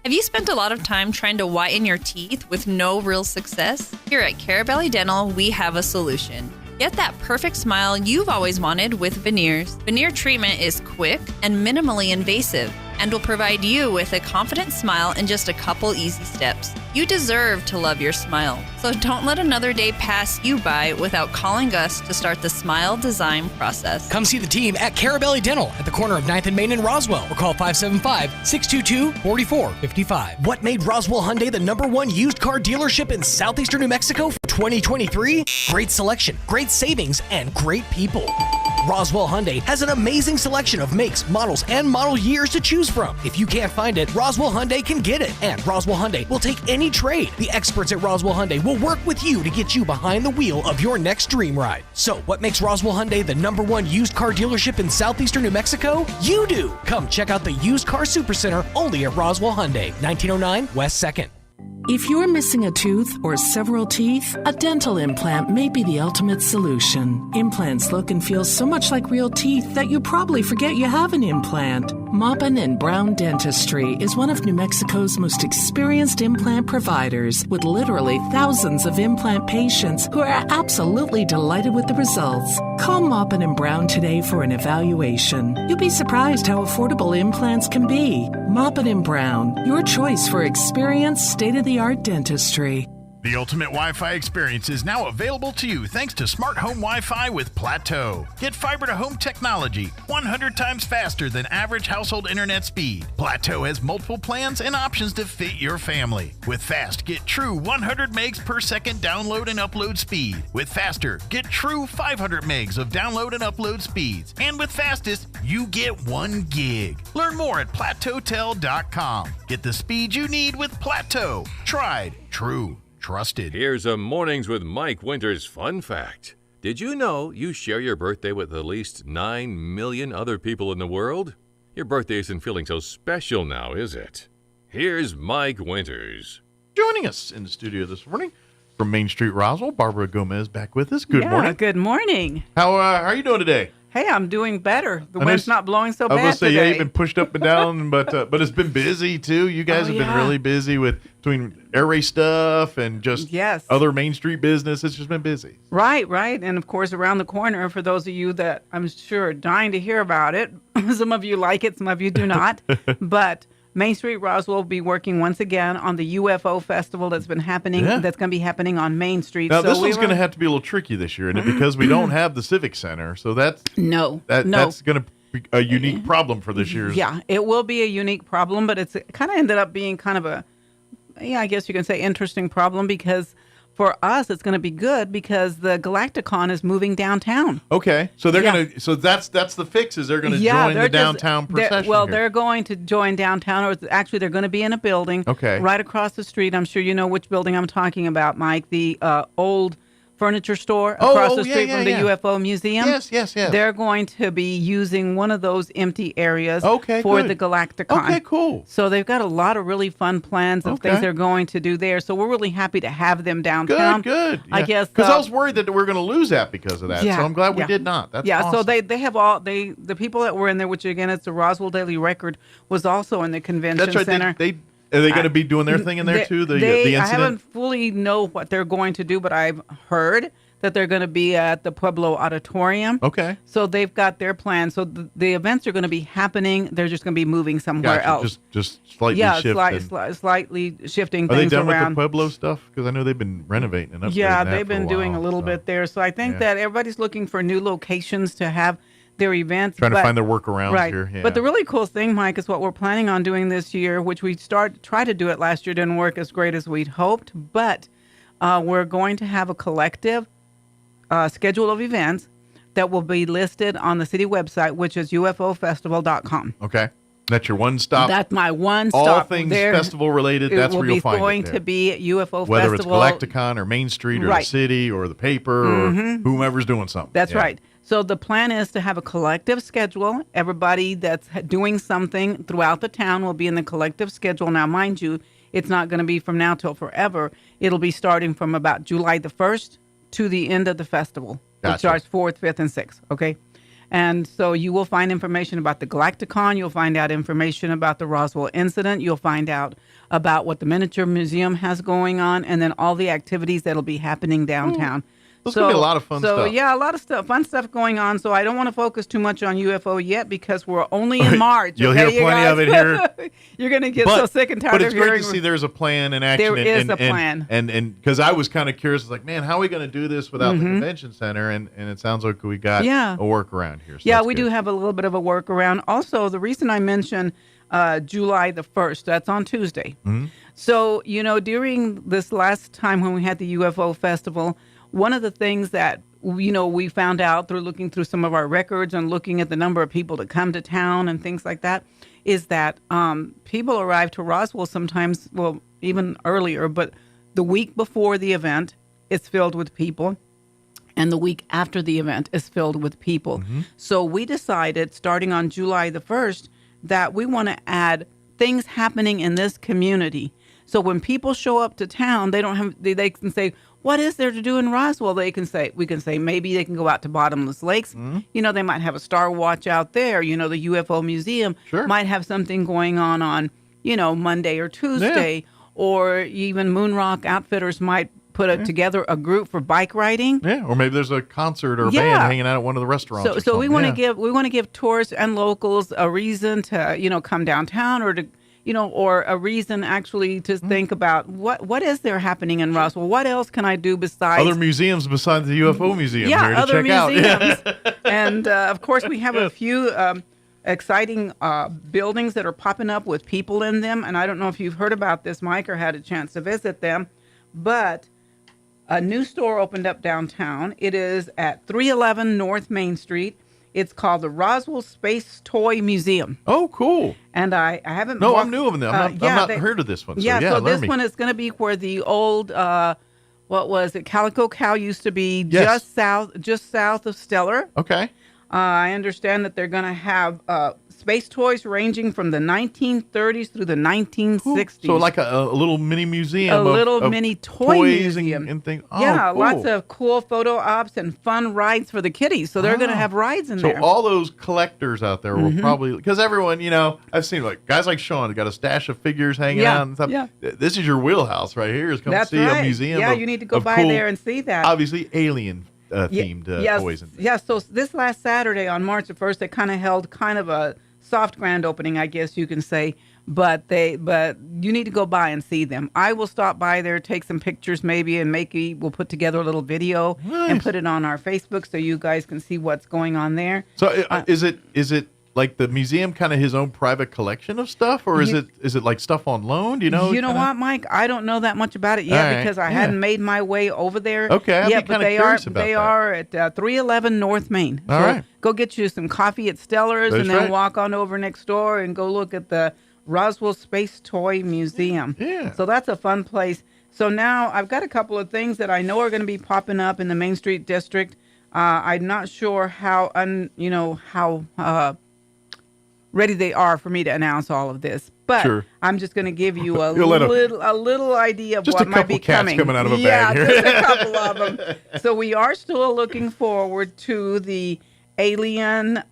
Have you spent a lot of time trying to whiten your teeth with no real success? Here at Carabelli Dental, we have a solution. Get that perfect smile you've always wanted with veneers. Veneer treatment is quick and minimally invasive and will provide you with a confident smile in just a couple easy steps. You deserve to love your smile, so don't let another day pass you by without calling us to start the smile design process. Come see the team at Carabelli Dental at the corner of 9th and Main in Roswell, or call 575-622-4455. What made Roswell Hyundai the #1 used car dealership in southeastern New Mexico for 2023? Great selection, great savings, and great people. Roswell Hyundai has an amazing selection of makes, models, and model years to choose from. If you can't find it, Roswell Hyundai can get it. And Roswell Hyundai will take any trade. The experts at Roswell Hyundai will work with you to get you behind the wheel of your next dream ride. So, what makes Roswell Hyundai the #1 used car dealership in southeastern New Mexico? You do! Come check out the Used Car Supercenter only at Roswell Hyundai, 1909 West 2nd. If you're missing a tooth or several teeth, a dental implant may be the ultimate solution. Implants look and feel so much like real teeth that you probably forget you have an implant. Maupin and Brown Dentistry is one of New Mexico's most experienced implant providers, with literally thousands of implant patients who are absolutely delighted with the results. Call Maupin and Brown today for an evaluation. You'll be surprised how affordable implants can be. Maupin and Brown, your choice for experienced, state-of-the-art dentistry. The ultimate Wi-Fi experience is now available to you thanks to Smart Home Wi-Fi with Plateau. Get fiber-to-home technology 100 times faster than average household internet speed. Plateau has multiple plans and options to fit your family. With Fast, get true 100 megs per second download and upload speed. With Faster, get true 500 megs of download and upload speeds. And with Fastest, you get 1 gig. Learn more at plateautel.com. Get the speed you need with Plateau. Tried, true, trusted. Here's a Mornings with Mike Winters fun fact. Did you know you share your birthday with at least 9 million other people in the world? Your birthday isn't feeling so special now, is it? Here's Mike Winters. Joining us in the studio this morning from Main Street Roswell, Barbara Gomez back with us. Good morning. Good morning. How are you doing today? Hey, I'm doing better. The wind's not blowing so bad I was going to say, today. yeah, you've been pushed up and down, but it's been busy, too. You guys have been really busy between air race stuff and just other Main Street business. It's just been busy. Right. And, of course, around the corner, for those of you that I'm sure are dying to hear about it, some of you like it, some of you do not, but Main Street Roswell will be working once again on the UFO festival that's been happening. Yeah. That's going to be happening on Main Street. Now, this one's going to have to be a little tricky this year, and because we don't have the Civic Center, so that's going to be a unique problem for this year. Yeah, it will be a unique problem, but it's kind of ended up being kind of a, I guess you can say, interesting problem, because for us, it's going to be good because the Galacticon is moving downtown. Okay, so they're going to. So that's the fix. Is they're going to join the downtown procession? They're going to join downtown, or actually, they're going to be in a building. Okay. Right across the street. I'm sure you know which building I'm talking about, Mike. The old furniture store across the street from the UFO Museum. Yes. They're going to be using one of those empty areas for the Galacticon. Okay, cool. So they've got a lot of really fun plans of things they're going to do there. So we're really happy to have them downtown. Good. I guess because I was worried that we were going to lose that because of that. So I'm glad we did not. That's awesome. So they have the people that were in there, which again, it's the Roswell Daily Record, was also in the convention center. Are they going to be doing their thing in there too? The incident? I haven't fully know what they're going to do, but I've heard that they're going to be at the Pueblo Auditorium. Okay. So they've got their plan. So the events are going to be happening. They're just going to be moving somewhere else. Just slightly shifting. Slightly shifting Are things they done around. with the Pueblo stuff? Because I know they've been renovating and upgrading Yeah, that they've been doing a little bit there. So I think that everybody's looking for new locations to have their events. Trying to find their workarounds here. Yeah. But the really cool thing, Mike, is what we're planning on doing this year, which we tried to do it last year. Didn't work as great as we'd hoped. But we're going to have a collective schedule of events that will be listed on the city website, which is ufofestival.com. Okay. That's your one stop. That's my one stop. All things festival related, that's where you'll find it. It will be going to be at UFO Whether Festival. it's Galacticon or Main Street or the city or the paper or whomever's doing something. That's right. So the plan is to have a collective schedule. Everybody that's doing something throughout the town will be in the collective schedule. Now, mind you, it's not going to be from now till forever. It'll be starting from about July the 1st to the end of the festival. Gotcha. It starts 4th, 5th, and 6th, okay? And so you will find information about the Galacticon. You'll find out information about the Roswell incident. You'll find out about what the miniature museum has going on, and then all the activities that'll be happening downtown. There's going to be a lot of fun stuff. So, yeah, a lot of fun stuff going on. So I don't want to focus too much on UFO yet because we're only in March. You'll hear plenty of it here. You're going to get so sick and tired of hearing. But it's great to see there's a plan in action. There is a plan. And because I was kind of curious, like, man, how are we going to do this without the convention center? And it sounds like we got a workaround here. So yeah, we do have a little bit of a workaround. Also, the reason I mentioned July the 1st, that's on Tuesday. Mm-hmm. So, during this last time when we had the UFO festival, one of the things that we found out through looking through some of our records and looking at the number of people that come to town and things like that is that people arrive to Roswell sometimes, well, even earlier, but the week before the event is filled with people, and the week after the event is filled with people. Mm-hmm. So we decided, starting on July the 1st, that we want to add things happening in this community. So when people show up to town, they can say, what is there to do in Roswell? We can say maybe they can go out to Bottomless Lakes. Mm-hmm. They might have a Star Watch out there. The UFO Museum might have something going on Monday or Tuesday, or even Moonrock Outfitters might put together a group for bike riding. Yeah, or maybe there's a concert or a band hanging out at one of the restaurants. So we want to give tourists and locals a reason to come downtown or to or a reason actually to think about what is there happening in Roswell? What else can I do besides other museums besides the UFO museum? Yeah, here to other check museums. Out. And of course, we have a few exciting buildings that are popping up with people in them. And I don't know if you've heard about this, Mike, or had a chance to visit them, but a new store opened up downtown. It is at 311 North Main Street. It's called the Roswell Space Toy Museum. Oh, cool. And I haven't... No, I'm new of them. I've not heard of this one. So this one is going to be where the old, what was it, Calico Cow used to be, just south of Stellar. Okay. I understand that they're going to have space toys ranging from the 1930s through the 1960s. So like a little mini museum. Of mini toy museum. And things. Oh, yeah, cool. Lots of cool photo ops and fun rides for the kiddies. So they're going to have rides in there. So all those collectors out there will probably, because everyone, I've seen like guys like Sean got a stash of figures hanging out and stuff. Yeah. This is your wheelhouse right here. Is come see a museum. Yeah, you need to go by there and see that. Obviously alien themed toys. So this last Saturday on March the 1st, they kind of held kind of a soft grand opening, I guess you can say, but you need to go by and see them. I will stop by there, take some pictures maybe, and we'll put together a little video and put it on our Facebook so you guys can see what's going on there. So is it like the museum kind of his own private collection of stuff, or is it like stuff on loan? Do you know? You know what, Mike? I don't know that much about it yet because I hadn't made my way over there. Okay, yet, but they are at 311 North Main. All right. Go get you some coffee at Stellar's and then walk on over next door and go look at the Roswell Space Toy Museum. Yeah. So that's a fun place. So now I've got a couple of things that I know are going to be popping up in the Main Street District. I'm not sure how ready they are for me to announce all of this, but I'm just going to give you a little idea of what might be coming. Just a couple cats coming out of a bag here. Just a couple of them. So we are still looking forward to the alien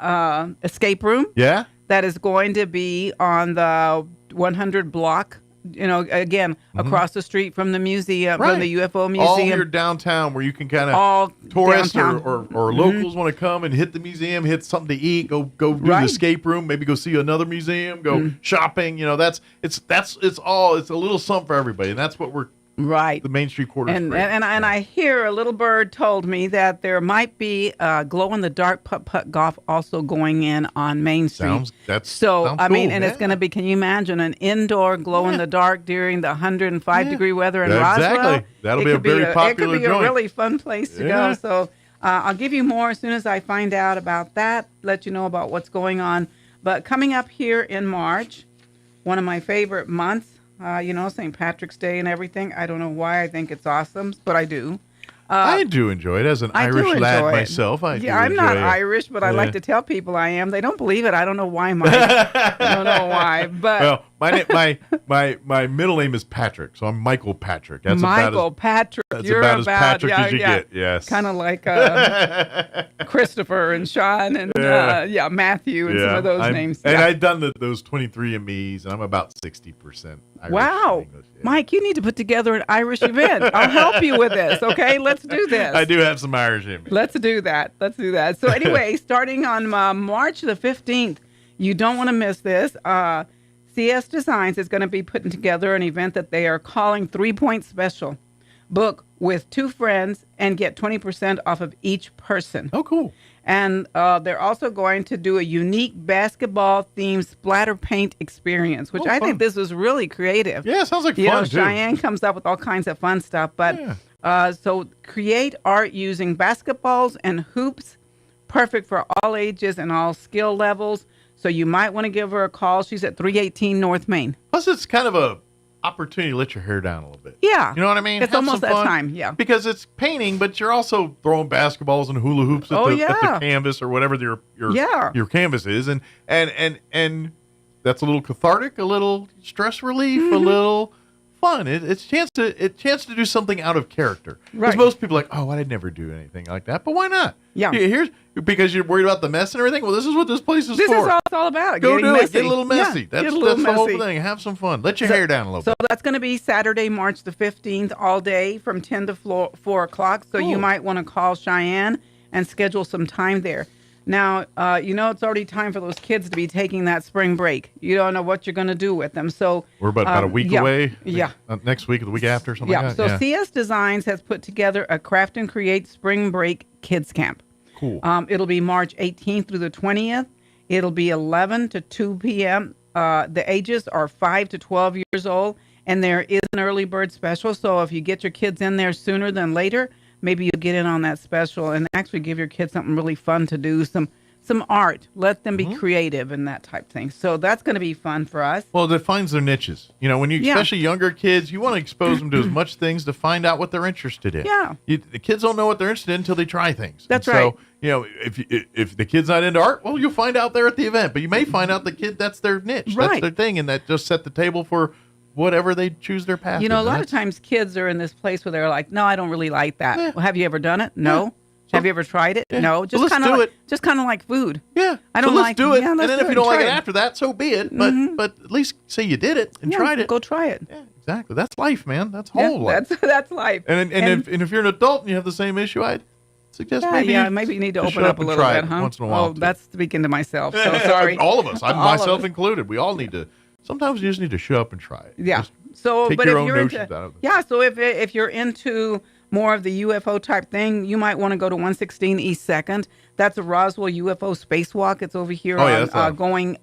escape room. Yeah. That is going to be on the 100 block again, across the street from the museum, from the UFO museum. All here downtown where you can kind of tourists or locals want to come and hit the museum, hit something to eat, go do the escape room, maybe go see another museum, go shopping. It's a little something for everybody, and that's what we're the Main Street quarter. And I hear a little bird told me that there might be glow in the dark putt golf also going in on Main Street. Sounds cool, and it's going to be. Can you imagine an indoor glow in the dark during the 105 degree weather in Roswell? Exactly. That'll be a very popular joint. It could be a really fun place to go. So I'll give you more as soon as I find out about that. Let you know about what's going on. But coming up here in March, one of my favorite months. St. Patrick's Day and everything. I don't know why I think it's awesome, but I do. I do enjoy it as an Irish lad myself. I'm not Irish, but I like to tell people I am. They don't believe it. I don't know why, Mike. I don't know why, but well, my middle name is Patrick, so I'm Michael Patrick. That's Patrick. That's about as Patrick as you get. Yes, kind of like Christopher and Sean and Matthew and some of those names. And I've done those 23andMe's, and I'm about 60% Irish. Wow, English, Mike, you need to put together an Irish event. I'll help you with this. Okay, let's do this. I do have some Irish in me. Let's do that. So anyway, starting on March the 15th, you don't want to miss this. CS Designs is going to be putting together an event that they are calling 3-Point Special. Book with 2 friends and get 20% off of each person. Oh, cool. And they're also going to do a unique basketball-themed splatter paint experience, which I think this was really creative. Yeah, sounds like fun, too. Cheyenne comes up with all kinds of fun stuff. But so create art using basketballs and hoops, perfect for all ages and all skill levels. So you might want to give her a call. She's at 318 North Main. Plus, it's kind of a opportunity to let your hair down a little bit. Yeah. You know what I mean? It's almost that time, yeah. Because it's painting, but you're also throwing basketballs and hula hoops at the canvas or whatever your canvas is. And that's a little cathartic, a little stress relief, a little fun. It's a chance to do something out of character. Because most people are like, oh, I'd never do anything like that. But why not? Yeah. Here's because you're worried about the mess and everything. Well, this is what this place is for. This is all it's all about. Go do messy. it. Get a little messy. Yeah, that's the whole thing. Have some fun. Let your hair down a little bit. So that's going to be Saturday, March the 15th, all day from 10 to 4 o'clock. So you might want to call Cheyenne and schedule some time there. Now, it's already time for those kids to be taking that spring break. You don't know what you're going to do with them. So we're about a week away. Yeah. Next week or the week after, something like that. So CS Designs has put together a Craft and Create Spring Break Kids Camp. Cool. It'll be March 18th through the 20th. It'll be 11 to 2 p.m. The ages are 5 to 12 years old, and there is an early bird special. So if you get your kids in there sooner than later, maybe you'll get in on that special and actually give your kids something really fun to do, some art. Let them be creative and that type thing. So that's going to be fun for us. Well, it defines their niches. When you, especially younger kids, you want to expose them to as much things to find out what they're interested in. Yeah. The kids don't know what they're interested in until they try things. That's right. So, if the kid's not into art, well, you'll find out there at the event. But you may find out the kid, that's their niche. Right. That's their thing. And that just set the table for whatever they choose their path. A lot of times kids are in this place where they're like, no, I don't really like that. Yeah. Well, have you ever done it? No. Yeah. Have you ever tried it? Yeah. No. Just kind of like food. Yeah. I don't let's do it. Yeah, and then if you don't like it after that, so be it. But Mm-hmm. at least say you did it and tried it. Go try it. Yeah, exactly. That's life, man. That's whole life. That's life. And if you're an adult and you have the same issue, I'd suggest maybe you need to open up a little bit, huh? Once in a while. Oh, that's speaking to myself. So sorry. All of us, myself included. We all need to. Sometimes you just need to show up and try it. Yeah. Just take your own notions out of it. Yeah. So if you're into more of the UFO type thing, you might want to go to 116 East 2nd. That's a Roswell UFO spacewalk. It's over here going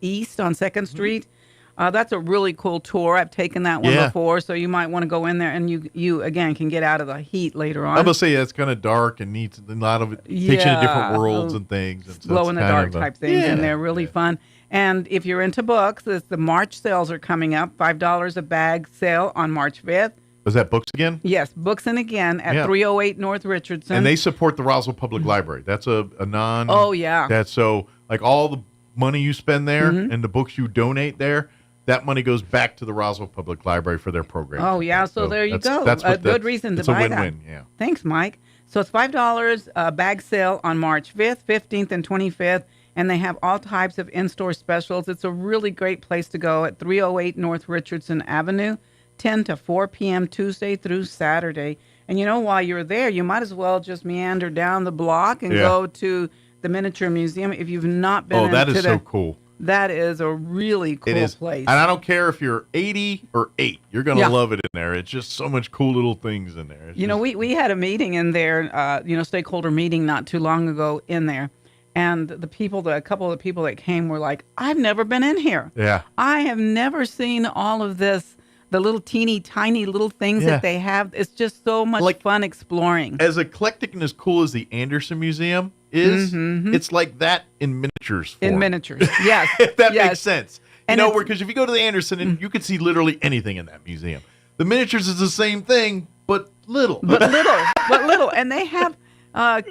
east on 2nd Street. That's a really cool tour. I've taken that one before, so you might want to go in there, and you again can get out of the heat later on. I must say it's kind of dark and neat. A lot of it takes you to different worlds and things. And glow in the dark type things, and they're really fun. And if you're into books, the March sales are coming up. $5 a bag sale on March 5th. Was that Books Again? Yes, Books and Again at 308 North Richardson. And they support the Roswell Public Library. That's a non. Oh, yeah. That's so, like all the money you spend there and the books you donate there, that money goes back to the Roswell Public Library for their program. Oh, yeah. So there you go. That's a good reason to buy that. It's a win-win, yeah. Thanks, Mike. So it's $5 bag sale on March 5th, 15th, and 25th. and they have all types of in-store specials. It's a really great place to go at 308 North Richardson Avenue, 10 to 4 p.m. Tuesday through Saturday. And while you're there, you might as well just meander down the block and go to the Miniature Museum if you've not been. Oh, that is so cool. That is a really cool place. And I don't care if you're 80 or 8. You're going to love it in there. It's just so much cool little things in there. We had a meeting in there, stakeholder meeting not too long ago in there. And a couple of the people that came were like, I've never been in here. Yeah. I have never seen all of this, the little teeny tiny little things that they have. It's just so much fun exploring. As eclectic and as cool as the Anderson Museum is, it's like that in miniatures form. In miniatures, yes. If that makes sense. Because if you go to the Anderson, and you could see literally anything in that museum. The miniatures is the same thing, but little. But little. And they have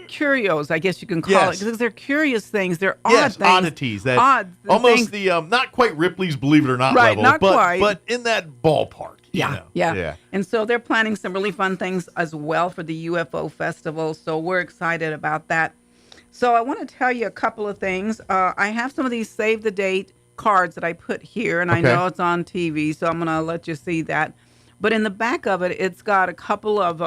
curios, I guess you can call it, because they're curious things. They're odd things. Oddities. Almost the not quite Ripley's Believe It or Not level, not quite. But in that ballpark. Yeah. And so they're planning some really fun things as well for the UFO Festival. So we're excited about that. So I want to tell you a couple of things. I have some of these save the date cards that I put here, and I know it's on TV, so I'm going to let you see that. But in the back of it, it's got a couple of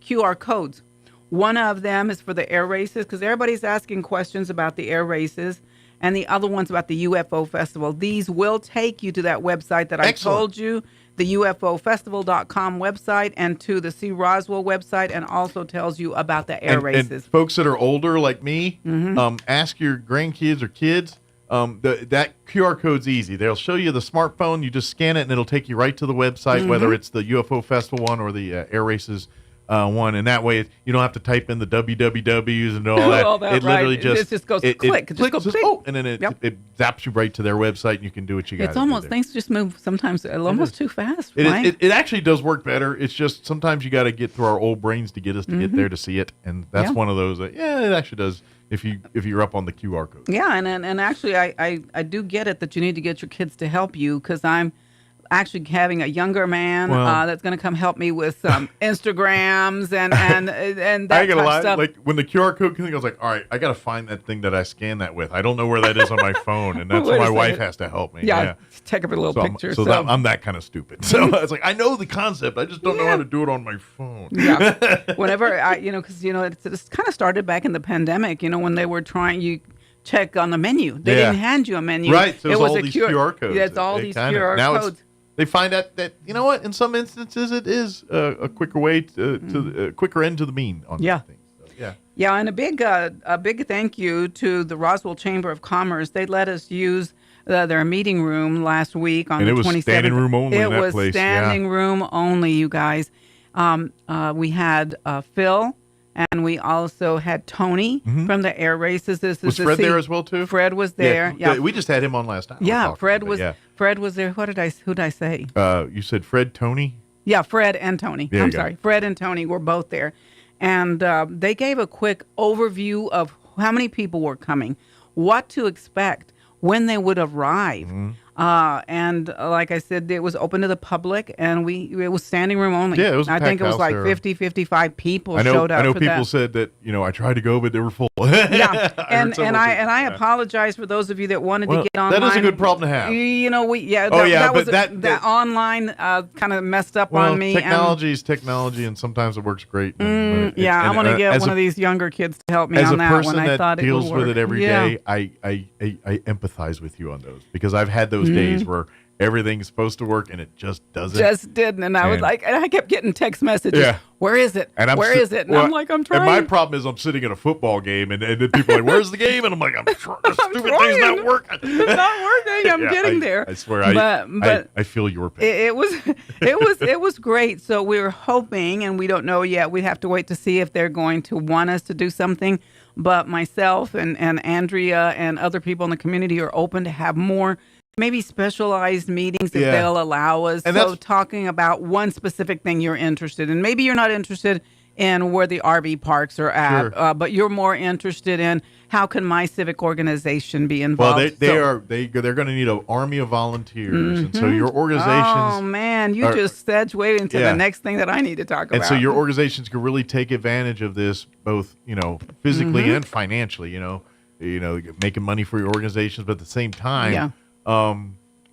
QR codes. One of them is for the air races, because everybody's asking questions about the air races, and the other one's about the UFO Festival. These will take you to that website that I told you, the UFOfestival.com website, and to the C. Roswell website, and also tells you about the air races. And folks that are older like me, ask your grandkids or kids. That QR code's easy. They'll show you the smartphone. You just scan it, and it'll take you right to the website, whether it's the UFO Festival one or the air races one, and that way you don't have to type in the wwws and all that. It literally just goes click. It just goes click. And then it zaps you right to their website, and you can do what you got. It's almost things just move sometimes almost too fast. It actually does work better. It's just sometimes you got to get through our old brains to get us to get there to see it, and that's one of those. It actually does. If you're up on the QR code. Yeah, and actually I do get it that you need to get your kids to help you, because I'm actually having a younger man that's going to come help me with some Instagrams and that I ain't gonna lie, stuff. like when the QR code came, I was like, all right, I got to find that thing that I scanned that with. I don't know where that is on my phone, and that's where my wife has to help me. Yeah. Take up a little picture. I'm that kind of stupid. So it's like, I know the concept, I just don't know how to do it on my phone. Yeah. Whenever because it's kind of started back in the pandemic. When they were trying you. Check on the menu. They didn't hand you a menu. Right. So it was all these QR codes. Yeah, it's all these QR codes. They find out that in some instances it is a quicker way to quicker end to the mean on these things. So, yeah, and a big thank you to the Roswell Chamber of Commerce. They let us use their meeting room last week on the 27th. And it was standing room only. It was standing room only, you guys. We had Phil. And we also had Tony from the air races. Was Fred there as well too? Fred was there. Yeah. We just had him on last time. Yeah, Fred was there. Who did I say? You said Fred, Tony? Yeah, Fred and Tony. I'm sorry. Fred and Tony were both there. And they gave a quick overview of how many people were coming, what to expect, when they would arrive. And like I said, it was open to the public, and it was standing room only. Yeah, it was. I think it was like 55 people showed up. I know for people that. said that I tried to go, but they were full. Yeah, I apologize for those of you that wanted to get online. That is a good problem to have. That online kind of messed up on me. Technology is technology, and sometimes it works great. I want to get one of these younger kids to help me on that one. I thought it would work. As a person that deals with it every day, I empathize with you on those, because I've had those days where everything's supposed to work and it just doesn't. Just didn't, and I was like, and I kept getting text messages. Yeah. Where is it? Where is it? And I'm like, I'm trying. And my problem is I'm sitting at a football game, and then people are like, "Where's the game?" And I'm like, "This stupid thing's not working. It's not working. I'm getting there." I swear, I feel your pain. It was great. So we were hoping, and we don't know yet. We have to wait to see if they're going to want us to do something. But myself and Andrea and other people in the community are open to have more, maybe specialized meetings if they'll allow us. And so talking about one specific thing you're interested in. Maybe you're not interested in where the RV parks are at, but you're more interested in how can my civic organization be involved. Well, they're going to need an army of volunteers, and so your organizations. Oh man, you just segued into the next thing that I need to talk about. And so your organizations can really take advantage of this, both physically and financially. making money for your organizations, but at the same time,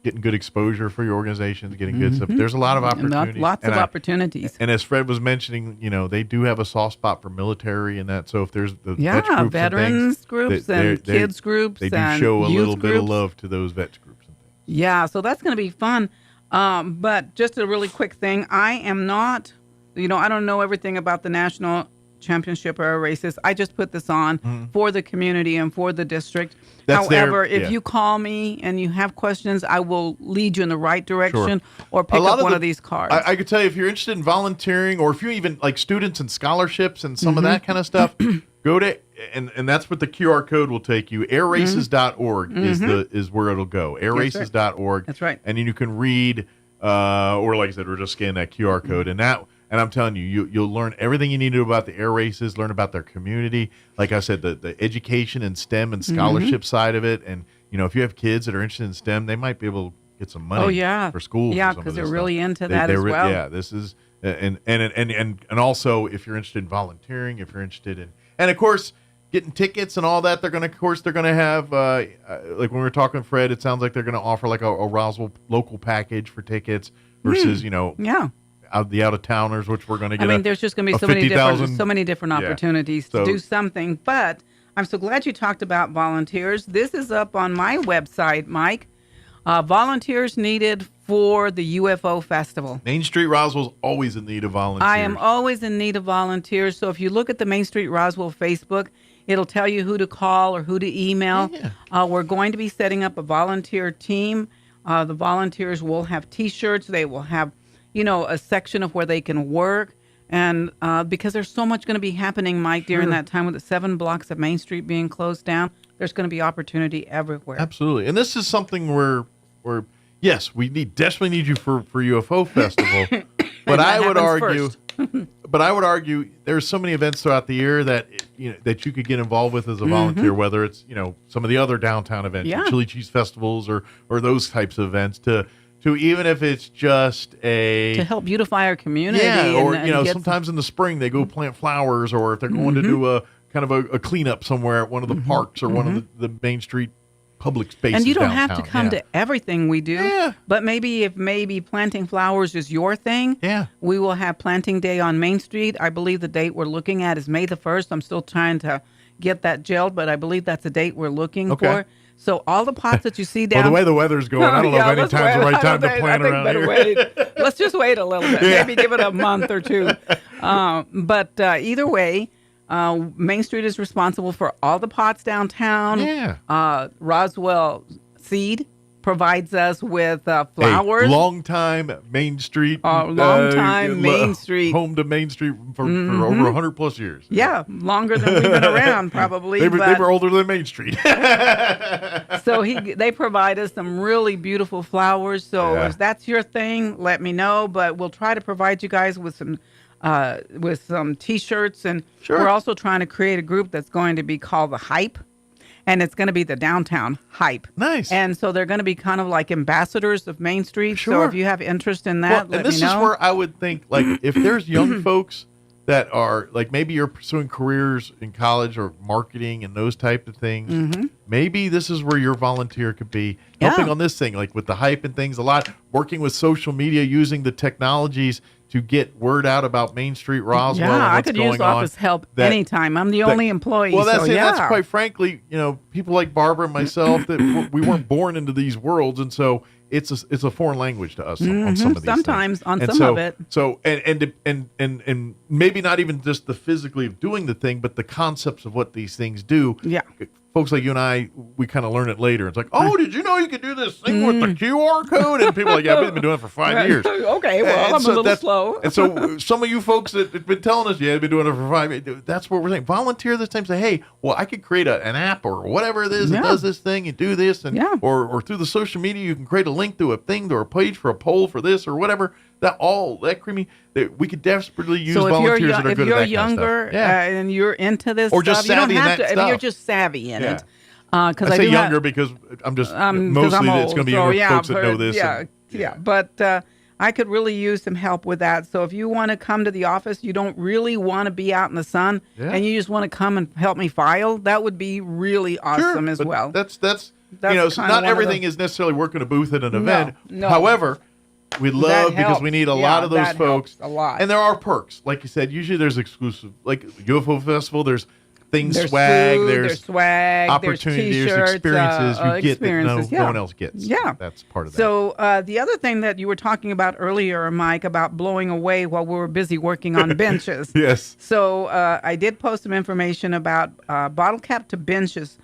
getting good exposure for your organizations, getting good stuff. There's a lot of opportunities. Lots of opportunities. And as Fred was mentioning, they do have a soft spot for military and that. So if there's the vets groups veterans groups and kids groups, they do show a little bit of love to those vets groups and things. Yeah, so that's going to be fun. But just a really quick thing, I am not, I don't know everything about the national championship air races. I just put this on for the community and for the district. However, if you call me and you have questions, I will lead you in the right direction or pick up one of these cards. I could tell you, if you're interested in volunteering, or if you even like students and scholarships and some of that kind of stuff, go to and that's what the QR code will take you. Airraces.org is where it'll go. Airraces.org. That's right. And then you can read, or like I said, we're just scanning that QR code, and I'm telling you, you'll learn everything you need to know about the air races, learn about their community. Like I said, the education and STEM and scholarship side of it. And, if you have kids that are interested in STEM, they might be able to get some money for schools. Yeah, because they're really into that as well. Yeah, this is, and also if you're interested in volunteering, if you're interested in, and of course, getting tickets and all that, they're going to have, like when we were talking to Fred, it sounds like they're going to offer like a Roswell local package for tickets versus, the out-of-towners, which we're going to get. There's just going to be so many different opportunities to do something. But I'm so glad you talked about volunteers. This is up on my website, Mike. Volunteers needed for the UFO Festival. Main Street Roswell's always in need of volunteers. I am always in need of volunteers. So if you look at the Main Street Roswell Facebook, it'll tell you who to call or who to email. Yeah. We're going to be setting up a volunteer team. The volunteers will have T-shirts. They will have a section of where they can work. And because there's so much going to be happening, Mike, during that time with the 7 blocks of Main Street being closed down, there's going to be opportunity everywhere. Absolutely. And this is something where yes, we desperately need you for UFO Festival. But I would argue there's so many events throughout the year that that you could get involved with as a volunteer, whether it's some of the other downtown events, chili cheese festivals or those types of events, to even if it's just to help beautify our community. Yeah, or sometimes in the spring they go plant flowers, or if they're going to do a kind of a cleanup somewhere at one of the parks or one of the Main Street public spaces. And you don't downtown. have to come to everything we do. But maybe planting flowers is your thing. We will have planting day on Main Street. I believe the date we're looking at is May the 1st. I'm still trying to get that gelled, but I believe that's the date we're looking for. So all the pots that you see down. Well, the way the weather's going, I don't know if any time's the right time to plant around here. Wait. Let's just wait a little bit. Maybe give it a month or two. But either way, Main Street is responsible for all the pots downtown. Roswell Seed provides us with flowers. Long-time Main Street. Main Street. Home to Main Street for over 100 plus years. Yeah, longer than we've been around, probably. They were older than Main Street. So they provide us some really beautiful flowers. So if that's your thing, let me know. But we'll try to provide you guys with some T-shirts. And we're also trying to create a group that's going to be called The Hype. And it's going to be the downtown hype. Nice. And so they're going to be kind of like ambassadors of Main Street. So if you have interest in that, let me know. And this is where I would think, like, if there's young folks that are, like, maybe you're pursuing careers in college or marketing and those type of things, maybe this is where your volunteer could be helping on this thing, like with the hype and things a lot, working with social media, using the technologies to get word out about Main Street Roswell and what's going on. I could use office help anytime. I'm the only employee. Well, that's quite frankly, people like Barbara and myself, that we weren't born into these worlds, and so it's a foreign language to us on some of these sometimes things. On some of it. So and maybe not even just the physically of doing the thing, but the concepts of what these things do. Yeah. Folks like you and I, we kind of learn it later. It's like, oh, did you know you could do this thing with the QR code? And people are like, yeah, I've been doing it for 5 years. Okay, well, I'm a little slow. And so some of you folks that have been telling us, I've been doing it for 5 years. That's what we're saying. Volunteer this time. Say, hey, well, I could create an app or whatever it is that does this thing and do this. And or through the social media, you can create a link to a thing or a page for a poll for this or whatever. We could desperately use volunteers that are good at that kind of stuff. If you're younger and you're into this or just stuff, savvy you don't in have that to. stuff. If you're just savvy in it. I say younger because I'm just mostly it's going to be folks that know this. But I could really use some help with that. So if you want to come to the office, you don't really want to be out in the sun, and you just want to come and help me file, that would be really awesome as well. That's so not everything is necessarily working a booth at an event. No. However, we'd love, because we need a lot of those that folks. helps a lot. And there are perks. Like you said, usually there's exclusive, like UFO Festival, there's things, There's swag, food, there's there's swag, opportunities, there's there's experiences t-shirts, you get experiences, that no one else gets. Yeah. That's part of that. So the other thing that you were talking about earlier, Mike, about blowing away while we were busy working on benches. Yes. So I did post some information about Bottle Cap to Benches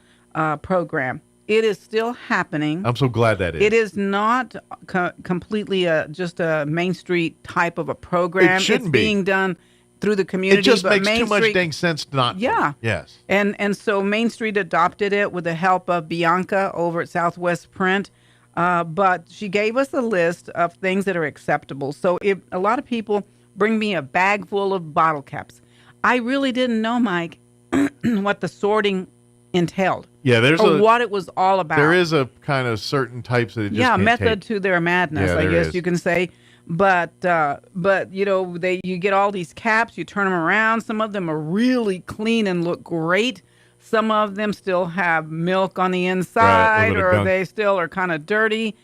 program. It is still happening. I'm so glad that is. It is not completely just a Main Street type of a program. It shouldn't it's be. being done through the community. It just but makes Main too much Street, dang sense not to. Yeah. Yes. And so Main Street adopted it with the help of Bianca over at Southwest Print. But she gave us a list of things that are acceptable. So if a lot of people bring me a bag full of bottle caps, I really didn't know, Mike, what the sorting entailed. Yeah, what it was all about. There is a kind of certain types that it just can't method take. to their madness, I guess you can say. But you know, you get all these caps, you turn them around. Some of them are really clean and look great. Some of them still have milk on the inside, or they still are kind of dirty.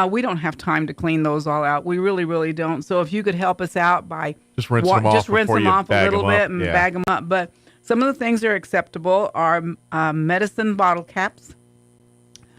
We don't have time to clean those all out. We really, really don't. So if you could help us out by just rinse them off a little bit and bag them up. But some of the things that are acceptable are medicine bottle caps.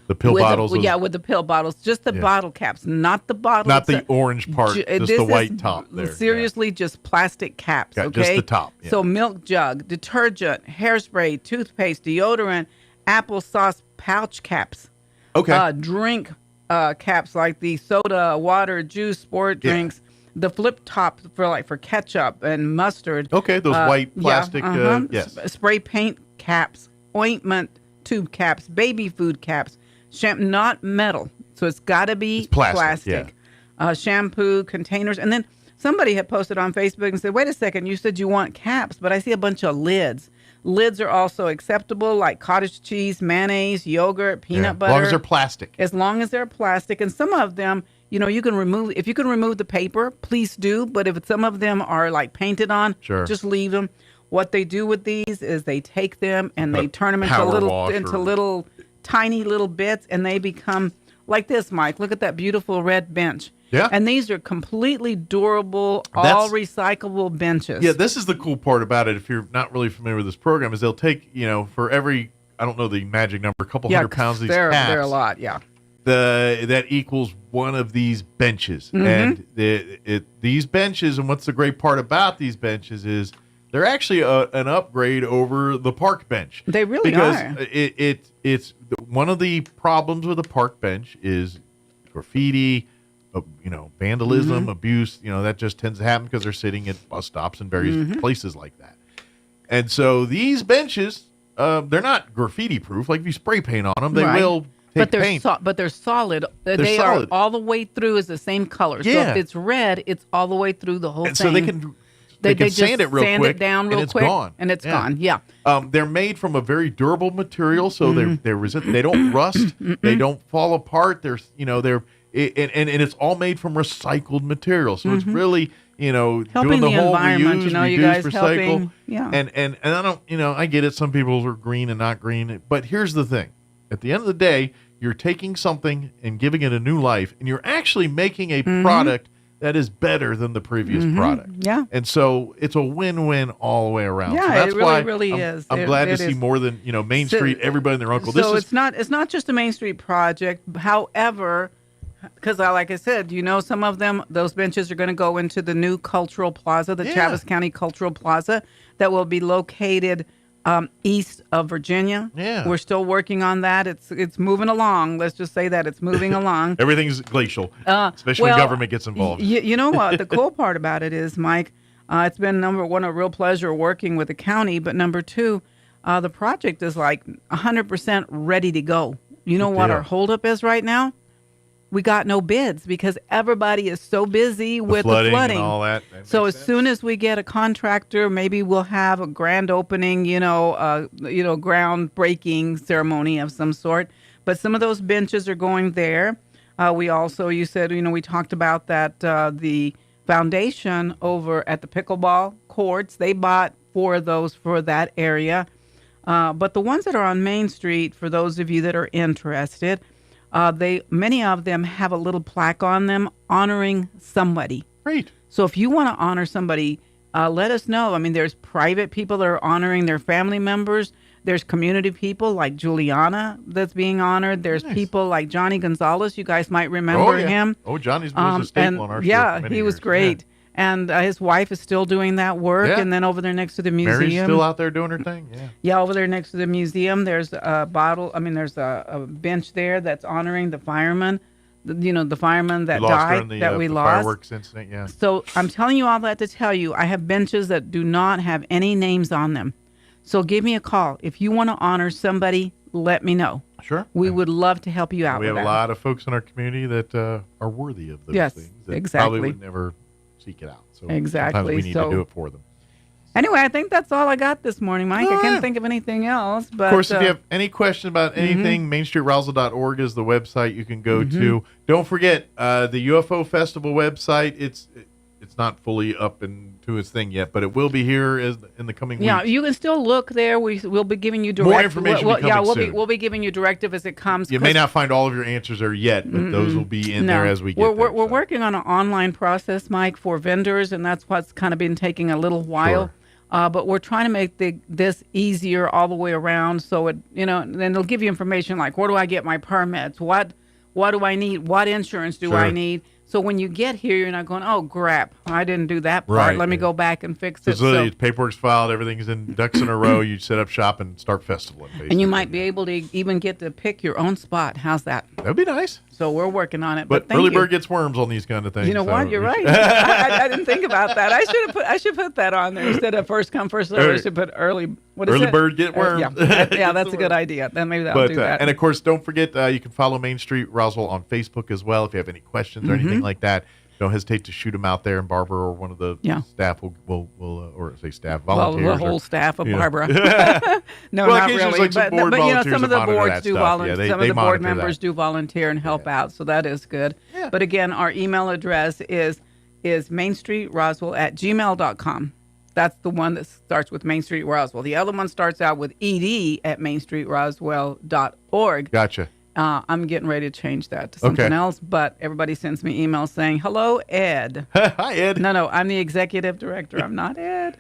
The pill bottles? With the pill bottles. Just the bottle caps, not the bottles. Not the orange part, just the white top there. Seriously, just plastic caps, okay? Just the top. Yeah. So milk jug, detergent, hairspray, toothpaste, deodorant, applesauce pouch caps. Okay. Drink caps like the soda, water, juice, sport drinks. The flip top for ketchup and mustard. Okay, those white plastic, yes. Spray paint caps, ointment tube caps, baby food caps, not metal. So it's got to be plastic. Shampoo containers. And then somebody had posted on Facebook and said, wait a second, you said you want caps, but I see a bunch of lids. Lids are also acceptable, like cottage cheese, mayonnaise, yogurt, peanut butter. As long as they're plastic. As long as they're plastic. And some of them, you know, you can remove, if you can remove the paper, please do. But if some of them are like painted on, just leave them. What they do with these is they take them and they turn them into little tiny little bits, and they become like this, Mike. Look at that beautiful red bench. Yeah. And these are completely durable, all recyclable benches. Yeah, this is the cool part about it. If you're not really familiar with this program, is they'll take, you know, for every, I don't know the magic number, a couple hundred pounds of these caps. They're a lot, yeah. That equals one of these benches. And these benches, and what's the great part about these benches is they're actually an upgrade over the park bench. They really are. Because it's one of the problems with a park bench is graffiti, vandalism, abuse. You know, that just tends to happen because they're sitting at bus stops and various places like that. And so these benches, they're not graffiti proof. Like if you spray paint on them, they will take paint. But they're solid. They're solid. Are all the way through is the same color. Yeah. So if it's red, it's all the way through the whole thing. So they can sand it real quick, sand it down real quick, gone. And it's gone. Yeah. They're made from a very durable material, so they're resistant. They don't rust. They don't fall apart. And it's all made from recycled material. So it's really, helping doing the whole environment. reuse, you reduce, guys recycle. helping. Yeah. And I don't, I get it. Some people are green and not green, but here's the thing: at the end of the day, you're taking something and giving it a new life, and you're actually making a product that is better than the previous product. Yeah. And so it's a win-win all the way around. Yeah, so that's it really, why really is. I'm glad to see more than, Main Street, everybody and their uncle. So it's not just a Main Street project. However, because like I said, some of them, those benches are going to go into the new cultural plaza, the Travis County Cultural Plaza, that will be located east of Virginia. Yeah. We're still working on that. It's moving along. Let's just say that it's moving along. Everything's glacial, especially when government gets involved. You know what? The cool part about it is, Mike, it's been, number one, a real pleasure working with the county, but number two, the project is like 100% ready to go. You know what our holdup is right now? We got no bids because everybody is so busy with the flooding and all that. So as soon as we get a contractor, maybe we'll have a grand opening, groundbreaking ceremony of some sort. But some of those benches are going there. We also, you said, we talked about that the foundation over at the pickleball courts, they bought 4 of those for that area. But the ones that are on Main Street, for those of you that are interested, many of them have a little plaque on them honoring somebody. Great. So if you want to honor somebody, let us know. I mean, there's private people that are honoring their family members. There's community people like Juliana that's being honored. There's people like Johnny Gonzalez. You guys might remember him. Oh, Johnny's was a staple on our show. Yeah, for many he was years. great. Yeah. And his wife is still doing that work. Yeah. And then over there next to the museum. Mary's still out there doing her thing. Yeah. Yeah, over there next to the museum, there's a there's a bench there that's honoring the firemen. The firemen that died, that we lost. Fireworks incident, yeah. So I'm telling you all that to tell you, I have benches that do not have any names on them. So give me a call. If you want to honor somebody, let me know. Sure. We would love to help you out We with have that. a lot of folks in our community that are worthy of those Yes, things. That exactly. probably would never seek it out. So Exactly. sometimes we need to do it for them. Anyway, I think that's all I got this morning, Mike. I can't think of anything else. But Of course, if you have any question about anything, MainStreetRoswell.org is the website you can go to. Don't forget the UFO Festival website. It's not fully up and to its thing yet, but it will be here in the coming weeks. Yeah, you can still look there. We'll be giving you direct. More information soon. We'll be giving you directive as it comes. You may not find all of your answers there yet, but those will be in there as we get there. We're working on an online process, Mike, for vendors, and that's what's kind of been taking a little while. Sure. But we're trying to make this easier all the way around. So then it'll give you information like, where do I get my permits? What do I need? What insurance do I need? So when you get here, you're not going, oh, crap, I didn't do that part. Right. Let me go back and fix it. So paperwork's filed, everything's in ducks in a row. You set up shop and start festivaling. Basically. And you might be able to even get to pick your own spot. How's that? That'd be nice. So we're working on it. But thank early you. bird gets worms on these kind of things. You know what? You're right. I didn't think about that. I should put that on there instead of first come first serve. I should put early. What is early it? bird get worms. Yeah, that's a good idea. Then maybe that'll do that. And of course, don't forget you can follow Main Street Roswell on Facebook as well. If you have any questions or anything like that, don't hesitate to shoot them out there, and Barbara or one of the staff will or say staff volunteers. Well, the whole staff of Barbara. No, well, not really. Like but some of the boards do volunteer. Yeah, some of the board members do volunteer and help out, so that is good. Yeah. But again, our email address is mainstreetroswell@gmail.com. That's the one that starts with Main Street Roswell. The other one starts out with ed@mainstreetroswell.org. Gotcha. I'm getting ready to change that to something else, but everybody sends me emails saying, hello, Ed. Hi, Ed. No, I'm the executive director. I'm not Ed.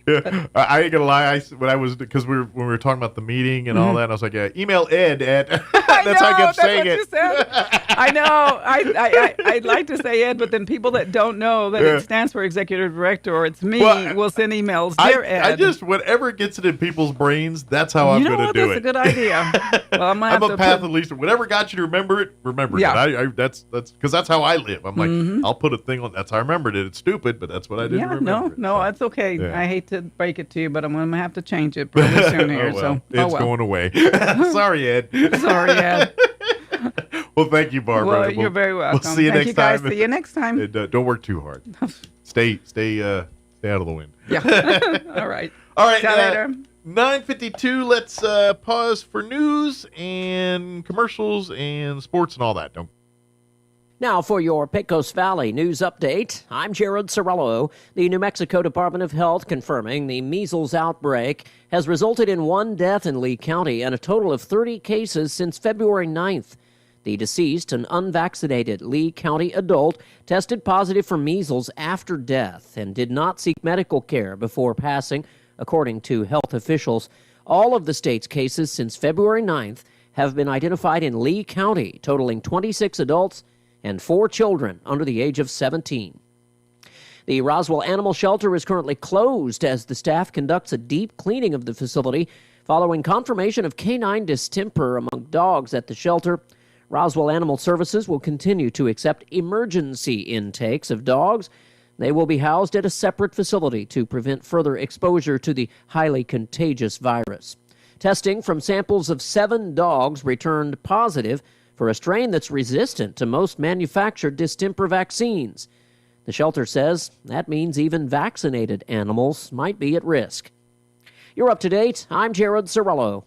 I ain't gonna lie. Because when we were talking about the meeting and all that, I was like, email Ed at. That's how I kept saying it. I know. I'd like to say Ed, but then people that don't know that it stands for executive director or it's me will send emails. Dear Ed. I just, whatever gets it in people's brains, that's how I'm going to do it. That's a good idea. Well, I'm a path at least. Whatever got you to remember it. Yeah. That's because that's how I live. I'm like, I'll put a thing on. That's how I remembered it. It's stupid, but that's what I did. Yeah, no, that's okay. Yeah. I hate to break it to you, but I'm going to have to change it pretty soon here. It's going away. Sorry, Ed. Sorry, Ed. Well, thank you, Barbara. Well, you're very welcome. We'll see you next time. See you next time. And, don't work too hard. Stay out of the wind. Yeah. All right. All right. See you later. 9:52. Let's pause for news and commercials and sports and all that. Now for your Pecos Valley news update, I'm Jared Sorello. The New Mexico Department of Health confirming the measles outbreak has resulted in 1 death in Lee County and a total of 30 cases since February 9th. The deceased, an unvaccinated Lee County adult, tested positive for measles after death and did not seek medical care before passing, according to health officials. All of the state's cases since February 9th have been identified in Lee County, totaling 26 adults and 4 children under the age of 17. The Roswell Animal Shelter is currently closed as the staff conducts a deep cleaning of the facility following confirmation of canine distemper among dogs at the shelter. Roswell Animal Services will continue to accept emergency intakes of dogs. They will be housed at a separate facility to prevent further exposure to the highly contagious virus. Testing from samples of 7 dogs returned positive for a strain that's resistant to most manufactured distemper vaccines. The shelter says that means even vaccinated animals might be at risk. You're up to date. I'm Jared Sorello.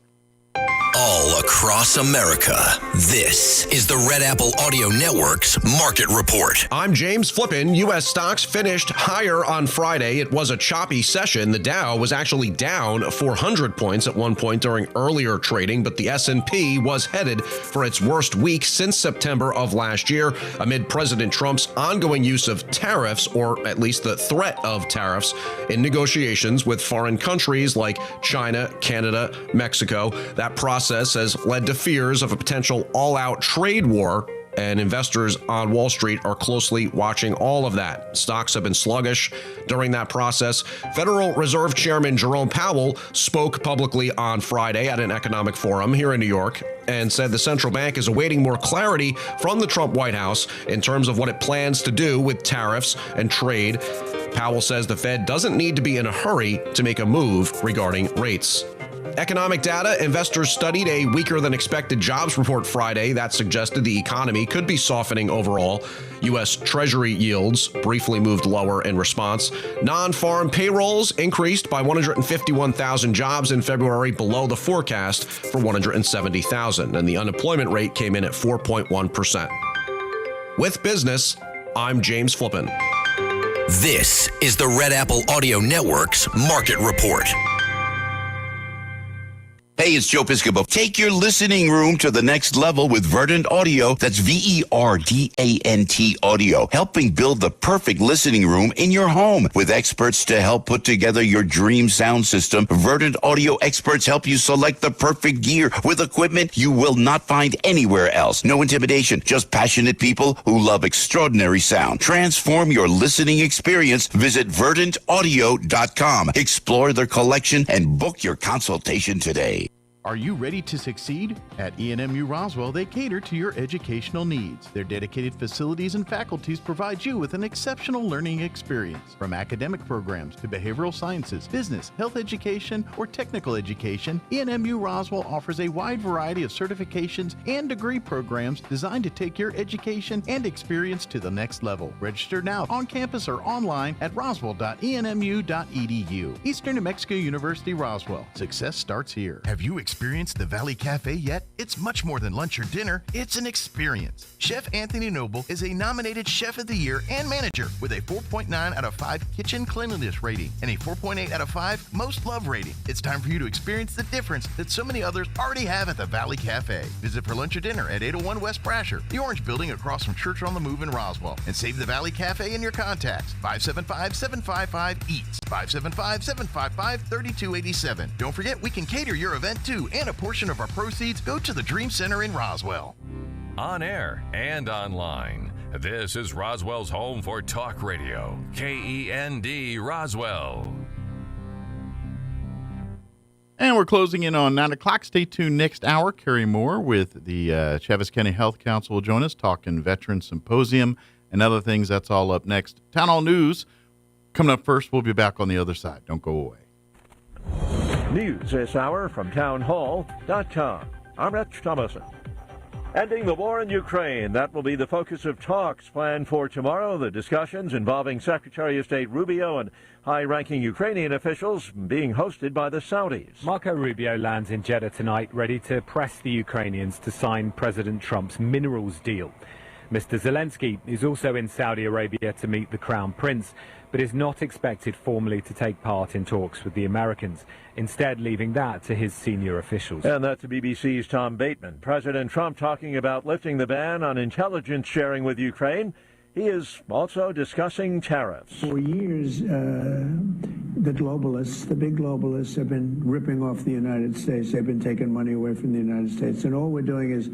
all across America. This is the Red Apple Audio Network's Market Report. I'm James Flippin. U.S. stocks finished higher on Friday. It was a choppy session. The Dow was actually down 400 points at one point during earlier trading, but the S&P was headed for its worst week since September of last year amid President Trump's ongoing use of tariffs, or at least the threat of tariffs, in negotiations with foreign countries like China, Canada, Mexico. That process has led to fears of a potential all-out trade war, and investors on Wall Street are closely watching all of that. Stocks have been sluggish during that process. Federal Reserve Chairman Jerome Powell spoke publicly on Friday at an economic forum here in New York and said the central bank is awaiting more clarity from the Trump White House in terms of what it plans to do with tariffs and trade. Powell says the Fed doesn't need to be in a hurry to make a move regarding rates. Economic data, investors studied a weaker than expected jobs report Friday that suggested the economy could be softening overall. U.S. Treasury yields briefly moved lower in response. Non-farm payrolls increased by 151,000 jobs in February, below the forecast for 170,000, and the unemployment rate came in at 4.1%. With business, I'm James Flippin. This is the Red Apple Audio Network's Market Report. Hey, it's Joe Piscopo. Take your listening room to the next level with Verdant Audio. That's VERDANT Audio, helping build the perfect listening room in your home. With experts to help put together your dream sound system, Verdant Audio experts help you select the perfect gear with equipment you will not find anywhere else. No intimidation, just passionate people who love extraordinary sound. Transform your listening experience. Visit verdantaudio.com. Explore their collection and book your consultation today. Are you ready to succeed? At ENMU Roswell, they cater to your educational needs. Their dedicated facilities and faculties provide you with an exceptional learning experience. From academic programs to behavioral sciences, business, health education, or technical education, ENMU Roswell offers a wide variety of certifications and degree programs designed to take your education and experience to the next level. Register now on campus or online at roswell.enmu.edu. Eastern New Mexico University, Roswell. Success starts here. Have you experienced the Valley Cafe yet? It's much more than lunch or dinner. It's an experience. Chef Anthony Noble is a nominated Chef of the Year and manager with a 4.9 out of 5 kitchen cleanliness rating and a 4.8 out of 5 most love rating. It's time for you to experience the difference that so many others already have at the Valley Cafe. Visit for lunch or dinner at 801 West Brasher, the Orange Building across from Church on the Move in Roswell, and save the Valley Cafe in your contacts. 575-755-EATS, 575-755-3287. Don't forget, we can cater your event too, and a portion of our proceeds go to the Dream Center in Roswell. On air and online, this is Roswell's home for talk radio, KEND Roswell. And we're closing in on 9 o'clock. Stay tuned next hour. Carrie Moore with the Chaves County Health Council will join us, talking Veteran Symposium and other things. That's all up next. Town Hall News coming up first. We'll be back on the other side. Don't go away. News this hour from townhall.com. I'm Rich Thomason. Ending the war in Ukraine. That will be the focus of talks planned for tomorrow. The discussions involving Secretary of State Rubio and high-ranking Ukrainian officials being hosted by the Saudis. Marco Rubio lands in Jeddah tonight, ready to press the Ukrainians to sign President Trump's minerals deal. Mr. Zelensky is also in Saudi Arabia to meet the Crown Prince, but is not expected formally to take part in talks with the Americans, instead leaving that to his senior officials. And that's BBC's Tom Bateman. President Trump talking about lifting the ban on intelligence sharing with Ukraine. He is also discussing tariffs. For years, the globalists, the big globalists, have been ripping off the United States. They've been taking money away from the United States. And all we're doing is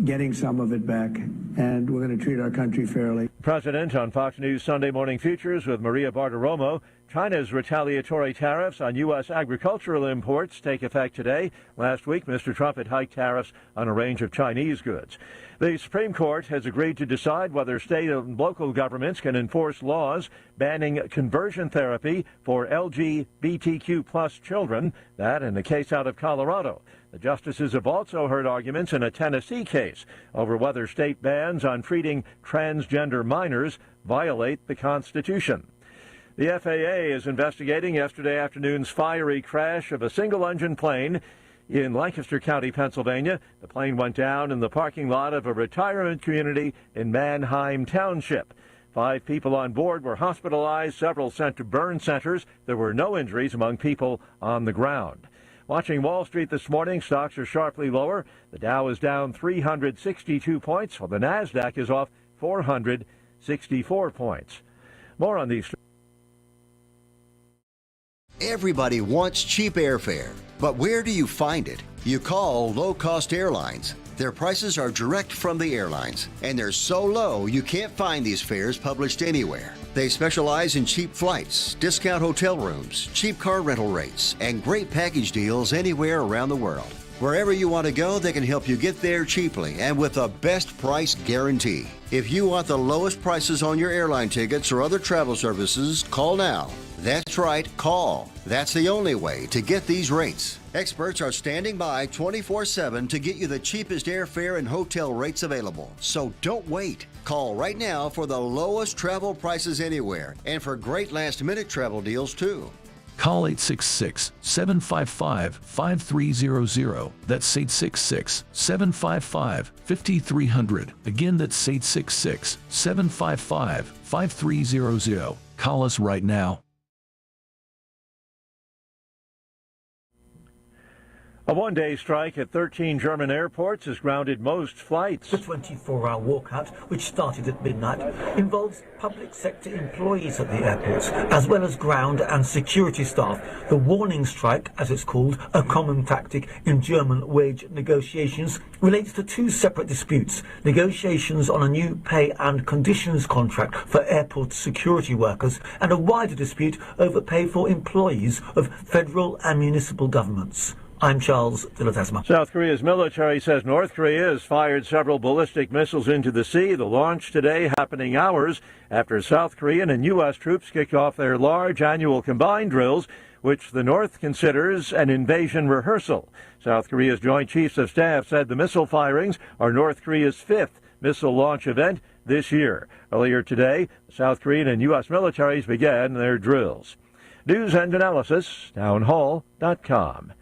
getting some of it back, and we're going to treat our country fairly. President on Fox News Sunday Morning Futures with Maria Bartiromo. China's retaliatory tariffs on U.S. agricultural imports take effect today. Last week, Mr. Trump had hiked tariffs on a range of Chinese goods. The Supreme Court has agreed to decide whether state and local governments can enforce laws banning conversion therapy for LGBTQ plus children. That in the case out of Colorado. The justices have also heard arguments in a Tennessee case over whether state bans on treating transgender minors violate the Constitution. The FAA is investigating yesterday afternoon's fiery crash of a single-engine plane In Lancaster County, Pennsylvania, the plane went down in the parking lot of a retirement community in Mannheim Township. 5 people on board were hospitalized, several sent to burn centers. There were no injuries among people on the ground. Watching Wall Street this morning, stocks are sharply lower. The Dow is down 362 points, while the Nasdaq is off 464 points. More on these. Everybody wants cheap airfare, but where do you find it? You call low-cost airlines. Their prices are direct from the airlines, and they're so low you can't find these fares published anywhere. They specialize in cheap flights, discount hotel rooms, cheap car rental rates, and great package deals anywhere around the world. Wherever you want to go, they can help you get there cheaply and with a best price guarantee. If you want the lowest prices on your airline tickets or other travel services, call now. That's right, call. That's the only way to get these rates. Experts are standing by 24/7 to get you the cheapest airfare and hotel rates available. So don't wait. Call right now for the lowest travel prices anywhere and for great last-minute travel deals too. Call 866-755-5300. That's 866-755-5300. Again, that's 866-755-5300. Call us right now. A one-day strike at 13 German airports has grounded most flights. The 24-hour walkout, which started at midnight, involves public sector employees at the airports, as well as ground and security staff. The warning strike, as it's called, a common tactic in German wage negotiations, relates to 2 separate disputes: negotiations on a new pay and conditions contract for airport security workers, and a wider dispute over pay for employees of federal and municipal governments. I'm Charles de la Tasma. South Korea's military says North Korea has fired several ballistic missiles into the sea. The launch today happening hours after South Korean and U.S. troops kicked off their large annual combined drills, which the North considers an invasion rehearsal. South Korea's Joint Chiefs of Staff said the missile firings are North Korea's 5th missile launch event this year. Earlier today, the South Korean and U.S. militaries began their drills. News and analysis, townhall.com.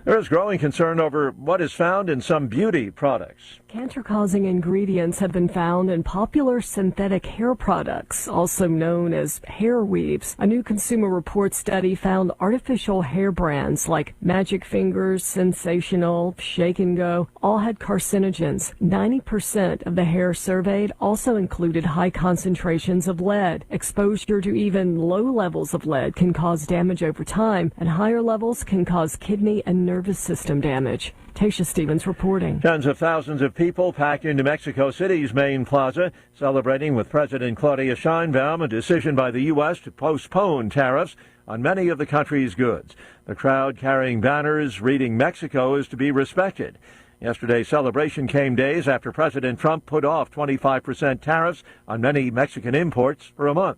There is growing concern over what is found in some beauty products. Cancer-causing ingredients have been found in popular synthetic hair products, also known as hair weaves. A new Consumer Reports study found artificial hair brands like Magic Fingers, Sensational, Shake and Go all had carcinogens. 90% of the hair surveyed also included high concentrations of lead. Exposure to even low levels of lead can cause damage over time, and higher levels can cause kidney and nervous system damage. Tasha Stevens reporting. Tens of thousands of people packed into Mexico City's main plaza, celebrating with President Claudia Sheinbaum a decision by the U.S. to postpone tariffs on many of the country's goods. The crowd carrying banners reading "Mexico is to be respected." Yesterday's celebration came days after President Trump put off 25% tariffs on many Mexican imports for a month.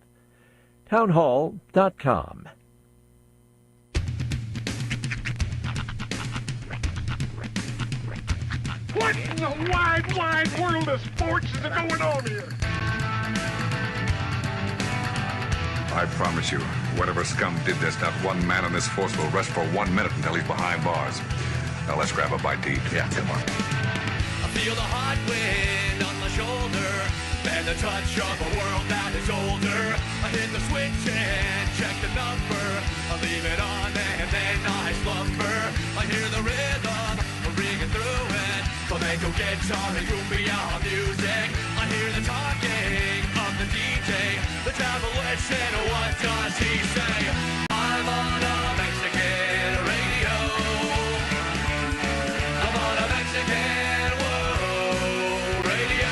Townhall.com. What in the wide, wide world of sports is going on here? I promise you, whatever scum did this, not one man on this force will rest for 1 minute until he's behind bars. Now let's grab a bite to eat. Yeah, come on. I feel the hot wind on my shoulder and the touch of a world that is older. I hit the switch and check the number. I leave it on and then I slumber. I hear the rhythm ringing through it. Flamenco guitar and cumbia music. I hear the talking of the DJ. The travel listen, what does he say? I'm on a Mexican radio. I'm on a Mexican world radio.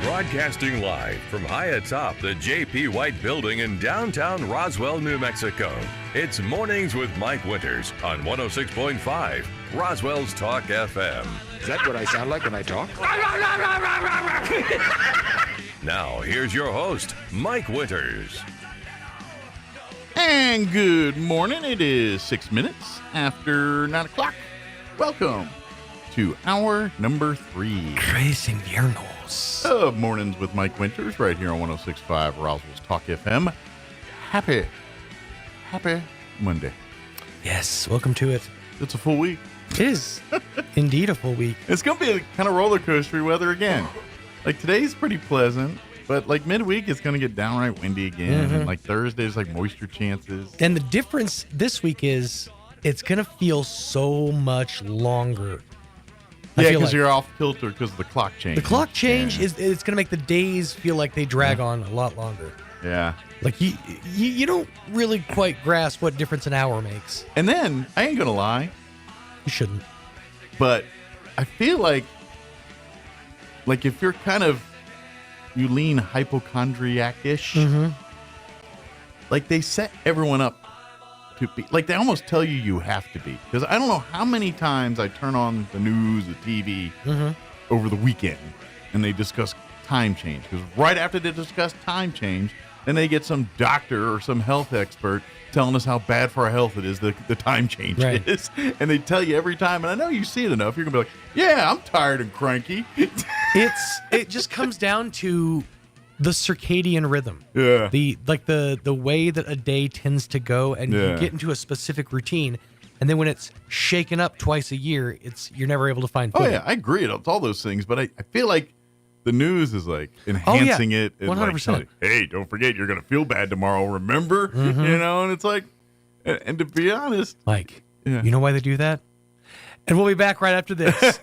Broadcasting live from high atop the J.P. White Building in downtown Roswell, New Mexico. It's Mornings with Mike Winters on 106.5 Roswell's Talk FM. Is that what I sound like when I talk? Now, here's your host, Mike Winters. And good morning. It is 6 minutes after 9 o'clock. Welcome to hour number 3. Tres inviernos. Of Mornings with Mike Winters right here on 106.5 Roswell's Talk FM. Happy Monday. Yes, welcome to it. It's a full week. It is indeed a full week. It's going to be a kind of roller coastery weather again. Like today's pretty pleasant, but like midweek it's going to get downright windy again. And like Thursday's like moisture chances. And the difference this week is it's going to feel so much longer. Yeah, because you're off kilter because of the clock change. The clock change it's going to make the days feel like they drag on a lot longer. Yeah. Like you don't really quite grasp what difference an hour makes. And then, I ain't going to lie. You shouldn't. But I feel like if you're you lean hypochondriac-ish, like they set everyone up to be, like they almost tell you have to be. Because I don't know how many times I turn on the news, the TV over the weekend, and they discuss time change. Because right after they discuss time change, then they get some doctor or some health expert telling us how bad for our health it is, the time change is. And they tell you every time, and I know you see it enough, you're going to be like, yeah, I'm tired and cranky. It just comes down to the circadian rhythm. Yeah. The way that a day tends to go, and you get into a specific routine, and then when it's shaken up twice a year, you're never able to find footing. Oh, yeah, I agree. It's all those things, but I feel like the news is like enhancing it. 100%. Like, hey, don't forget, you're going to feel bad tomorrow, remember? And it's like, and to be honest. Like, you know why they do that? And we'll be back right after this.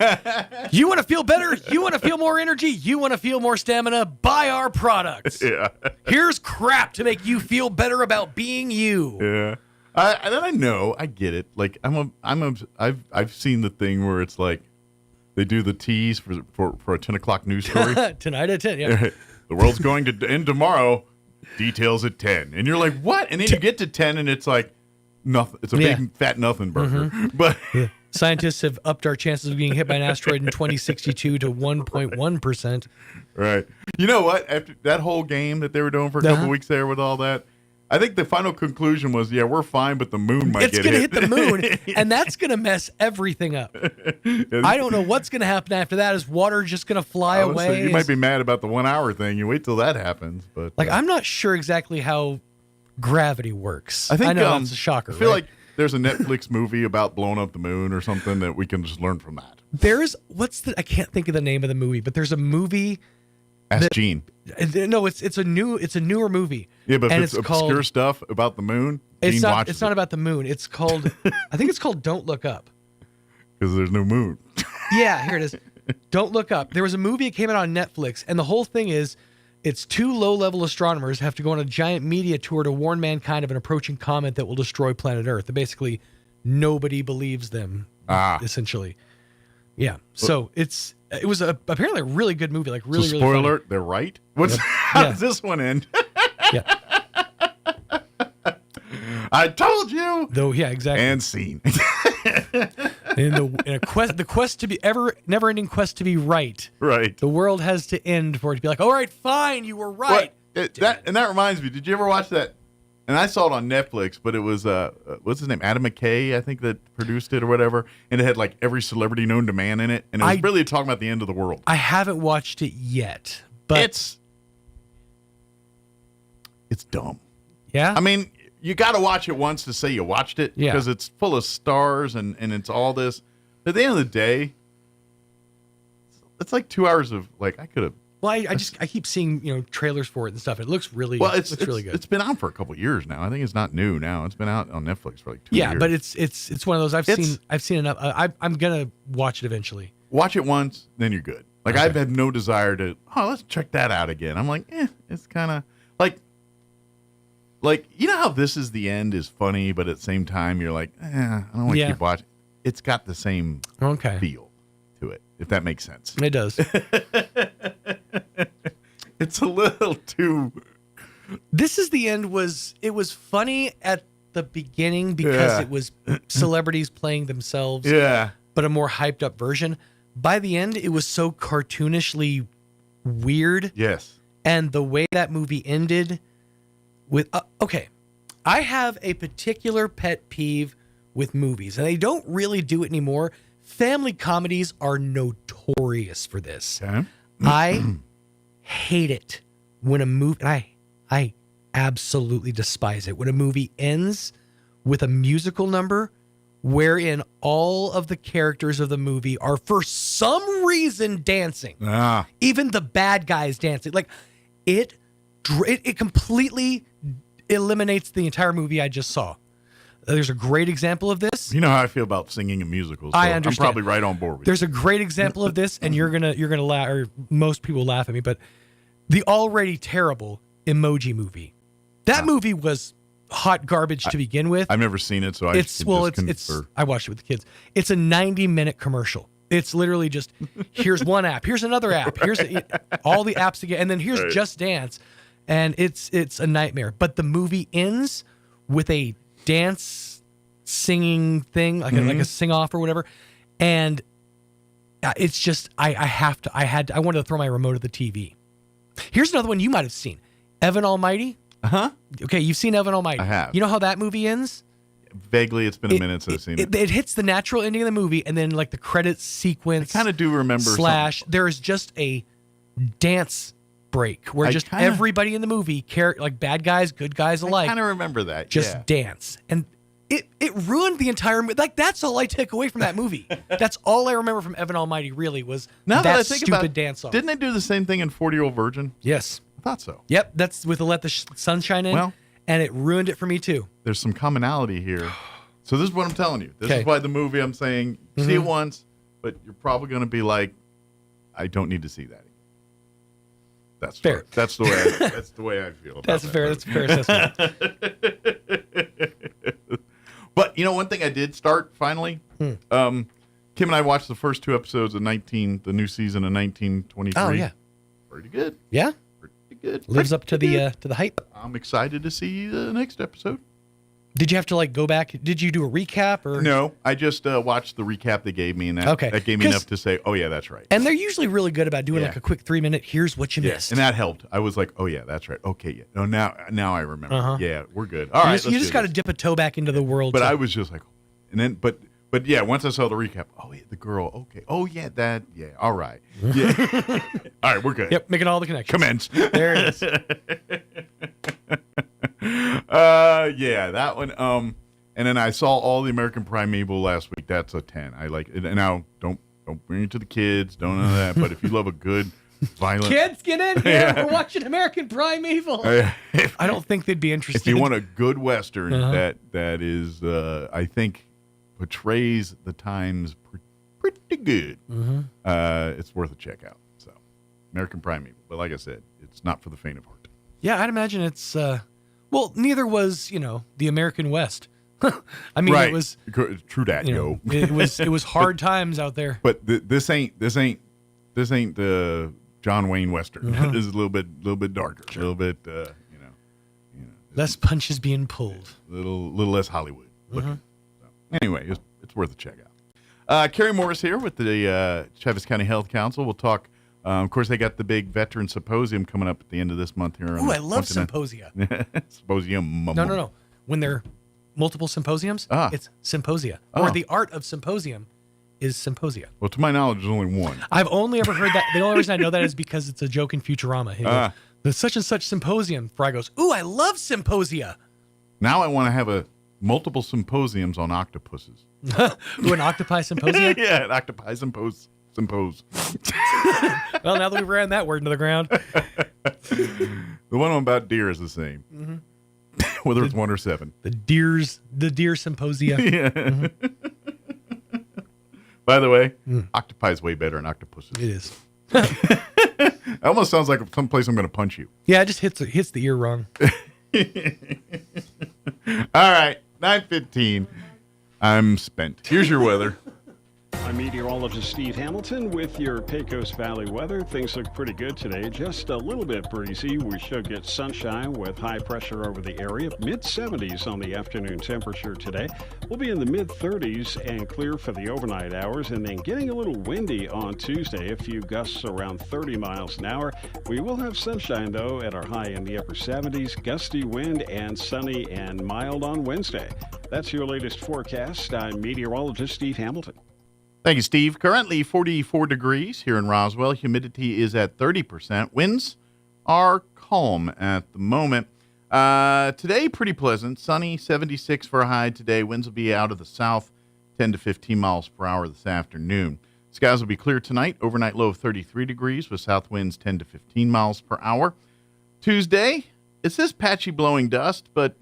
You want to feel better? You want to feel more energy? You want to feel more stamina? Buy our products. Yeah. Here's crap to make you feel better about being you. Yeah. I know, I get it. Like I've seen the thing where it's like, they do the tease for a 10 o'clock news story. Tonight at 10, yeah. The world's going to end tomorrow. Details at 10. And you're like, what? And then you get to 10 and it's like, nothing. It's a big, fat nothing burger. But scientists have upped our chances of being hit by an asteroid in 2062 to 1.1%. Right. You know what? After that whole game that they were doing for a couple weeks there with all that, I think the final conclusion was, we're fine, but the moon might get hit. It's going to hit the moon, and that's going to mess everything up. I don't know what's going to happen after that. Is water just going to fly away? You might be mad about the 1 hour thing. You wait till that happens. But I'm not sure exactly how gravity works. I know that's a shocker. I feel like there's a Netflix movie about blowing up the moon or something that we can just learn from that. There's, I can't think of the name of the movie, but there's a movie. Ask Gene. No, it's a newer movie. Yeah, but and it's obscure stuff about the moon, it's not about the moon. It's called, I think it's called Don't Look Up. Because there's no moon. Yeah, here it is. Don't Look Up. There was a movie that came out on Netflix, and the whole thing is, it's two low-level astronomers have to go on a giant media tour to warn mankind of an approaching comet that will destroy planet Earth. And basically, nobody believes them, essentially. Yeah, so it was apparently a really good movie, like really, really spoiler funny. alert, they're right. How does this one end? Yeah. I told you. Though, yeah, exactly. And scene. in the quest to be never-ending quest to be right. Right. The world has to end for it to be like, all right, fine, you were right. That reminds me. Did you ever watch that? And I saw it on Netflix, but it was what's his name? Adam McKay, I think, that produced it or whatever. And it had like every celebrity known to man in it, and it was really talking about the end of the world. I haven't watched it yet, but it's dumb. Yeah. I mean, you got to watch it once to say you watched it, because it's full of stars and it's all this. But at the end of the day, it's like 2 hours of like I could have. Well, I keep seeing trailers for it and stuff. It looks really it's really good. It's been out for a couple of years now. I think it's not new now. It's been out on Netflix for like 2 years. Yeah, but it's one of those I've seen enough. I'm gonna watch it eventually. Watch it once, then you're good. Like I've had no desire to. Let's check that out again. I'm like, it's kind of like you know how This Is the End is funny, but at the same time you're like, I don't want to keep watching. It's got the same feel to it, if that makes sense. It does. It's a little too. This Is the End was funny at the beginning because it was celebrities playing themselves. Yeah. But a more hyped up version. By the end, it was so cartoonishly weird. Yes. And the way that movie ended with I have a particular pet peeve with movies, and they don't really do it anymore. Family comedies are notorious for this. Okay. I hate it when a movie, I absolutely despise it when a movie ends with a musical number wherein all of the characters of the movie are for some reason dancing. Even the bad guys dancing. Like it completely eliminates the entire movie I just saw. There's a great example of this. You know how I feel about singing in musicals. So I understand. I'm probably right on board with There's a great example of this, and you're gonna laugh, or most people laugh at me, but the already terrible Emoji Movie. That movie was hot garbage to begin with. I've never seen it, so it's I watched it with the kids. It's a 90-minute commercial. It's literally just here's one app, here's another app, here's all the apps again, and then here's Just Dance, and it's a nightmare. But the movie ends with a dance singing thing, like a sing off or whatever, and it's just I wanted to throw my remote at the TV. Here's another one you might have seen, Evan Almighty. Okay, you've seen Evan Almighty. I have. You know how that movie ends? Vaguely, it's been a minute since I've seen it. It hits the natural ending of the movie, and then like the credits sequence. I kind of do remember. There is just a dance break where everybody in the movie, like bad guys, good guys alike. I kind of remember that. Just dance, and it ruined the entire movie. Like that's all I take away from that movie. That's all I remember from Evan Almighty. Really was that stupid dance off. Didn't they do the same thing in 40-Year-Old Virgin? Yes. I thought so. Yep, that's with the Let the Sun Shine In, and it ruined it for me too. There's some commonality here. So this is what I'm telling you. This is why the movie I'm saying, see it once, but you're probably going to be like, I don't need to see that again. That's fair. That's the way I feel about that's that. That's a fair assessment. But you know, one thing I did start finally, Kim and I watched the first 2 episodes of the new season of 1923. Oh yeah. Pretty good. Yeah? Pretty good. Lives up to the hype. I'm excited to see the next episode. Did you have to like go back? Did you do a recap or no? I just watched the recap they gave me, and that gave me enough to say, "Oh yeah, that's right." And they're usually really good about doing like a quick 3-minute. Here's what you missed, and that helped. I was like, "Oh yeah, that's right." Okay, yeah. No, now I remember. Yeah, we're good. All right, you just got to dip a toe back into the world. But I was just like, and then but yeah, once I saw the recap, oh yeah, the girl. Okay, oh yeah, that. Yeah, all right. Yeah, all right, we're good. Yep, making all the connections. Commence. There it is. Yeah, that one. And then I saw all the American Primeval last week. That's a 10. I like it. And now don't bring it to the kids. Don't know that. But if you love a good violent, kids, get in here. We're watching American Primeval. I don't think they'd be interested. If you want a good Western that is, I think, portrays the times pretty good, it's worth a check out. So, American Primeval. But like I said, it's not for the faint of heart. Yeah, I'd imagine it's. Well, neither was the American West. I mean, right. It was true that it was hard times out there. But this ain't the John Wayne Western. This is a little bit darker, a little bit less punches being pulled, little less Hollywood. So, anyway, it's worth a check out. Carrie Morris here with the Travis County Health Council. We'll talk. Of course, they got the big veteran symposium coming up at the end of this month here. Oh, I love symposia. Symposium. No. When they're multiple symposiums, it's symposia. Or the art of symposium is symposia. Well, to my knowledge, there's only one. I've only ever heard that. The only reason I know that is because it's a joke in Futurama. He goes, the such and such symposium. Fry goes, ooh, I love symposia. Now I want to have multiple symposiums on octopuses. Ooh, an octopi symposia? Yeah, an octopi sympose. Well, now that we ran that word into the ground. The one about deer is the same. Whether it's 1 or 7. The deer symposia. Yeah. By the way, octopi is way better than octopuses. It is. It almost sounds like someplace I'm going to punch you. Yeah, it just hits the ear wrong. All right, 9:15. I'm spent. Here's your weather. I'm meteorologist Steve Hamilton with your Pecos Valley weather. Things look pretty good today. Just a little bit breezy. We should get sunshine with high pressure over the area. Mid-70s on the afternoon temperature today. We'll be in the mid-30s and clear for the overnight hours, and then getting a little windy on Tuesday. A few gusts around 30 miles an hour. We will have sunshine, though, at our high in the upper 70s. Gusty wind and sunny and mild on Wednesday. That's your latest forecast. I'm meteorologist Steve Hamilton. Thank you, Steve. Currently 44 degrees here in Roswell. Humidity is at 30%. Winds are calm at the moment. Today, pretty pleasant. Sunny, 76 for a high today. Winds will be out of the south, 10 to 15 miles per hour this afternoon. Skies will be clear tonight. Overnight low of 33 degrees with south winds 10 to 15 miles per hour. Tuesday, it says patchy blowing dust, but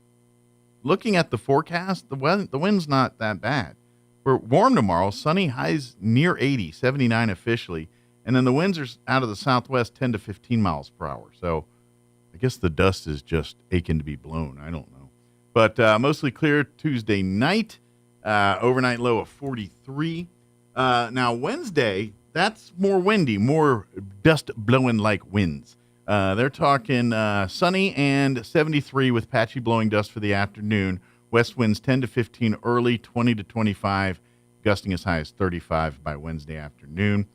looking at the forecast, the wind's not that bad. We're warm tomorrow. Sunny, highs near 80, 79 officially. And then the winds are out of the southwest, 10 to 15 miles per hour. So I guess the dust is just aching to be blown. I don't know. But mostly clear Tuesday night. Overnight low of 43. Now, Wednesday, that's more windy, more dust blowing like winds. They're talking sunny and 73 with patchy blowing dust for the afternoon. West winds 10 to 15 early, 20 to 25, gusting as high as 35 by Wednesday afternoon.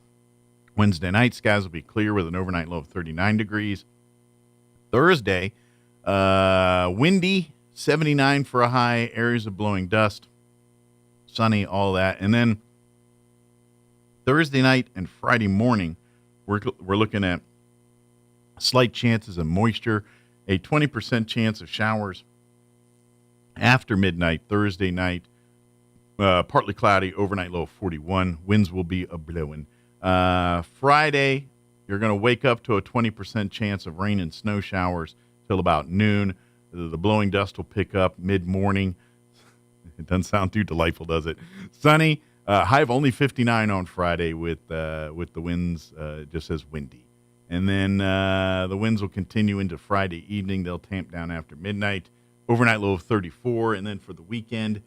Wednesday night, skies will be clear with an overnight low of 39 degrees. Thursday, windy, 79 for a high, areas of blowing dust, sunny, all that. And then Thursday night and Friday morning, we're looking at slight chances of moisture, a 20% chance of showers after midnight Thursday night, partly cloudy, overnight low of 41. Winds will be a-blowing. Friday, you're going to wake up to a 20% chance of rain and snow showers till about noon. The blowing dust will pick up mid-morning. It doesn't sound too delightful, does it? Sunny, high of only 59 on Friday with the winds just as windy. And then the winds will continue into Friday evening. They'll tamp down after midnight. Overnight low of 34. And then for the weekend,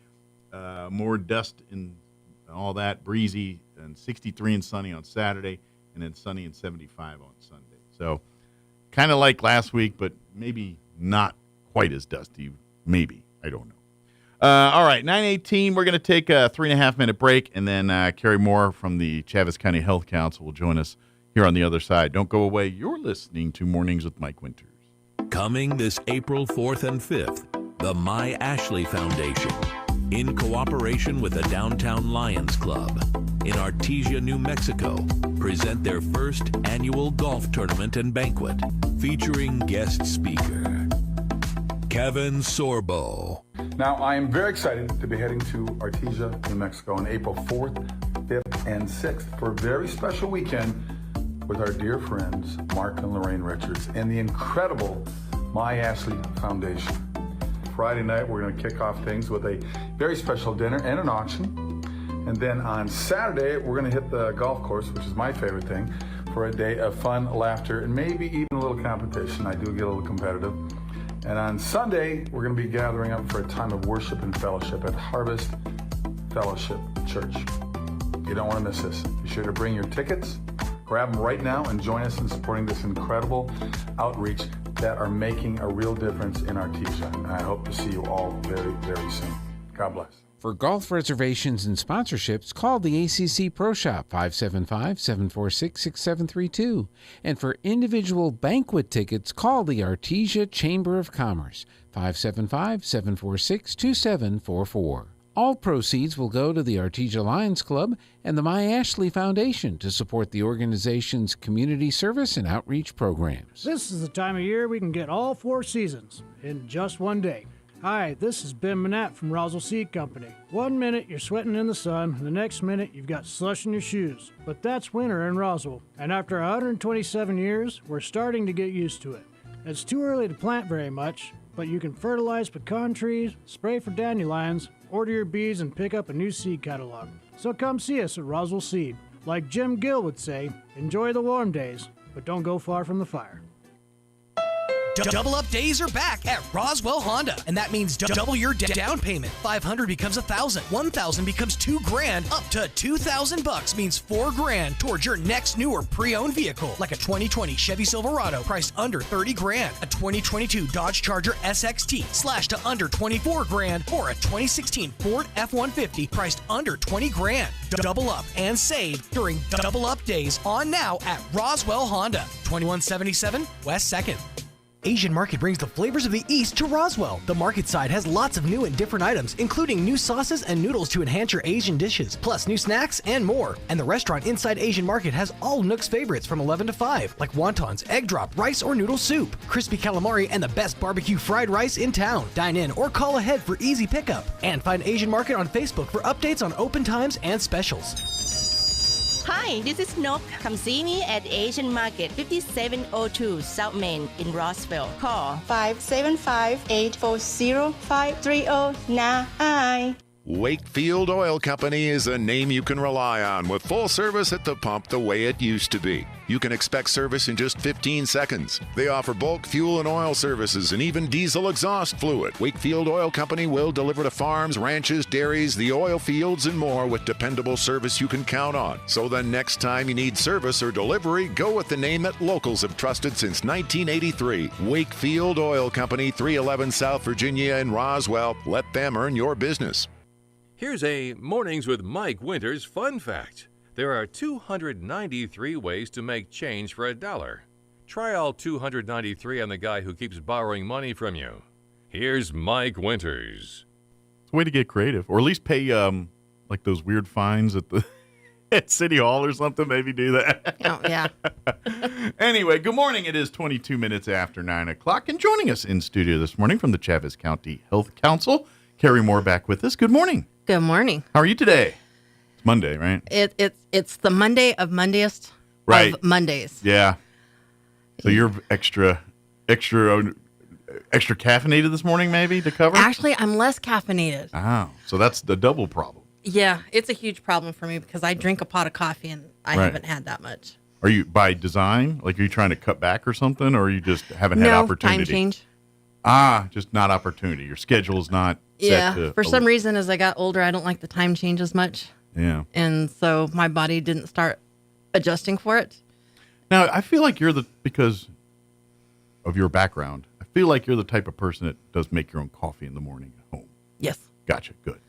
more dust and all that, breezy, and 63 and sunny on Saturday, and then sunny and 75 on Sunday. So kind of like last week, but maybe not quite as dusty. Maybe. I don't know. All right, 9:18. We're going to take a 3.5-minute break, and then Carrie Moore from the Chaves County Health Council will join us here on the other side. Don't go away. You're listening to Mornings with Mike Winters. Coming this April 4th and 5th, the My Ashley Foundation, in cooperation with the Downtown Lions Club in Artesia, New Mexico, present their first annual golf tournament and banquet featuring guest speaker Kevin Sorbo. Now, I am very excited to be heading to Artesia, New Mexico on April 4th, 5th, and 6th for a very special weekend with our dear friends Mark and Lorraine Richards and the incredible My Ashley Foundation. Friday night, we're going to kick off things with a very special dinner and an auction. And then on Saturday, we're going to hit the golf course, which is my favorite thing, for a day of fun, laughter, and maybe even a little competition. I do get a little competitive. And on Sunday, we're going to be gathering up for a time of worship and fellowship at Harvest Fellowship Church. You don't want to miss this. Be sure to bring your tickets, grab them right now, and join us in supporting this incredible outreach that are making a real difference in Artesia. And I hope to see you all very, very soon. God bless. For golf reservations and sponsorships, call the ACC Pro Shop 575-746-6732. And for individual banquet tickets, call the Artesia Chamber of Commerce 575-746-2744. All proceeds will go to the Artesia Lions Club and the My Ashley Foundation to support the organization's community service and outreach programs. This is the time of year we can get all 4 seasons in just one day. Hi, this is Ben Manette from Roswell Seed Company. 1 minute you're sweating in the sun, and the next minute you've got slush in your shoes. But that's winter in Roswell, and after 127 years, we're starting to get used to it. It's too early to plant very much, but you can fertilize pecan trees, spray for dandelions, order your bees, and pick up a new seed catalog. So come see us at Roswell Seed. Like Jim Gill would say, enjoy the warm days, but don't go far from the fire. Double Up Days are back at Roswell Honda, and that means double your down payment. $500 becomes $1,000. $1,000 becomes $2,000. Up to $2,000 means $4,000 towards your next new or pre-owned vehicle, like a 2020 Chevy Silverado priced under $30,000, a 2022 Dodge Charger SXT slashed to under $24,000, or a 2016 Ford F-150 priced under $20,000. Double up and save during Double Up Days on now at Roswell Honda, 2177 West 2nd. Asian Market brings the flavors of the East to Roswell. The market side has lots of new and different items, including new sauces and noodles to enhance your Asian dishes, plus new snacks and more. And the restaurant inside Asian Market has all Nook's favorites from 11 to 5, like wontons, egg drop, rice or noodle soup, crispy calamari, and the best barbecue fried rice in town. Dine in or call ahead for easy pickup. And find Asian Market on Facebook for updates on open times and specials. Hi, this is Nok. Come see me at Asian Market, 5702 South Main in Roswell. Call 575-840-5309. Wakefield Oil Company is a name you can rely on with full service at the pump the way it used to be. You can expect service in just 15 seconds. They offer bulk fuel and oil services and even diesel exhaust fluid. Wakefield Oil Company will deliver to farms, ranches, dairies, the oil fields, and more with dependable service you can count on. So the next time you need service or delivery, go with the name that locals have trusted since 1983. Wakefield Oil Company, 311 South Virginia in Roswell. Let them earn your business. Here's a Mornings with Mike Winters fun fact. There are 293 ways to make change for $1. Try all 293 on the guy who keeps borrowing money from you. Here's Mike Winters. It's a way to get creative, or at least pay like those weird fines at the at City Hall or something. Maybe do that. Oh, yeah. Anyway, good morning. It is 22 minutes after 9 o'clock, and joining us in studio this morning from the Chaves County Health Council, Carrie Moore back with us. Good morning. Good morning. How are you today? It's Monday, right? It's the Monday of Mondayest right. of Mondays. Yeah. So you're extra caffeinated this morning, maybe, to cover? Actually, I'm less caffeinated. Oh, so that's the double problem. Yeah, it's a huge problem for me because I drink a pot of coffee and I haven't had that much. Are you by design? Like, are you trying to cut back or something, or you just haven't had opportunity? No, time change. Just not opportunity. Your schedule is not set to... For some reason, as I got older, I don't like the time change as much. Yeah. And so my body didn't start adjusting for it. Now, I feel like because of your background, I feel like you're the type of person that does make your own coffee in the morning at home. Yes. Gotcha. Good.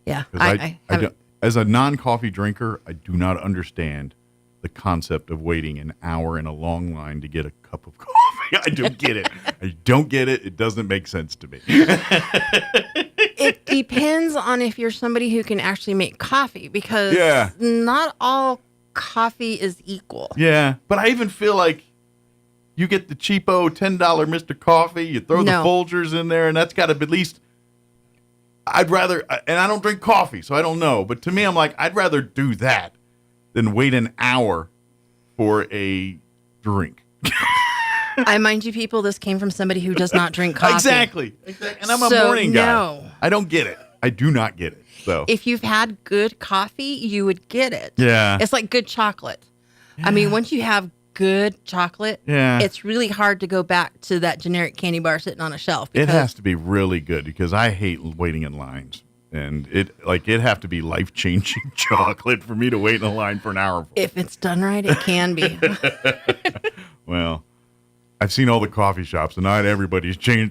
Yeah. I don't, as a non-coffee drinker, I do not understand the concept of waiting an hour in a long line to get a cup of coffee. I don't get it. I don't get it. It doesn't make sense to me. It depends on if you're somebody who can actually make coffee, because not all coffee is equal. Yeah, but I even feel like you get the cheapo $10 Mr. Coffee, you throw the Folgers in there, and that's got to be at least... I'd rather... And I don't drink coffee, so I don't know. But to me, I'm like, I'd rather do that than wait an hour for a drink. I mind you, people, this came from somebody who does not drink coffee. Exactly. And I'm a morning guy. No. I don't get it. I do not get it. So if you've had good coffee, you would get it. Yeah. It's like good chocolate. Yeah. I mean, once you have good chocolate, it's really hard to go back to that generic candy bar sitting on a shelf. It has to be really good, because I hate waiting in lines. And it'd have to be life-changing chocolate for me to wait in a line for an hour. If it's done right, it can be. Well, I've seen all the coffee shops, and not everybody's chilling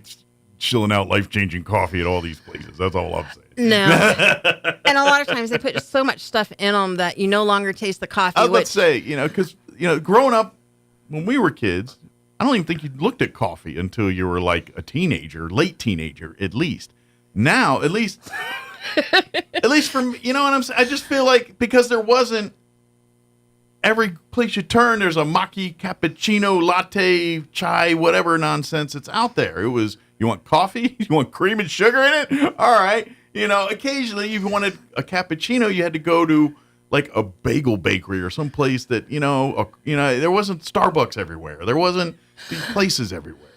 out life-changing coffee at all these places. That's all I'm saying. No. And a lot of times they put so much stuff in them that you no longer taste the coffee. Let's say, because, growing up, when we were kids, I don't even think you looked at coffee until you were like a teenager, late teenager, at least. Now, at least from, you know what I'm saying? I just feel like, because there wasn't, every place you turn, there's a macchi, cappuccino, latte, chai, whatever nonsense it's out there. It was, you want coffee? You want cream and sugar in it? All right. Occasionally, if you wanted a cappuccino, you had to go to like a bagel bakery or some place that, there wasn't Starbucks everywhere. There wasn't these places everywhere,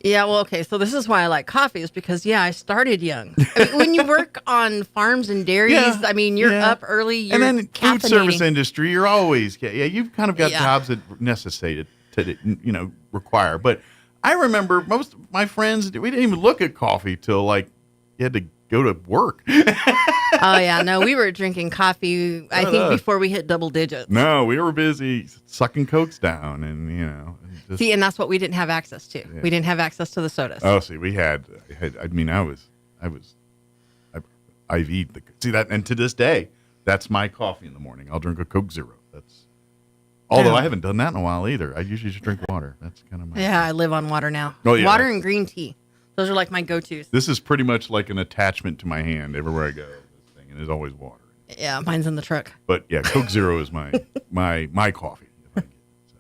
Yeah, well, okay, so this is why I like coffee, is because, I started young. I mean, when you work on farms and dairies, you're up early, you're and then food service industry, you're always, you've kind of got jobs that necessitate it, to, require. But I remember most of my friends, we didn't even look at coffee till, like, you had to go to work. Oh, yeah, no, we were drinking coffee, I think, before we hit double digits. No, we were busy sucking Cokes down and, See, and that's what we didn't have access to. Yeah. We didn't have access to the sodas. Oh, see, we had I've eaten see that, and to this day, that's my coffee in the morning. I'll drink a Coke Zero. Although I haven't done that in a while either. I usually just drink water. That's kind of my... Yeah, I live on water now. Oh, yeah. Water and green tea. Those are like my go-tos. This is pretty much like an attachment to my hand everywhere I go. This thing, and there's always water. Yeah, mine's in the truck. But yeah, Coke Zero is my coffee. If I get it. So.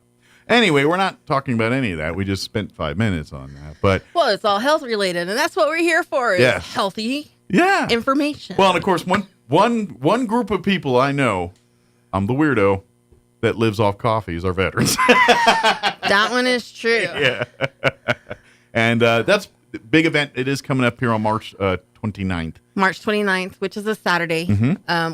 Anyway, we're not talking about any of that. We just spent 5 minutes on that. But well, it's all health related, and that's what we're here for. Is healthy information. Well, and of course, one group of people I know, I'm the weirdo that lives off coffee, is our veterans. That one is true. Yeah. And that's a big event. It is coming up here on March 29th. March 29th, which is a Saturday,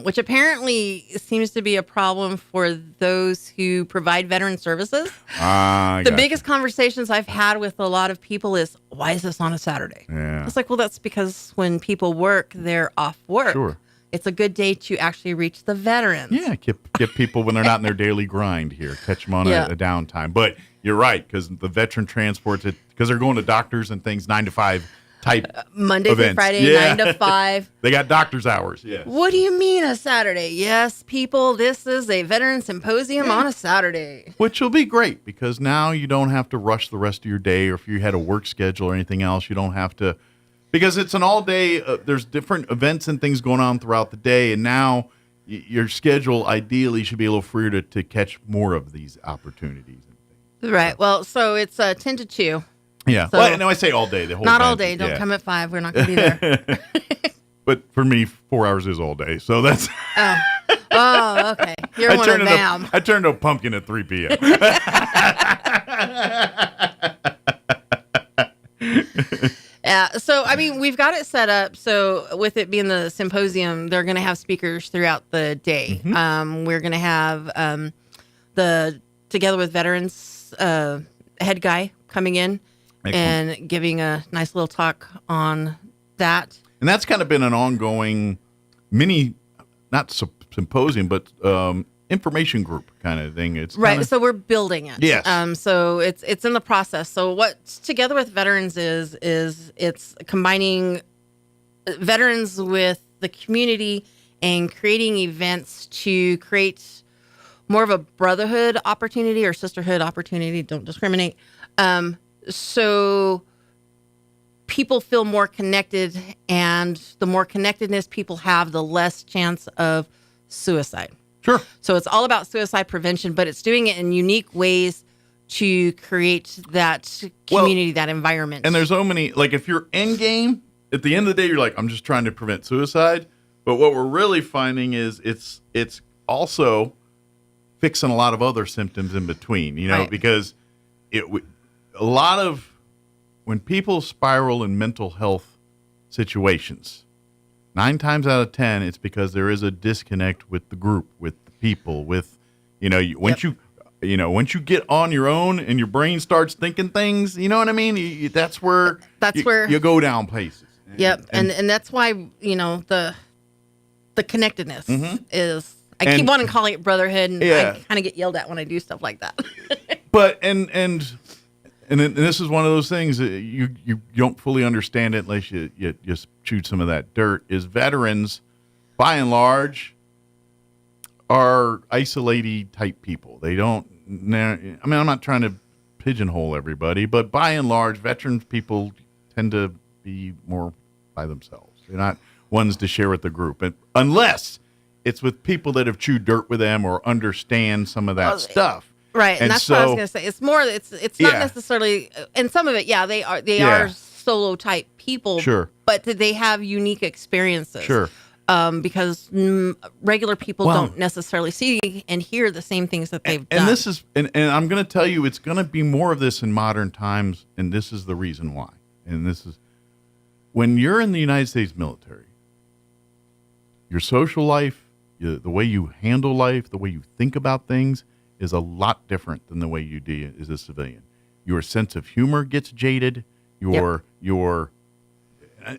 which apparently seems to be a problem for those who provide veteran services. The biggest conversations I've had with a lot of people is, why is this on a Saturday? Yeah. It's like, well, that's because when people work, they're off work. Sure. It's a good day to actually reach the veterans. Yeah, get people when they're not in their daily grind here. Catch them on a downtime. But you're right, because the veteran transports it, because they're going to doctors and things, 9 to 5 type Monday events. through Friday, 9 to 5. They got doctor's hours, yes. What do you mean a Saturday? Yes, people, this is a veteran symposium on a Saturday. Which will be great, because now you don't have to rush the rest of your day, or if you had a work schedule or anything else, you don't have to, because it's an all day, there's different events and things going on throughout the day, and now your schedule ideally should be a little freer to catch more of these opportunities. Right. Well, so it's 10 to 2. Yeah. So, well, no, I say all day. The whole not event, all day. Don't come at 5. We're not going to be there. But for me, 4 hours is all day. So that's... Oh, okay. You're one of them. I turned a pumpkin at 3 p.m. Yeah. So, I mean, we've got it set up. So with it being the symposium, they're going to have speakers throughout the day. We're going to have the Together with Veterans head guy coming in. Excellent. And giving a nice little talk on that. And that's kind of been an ongoing mini, not symposium, but information group kind of thing. It's right. Kinda... So we're building it. Yes. So it's in the process. So what Together with Veterans is it's combining veterans with the community and creating events to create more of a brotherhood opportunity or sisterhood opportunity. Don't discriminate. So people feel more connected, and the more connectedness people have, the less chance of suicide. Sure. So it's all about suicide prevention, but it's doing it in unique ways to create that community, that environment. And there's so many, like if you're end game, at the end of the day, you're like, I'm just trying to prevent suicide. But what we're really finding is it's also fixing a lot of other symptoms in between, right. Because a lot of when people spiral in mental health situations, 9 times out of 10, it's because there is a disconnect with the group, with the people, with, once you get on your own and your brain starts thinking things, you know what I mean? That's where you go down places. Yep. And that's why, the connectedness is, I keep wanting to call it brotherhood, and I kind of get yelled at when I do stuff like that. But, and this is one of those things that you don't fully understand it unless you just chewed some of that dirt, is veterans, by and large, are isolated type people. They don't, I'm not trying to pigeonhole everybody, but by and large, veterans people tend to be more by themselves. They're not ones to share with the group, unless it's with people that have chewed dirt with them or understand some of that stuff. Right, and that's what I was going to say. It's more. It's not necessarily, and some of it, they are solo type people. Sure, but they have unique experiences. Sure, because regular people don't necessarily see and hear the same things that they've done. And this is, and I'm going to tell you, it's going to be more of this in modern times, and this is the reason why. And this is when you're in the United States military, your social life, the way you handle life, the way you think about things, is a lot different than the way you do as a civilian. Your sense of humor gets jaded. And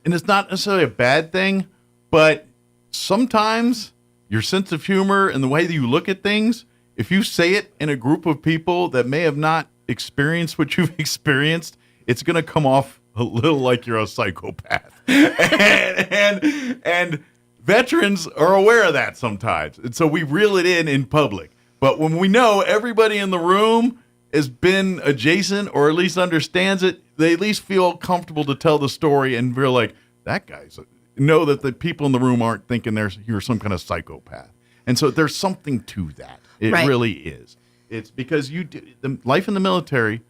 it's not necessarily a bad thing, but sometimes your sense of humor and the way that you look at things, if you say it in a group of people that may have not experienced what you've experienced, it's going to come off a little like you're a psychopath. and veterans are aware of that sometimes. And so we reel it in public. But when we know everybody in the room has been adjacent or at least understands it, they at least feel comfortable to tell the story and feel like that guy's know that the people in the room aren't thinking you're some kind of psychopath. And so there's something to that. It really is. It's because the life in the military,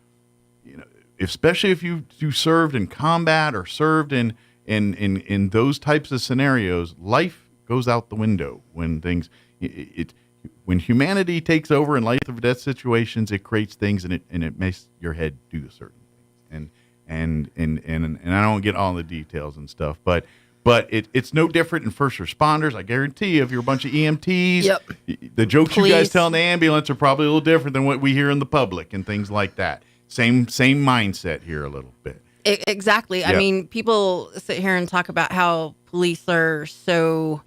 especially if you served in combat or served in those types of scenarios, life goes out the window when things when humanity takes over in life or death situations, it creates things and it makes your head do certain things. And I don't get all the details and stuff, but it's no different in first responders. I guarantee you, if you're a bunch of EMTs, the jokes you guys tell in the ambulance are probably a little different than what we hear in the public and things like that. Same mindset here a little bit. Exactly. Yep. I mean, people sit here and talk about how police are so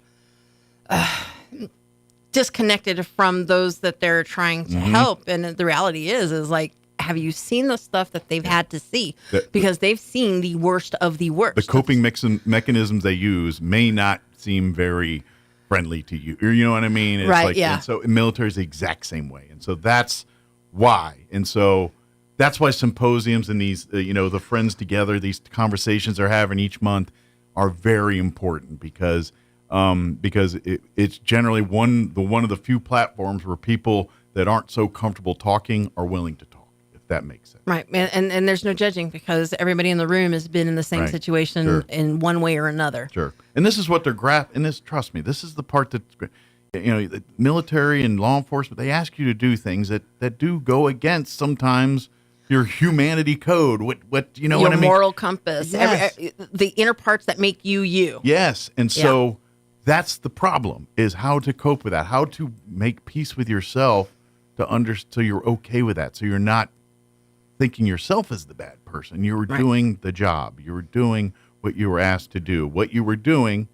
disconnected from those that they're trying to help. And the reality is like, have you seen the stuff that they've had to see? Because they've seen the worst of the worst. The coping mechanisms they use may not seem very friendly to you. You know what I mean? It's and so military is the exact same way. And so that's why. And so that's why symposiums and these, the friends together, these conversations they're having each month are very important because it's generally one of the few platforms where people that aren't so comfortable talking are willing to talk. That makes sense. Right. And there's no judging because everybody in the room has been in the same situation in one way or another. Sure. And this is what they're trust me, this is the part that's, the military and law enforcement, they ask you to do things that do go against sometimes your humanity code. What what I mean? Your moral compass. Yes. The inner parts that make you you. Yes. And so that's the problem, is how to cope with that, how to make peace with yourself so you're okay with that. So you're not thinking yourself as the bad person. You were doing the job. You were doing what you were asked to do. What you were doing,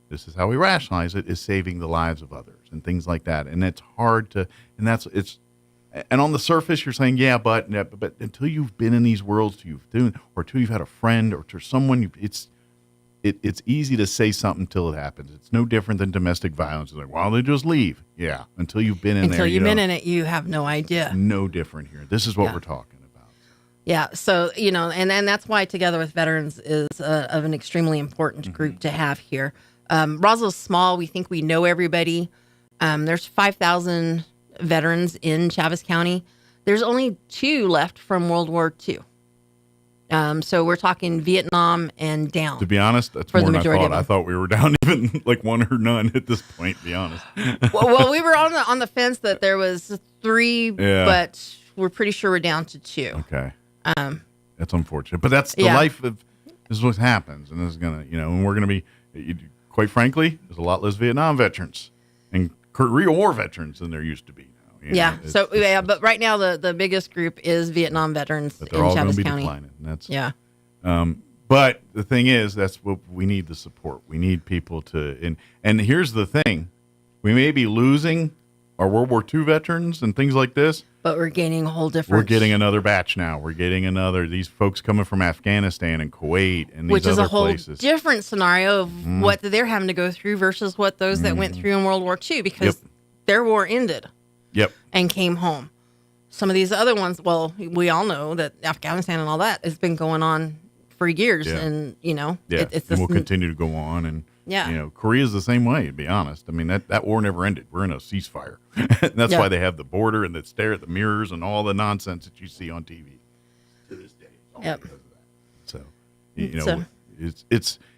this is how we rationalize it, is saving the lives of others and things like that. And it's hard to, and on the surface you're saying, but until you've been in these worlds, until you've had a friend or to someone, it's easy to say something until it happens. It's no different than domestic violence. It's like, well, they just leave. Yeah. Until you've been in there. Until you've been in it, you have no idea. No different here. This is what we're talking about. Yeah, so, and that's why Together with Veterans is of an extremely important group to have here. Roswell's small. We think we know everybody. There's 5,000 veterans in Chaves County. There's only 2 left from World War II. So we're talking Vietnam and down. To be honest, that's more than I thought. I thought we were down even like 1 or none at this point, to be honest. well, we were on the fence that there was 3, but we're pretty sure we're down to 2. Okay. That's unfortunate, but that's the life of. This is what happens, and this is gonna, and we're gonna be, quite frankly, there's a lot less Vietnam veterans and Korea War veterans than there used to be now. But right now the biggest group is Vietnam veterans in Chaves County. Declining. That's but the thing is, that's what we need, the support. We need people to, and here's the thing, we may be losing our World War II veterans and things like this. But we're gaining a whole different. We're getting another batch now. We're getting these folks coming from Afghanistan and Kuwait and these other places. Which is a whole different scenario of what they're having to go through versus what those that went through in World War II, because their war ended. Yep. And came home. Some of these other ones, well, we all know that Afghanistan and all that has been going on for years, and it's and will continue to go on, and Korea's the same way. To be honest, I mean that war never ended. We're in a ceasefire. And that's why they have the border and that stare at the mirrors and all the nonsense that you see on TV to this day. Yep. So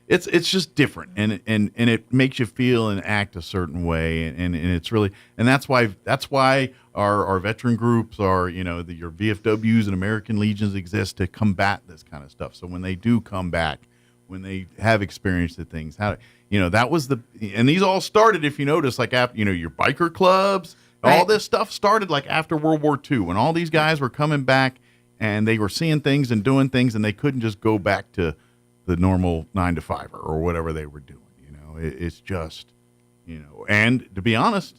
it's just different, and it makes you feel and act a certain way, and it's really, and that's why our veteran groups are, your VFWs and American Legions exist to combat this kind of stuff. So when they do come back, when they have experienced the things, that was and these all started, if you notice, like after, your biker clubs, all this stuff started like after World War II, when all these guys were coming back and they were seeing things and doing things, and they couldn't just go back to the normal 9-to-5 or whatever they were doing. It's just, and to be honest,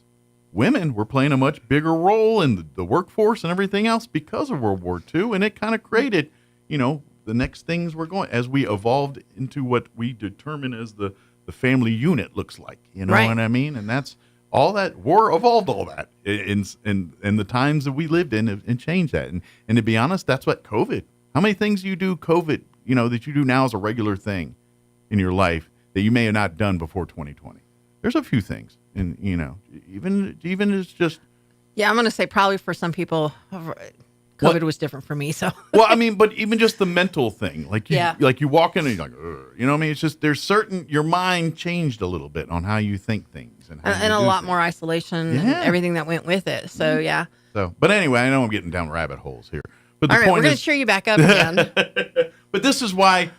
women were playing a much bigger role in the workforce and everything else because of World War II, and it kind of created, the next things we're going, as we evolved into what we determine as the family unit looks like, what I mean? And that's all that war evolved all that in the times that we lived in and changed that. And to be honest, that's what COVID. How many things you do COVID, that you do now as a regular thing in your life that you may have not done before 2020? There's a few things, and even it's just. Yeah, I'm going to say probably for some people, COVID was different for me. So. Well, I mean, but even just the mental thing, like you walk in and you're like, ugh, you know what I mean? It's just your mind changed a little bit on how you think things and a lot more isolation and everything that went with it. So yeah. So, but anyway, I know I'm getting down rabbit holes here. But all right, we're going to cheer you back up again. But this is why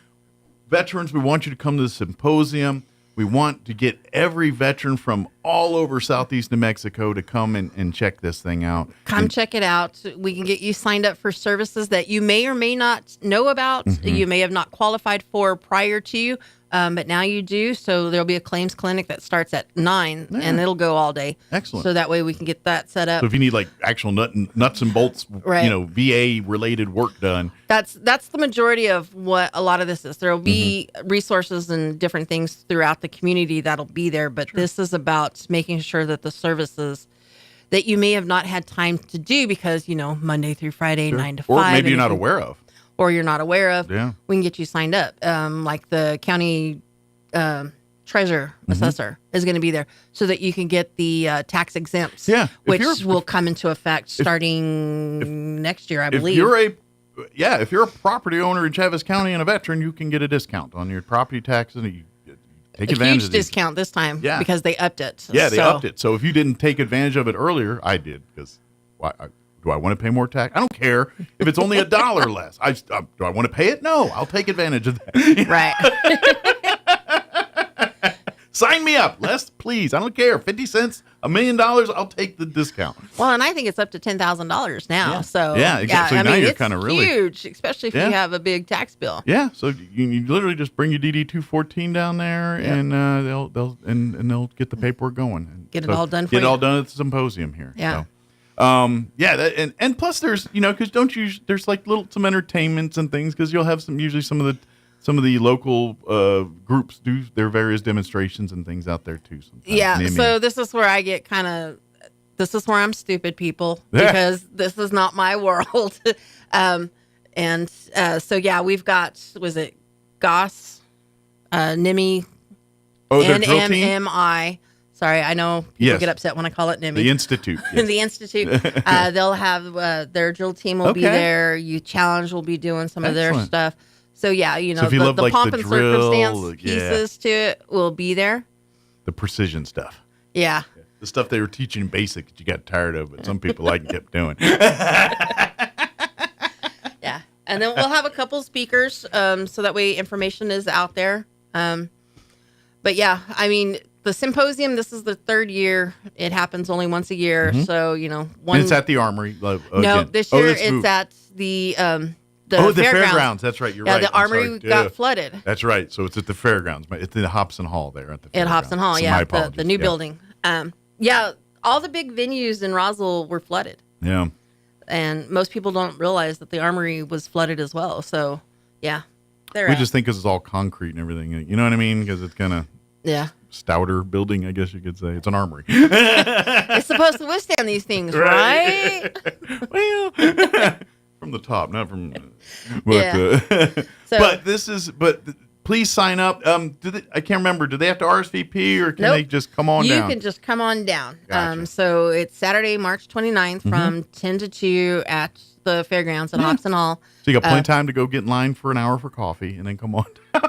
veterans, we want you to come to the symposium. We want to get every veteran from all over Southeast New Mexico to come and check this thing out. Come check it out. We can get you signed up for services that you may or may not know about. Mm-hmm. You may have not qualified for prior to, but now you do. So there'll be a claims clinic that starts at 9, and it'll go all day. Excellent. So that way we can get that set up. So if you need like actual nuts and bolts, VA related work done. That's the majority of what a lot of this is. There will be resources and different things throughout the community that'll be there, but this is about making sure that the services that you may have not had time to do because, Monday through Friday, 9 to 5. Or maybe you're not aware of. Or you're not aware of. Yeah. We can get you signed up. Like the county treasurer, assessor is going to be there so that you can get the tax exempts, which will come into effect starting next year, I believe. If you're a property owner in Chaves County and a veteran, you can get a discount on your property taxes. And you take advantage huge of these. Discount this time because they upped it. Yeah, they upped it. So if you didn't take advantage of it earlier, I did because do I want to pay more tax? I don't care if it's only $1 less. Do I want to pay it? No, I'll take advantage of that. Right. Sign me up, Les, please. I don't care. 50 cents, $1 million, I'll take the discount. Well, and I think it's up to $10,000 now. Yeah. So exactly. So now you're kind of really huge, especially if you have a big tax bill. Yeah. So you literally just bring your DD 214 down there, and they'll get the paperwork going. And get it all done. Get it all done at the symposium here. Yeah. So. And plus there's because there's like some entertainments and things because you'll have usually some of the local groups do their various demonstrations and things out there too. Sometimes. Yeah. So this is where I get this is where I'm stupid, people, because this is not my world. We've got, was it Goss, NIMI, NMMI. Sorry, I know people get upset when I call it NIMI. The Institute. Yes. The Institute. They'll have their drill team will be there. Youth Challenge will be doing some of their stuff. So, so the pomp and circumstance pieces to it will be there. The precision stuff. Yeah. The stuff they were teaching basic that you got tired of, but some people kept doing. Yeah. And then we'll have a couple speakers so that way information is out there. But yeah, I mean, the symposium, this is the third year. It happens only once a year. Mm-hmm. So, and it's at the Armory. No, this year it's at the fairgrounds. That's right. You're right. Yeah, the Armory got flooded. That's right. So it's at the fairgrounds. It's in the Hobson Hall there at the fairgrounds. At Hobson Hall, so the new building. All the big venues in Roswell were flooded. Yeah. And most people don't realize that the Armory was flooded as well. So, yeah. We just think because it's all concrete and everything. You know what I mean? Because it's kind of stouter building, I guess you could say. It's an armory. It's supposed to withstand these things, right? Well, from the top, not from. But please sign up. I can't remember. Do they have to RSVP or can they just come on down? You can just come on down. Gotcha. So it's Saturday, March 29th from 10 to 2 at the fairgrounds at Hobson Hall. So you got plenty of time to go get in line for an hour for coffee and then come on down.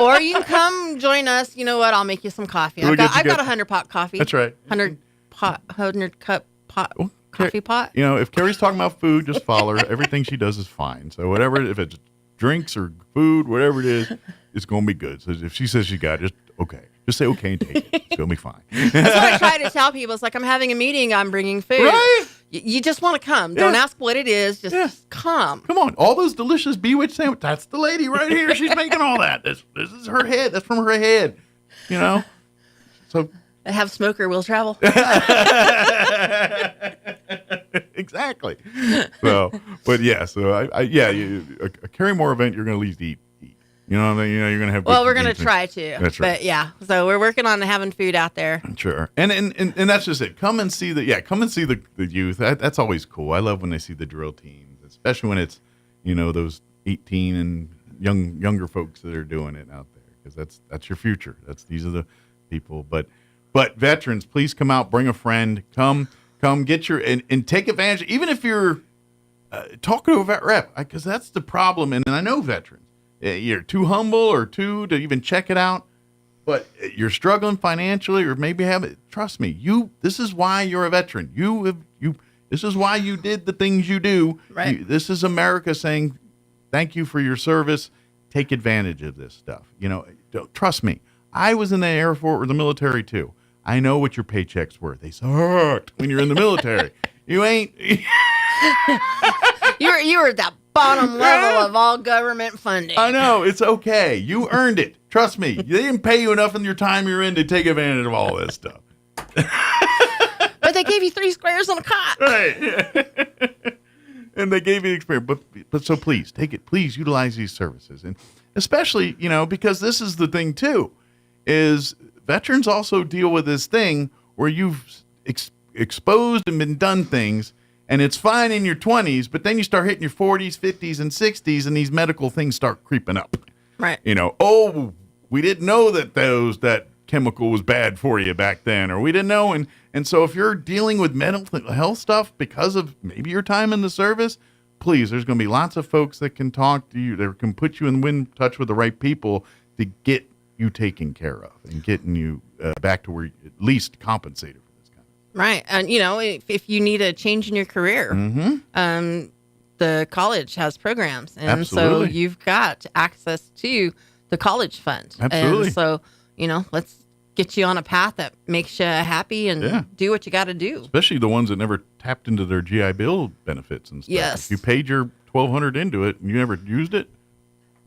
Or you can come join us. You know what? I'll make you some coffee. I've got 100 pot coffee. That's right. 100 cup pot. Coffee pot. If Carrie's talking about food, just follow her. Everything she does is fine. So whatever, if it's drinks or food, whatever it is, it's going to be good. So if she says she got it, just say okay and take it. It's going to be fine. That's what I try to tell people. It's like, I'm having a meeting. I'm bringing food. Right? You just want to come. Don't ask what it is. Just come. Come on. All those delicious Bewitched sandwiches. That's the lady right here. She's making all that. This is her head. That's from her head. So have smoker will travel. Exactly. So, but yeah. So a Carry More event. You're going to at least eat. You know, you're going to have. Well, we're going to try to. That's right. But yeah, so we're working on having food out there. Sure, and that's just it. Come and see the youth. That's always cool. I love when I see the drill teams, especially when it's those 18 and younger folks that are doing it out there, because that's your future. These are the people. But veterans, please come out, bring a friend, come get your and take advantage. Even if you're talking to a vet rep, because that's the problem. And I know veterans. You're too humble or to even check it out, but you're struggling financially or maybe have it. Trust me, this is why you're a veteran. This is why you did the things you do. Right. This is America saying, thank you for your service. Take advantage of this stuff. Trust me. I was in the Air Force or the military too. I know what your paychecks were. They sucked when you're in the military. You ain't. You were at that bottom level of all government funding. I know. It's okay. You earned it. Trust me. They didn't pay you enough in your time you're in to take advantage of all this stuff. But they gave you 3 squares on a cot. Right. And they gave you the experience. But so please, take it. Please utilize these services. And especially, because this is the thing too, is veterans also deal with this thing where you've exposed and been done things. And it's fine in your 20s, but then you start hitting your 40s, 50s, and 60s, and these medical things start creeping up. Right. We didn't know that chemical was bad for you back then, or we didn't know. And so if you're dealing with mental health stuff because of maybe your time in the service, please, there's going to be lots of folks that can talk to you, that can put you in touch with the right people to get you taken care of and getting you back to where you at least compensated. Right. And, if you need a change in your career, the college has programs. And Absolutely. so you've got access to the college fund. Absolutely. And so, let's get you on a path that makes you happy and do what you got to do. Especially the ones that never tapped into their GI Bill benefits and stuff. Yes. If you paid your $1,200 into it and you never used it,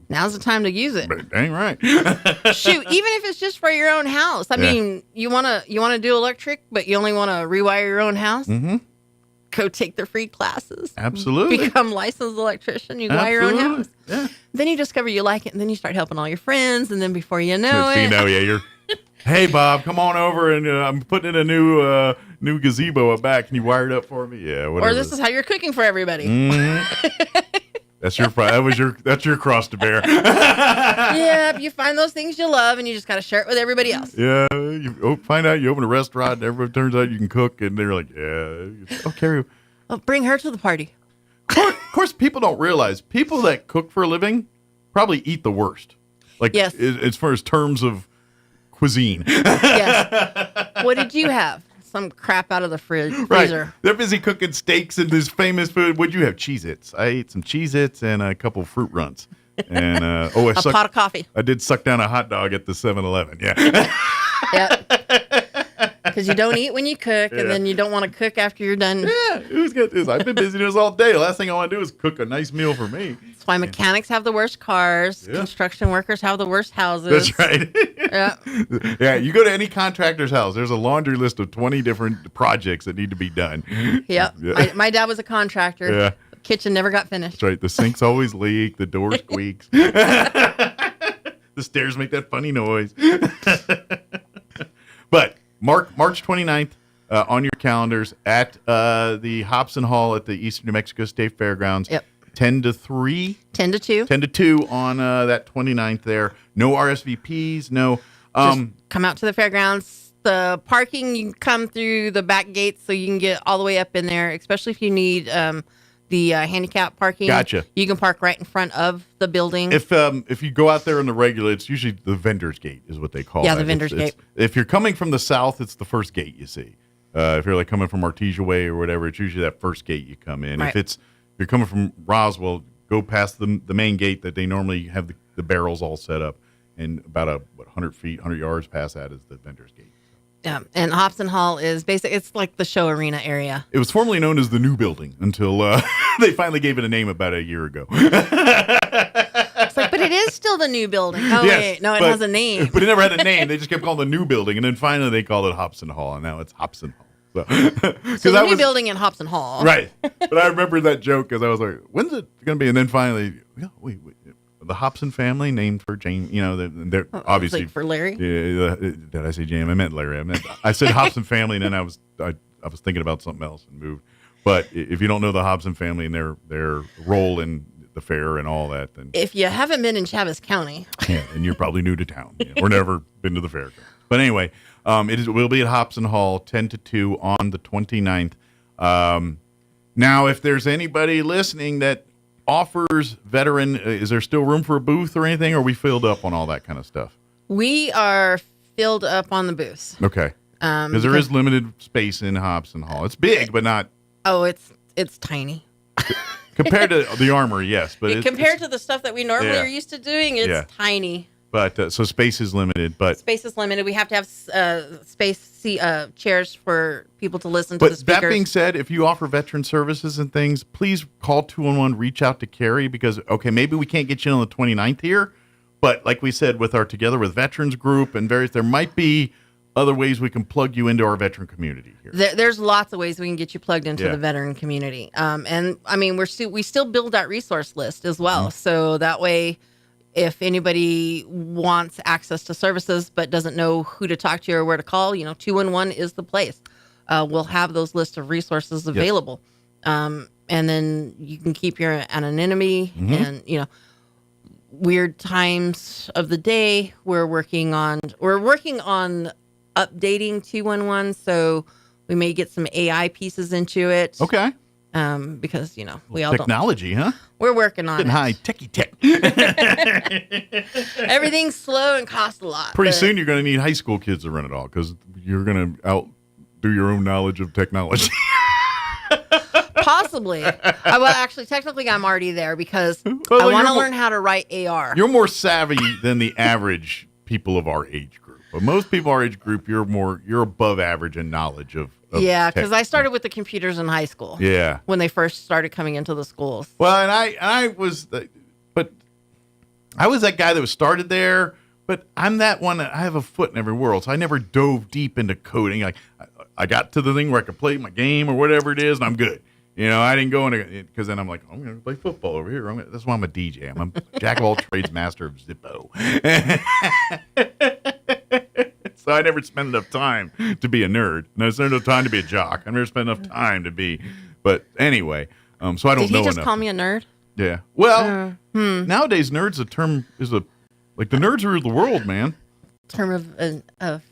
now's the time to use it. Dang right. Shoot, even if it's just for your own house. I mean, you wanna do electric, but you only want to rewire your own house. Mm-hmm. Go take their free classes. Absolutely. Become licensed electrician. You wire your own house. Yeah. Then you discover you like it, and then you start helping all your friends, and then before you know Next thing it, you know, you're. Hey Bob, come on over and I'm putting in a new gazebo up back. Can you wire it up for me? Yeah. Whatever. Or this is how you're cooking for everybody. Mm-hmm. That's your cross to bear. Yeah, you find those things you love, and you just got to share it with everybody else. Yeah, you find out you open a restaurant, and everybody turns out you can cook, and they're like, yeah, okay. Oh, bring her to the party. Of course, people don't realize people that cook for a living probably eat the worst. Like, yes. As far as terms of cuisine. Yes. What did you have? Some crap out of the freezer. Right. They're busy cooking steaks and this famous food. What'd you have? Cheez-Its. I ate some Cheez-Its and a couple of Fruit Runs. And a pot of coffee. I did suck down a hot dog at the 7-Eleven. Yeah. Yep. Because you don't eat when you cook, and then you don't want to cook after you're done. Yeah. Who's got this? I've been busy doing this all day. The last thing I want to do is cook a nice meal for me. That's why mechanics have the worst cars. Yeah. Construction workers have the worst houses. That's right. Yeah. Yeah, you go to any contractor's house, there's a laundry list of 20 different projects that need to be done. Yep. Yeah. My dad was a contractor. Yeah. The kitchen never got finished. That's right. The sinks always leak. The door squeaks. The stairs make that funny noise. But March 29th on your calendars at the Hobson Hall at the Eastern New Mexico State Fairgrounds. Yep. 10 to 3. 10 to 2. 10 to 2 on that 29th there. No RSVPs, no. Just come out to the fairgrounds. The parking, you can come through the back gates so you can get all the way up in there, especially if you need the handicap parking. Gotcha. You can park right in front of the building. If you go out there in the regular, it's usually the vendor's gate is what they call it. Yeah, the vendor's gate. If you're coming from the south, it's the first gate you see. If you're like coming from Artesia Way or whatever, it's usually that first gate you come in. Right. If you're coming from Roswell, go past the main gate that they normally have the barrels all set up, and about 100 yards past that is the vendor's gate. Yeah, and Hobson Hall is it's like the show arena area. It was formerly known as the New Building until they finally gave it a name about a year ago. It's like, but it is still the new building. Oh, yes, wait, no, it has a name. But it never had a name. They just kept calling it the New Building, and then finally they called it Hobson Hall, and now it's Hobson Hall. So the new building in Hobson Hall. Right. But I remember that joke because I was like, when's it going to be? And then finally, wait. the Hobson family, named for James. You know, they're obviously like for Larry. Yeah, did I say James? I meant Larry. I said Hobson family, and then I was thinking about something else and moved. But if you don't know the Hobson family and their role in the fair and all that, then If you haven't been in Chaves County, yeah, and you're probably new to town or never been to the fair. But anyway, it will be at Hobson Hall, 10 to 2 on the 29th. Now, if there's anybody listening that offers veteran, is there still room for a booth or anything? Or are we filled up on all that kind of stuff? we are filled up on the booths. Okay. Because there is limited space in Hobson Hall. It's big, but not Oh, it's tiny. compared to the Armory, yes. But compared to the stuff that we normally Yeah. are used to doing, it's tiny. But so space is limited. But Space is limited. We have to have chairs for people to listen to the But speakers. that being said, if you offer veteran services and things, please call 211, reach out to Carrie, because, okay, maybe we can't get you on the 29th here, but like we said, with our Together with Veterans group and there might be other ways we can plug you into our veteran community here. There's lots of ways we can get you plugged into Yeah. the veteran community. And I mean, we still build that resource list as well. Mm-hmm. So that way, if anybody wants access to services but doesn't know who to talk to or where to call, 211 is the place. We'll have those lists of resources available. And then you can keep your anonymity and, weird times of the day. We're working on updating 211. So we may get some AI pieces into it. Okay. Because, we all Technology, huh? We're working on Getting it. high techie tech. Everything's slow and costs a lot. Pretty but- soon you're going to need high school kids to run it all, because you're going to outdo your own knowledge of technology. Possibly. Well, actually, technically, I'm already there because I want to learn how to write AR. You're more savvy than the average people of our age group. But most people our age group, you're above average in knowledge of Yeah, tech. because I started with the computers in high school. Yeah. When they first started coming into the schools. Well, and I was that guy that was started there, but I'm that one that I have a foot in every world, so I never dove deep into coding. I got to the thing where I could play my game or whatever it is, and I'm good. I didn't go into it because then I'm like, I'm going to play football over here. That's why I'm a DJ. I'm a jack of all trades, master of Zippo. So I never spent enough time to be a nerd. And I spent enough time to be a jock. I never spent enough time to be. But anyway, so I don't know enough. Did he just call me a nerd? Yeah. Well, nowadays nerd's a term like the nerds rule the world, man. Term of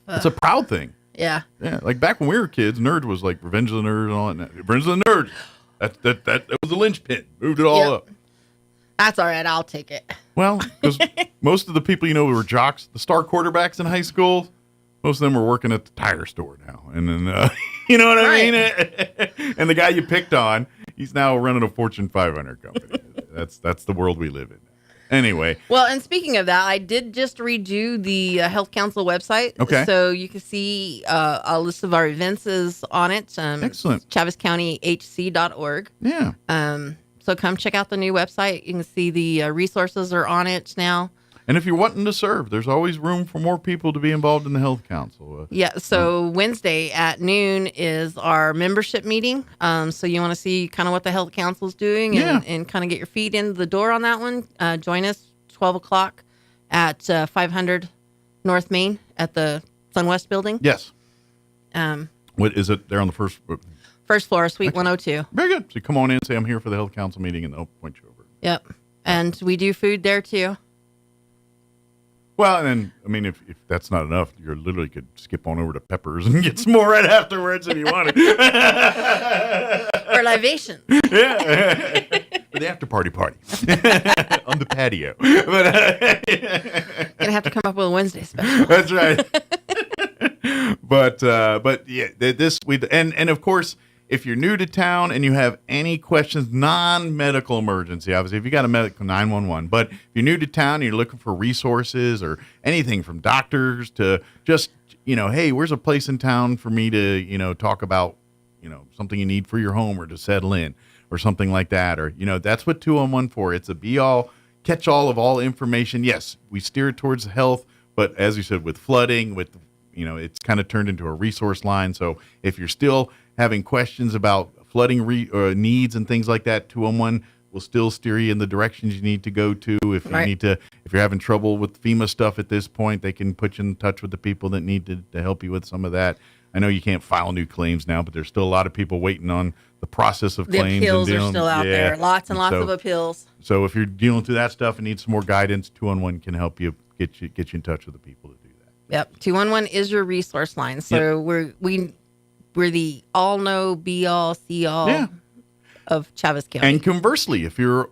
It's a proud thing. Yeah. Yeah. Like back when we were kids, nerd was like Revenge of the Nerds and all that. Revenge of the Nerds. That was the linchpin. Moved it all up. That's all right. I'll take it. Well, because most of the people who were jocks, the star quarterbacks in high school, most of them were working at the tire store now. And then, you know what I mean? And the guy you picked on, he's now running a Fortune 500 company. That's the world we live in. Anyway. Well, and speaking of that, I did just redo the Health Council website. Okay. So you can see a list of our events is on it. Excellent. ChavezCountyHC.org. Yeah. So come check out the new website. You can see the resources are on it now. And if you're wanting to serve, there's always room for more people to be involved in the Health Council. Yeah, so Wednesday at noon is our membership meeting. So you want to see kind of what the Health Council is doing and kind of get your feet in the door on that one. Join us 12 o'clock at 500 North Main at the SunWest building. Yes. What is it? They're on the first floor, Suite 102. Very good. So you come on in, say I'm here for the Health Council meeting, and they'll point you over. Yep. And we do food there too. Well, and then, I mean, if that's not enough, you literally could skip on over to Pepper's and get some more right afterwards if you wanted. Or libations. Yeah. For the after-party party. On the patio. But, Gonna have to come up with a Wednesday special. That's right. But yeah, and of course, if you're new to town and you have any questions, non-medical emergency, obviously, if you got a medical 911, but if you're new to town and you're looking for resources or anything from doctors to just, hey, where's a place in town for me to, talk about, something you need for your home or to settle in or something like that. Or, that's what 211 for. It's a be-all, catch-all of all information. Yes, we steer it towards health, but as you said, with flooding, with it's kind of turned into a resource line. So if you're still having questions about flooding needs and things like that, 211, We'll still steer you in the directions you need to go to. If you're having trouble with FEMA stuff at this point, they can put you in touch with the people that need to help you with some of that. I know you can't file new claims now, but there's still a lot of people waiting on the process of claims. The appeals are still out there. Lots and lots of appeals. So if you're dealing through that stuff and need some more guidance, 211 can help you get you in touch with the people to do that. Yep, 211 is your resource line. So we're the all know, be all, see all of Chavez County. And conversely, if you're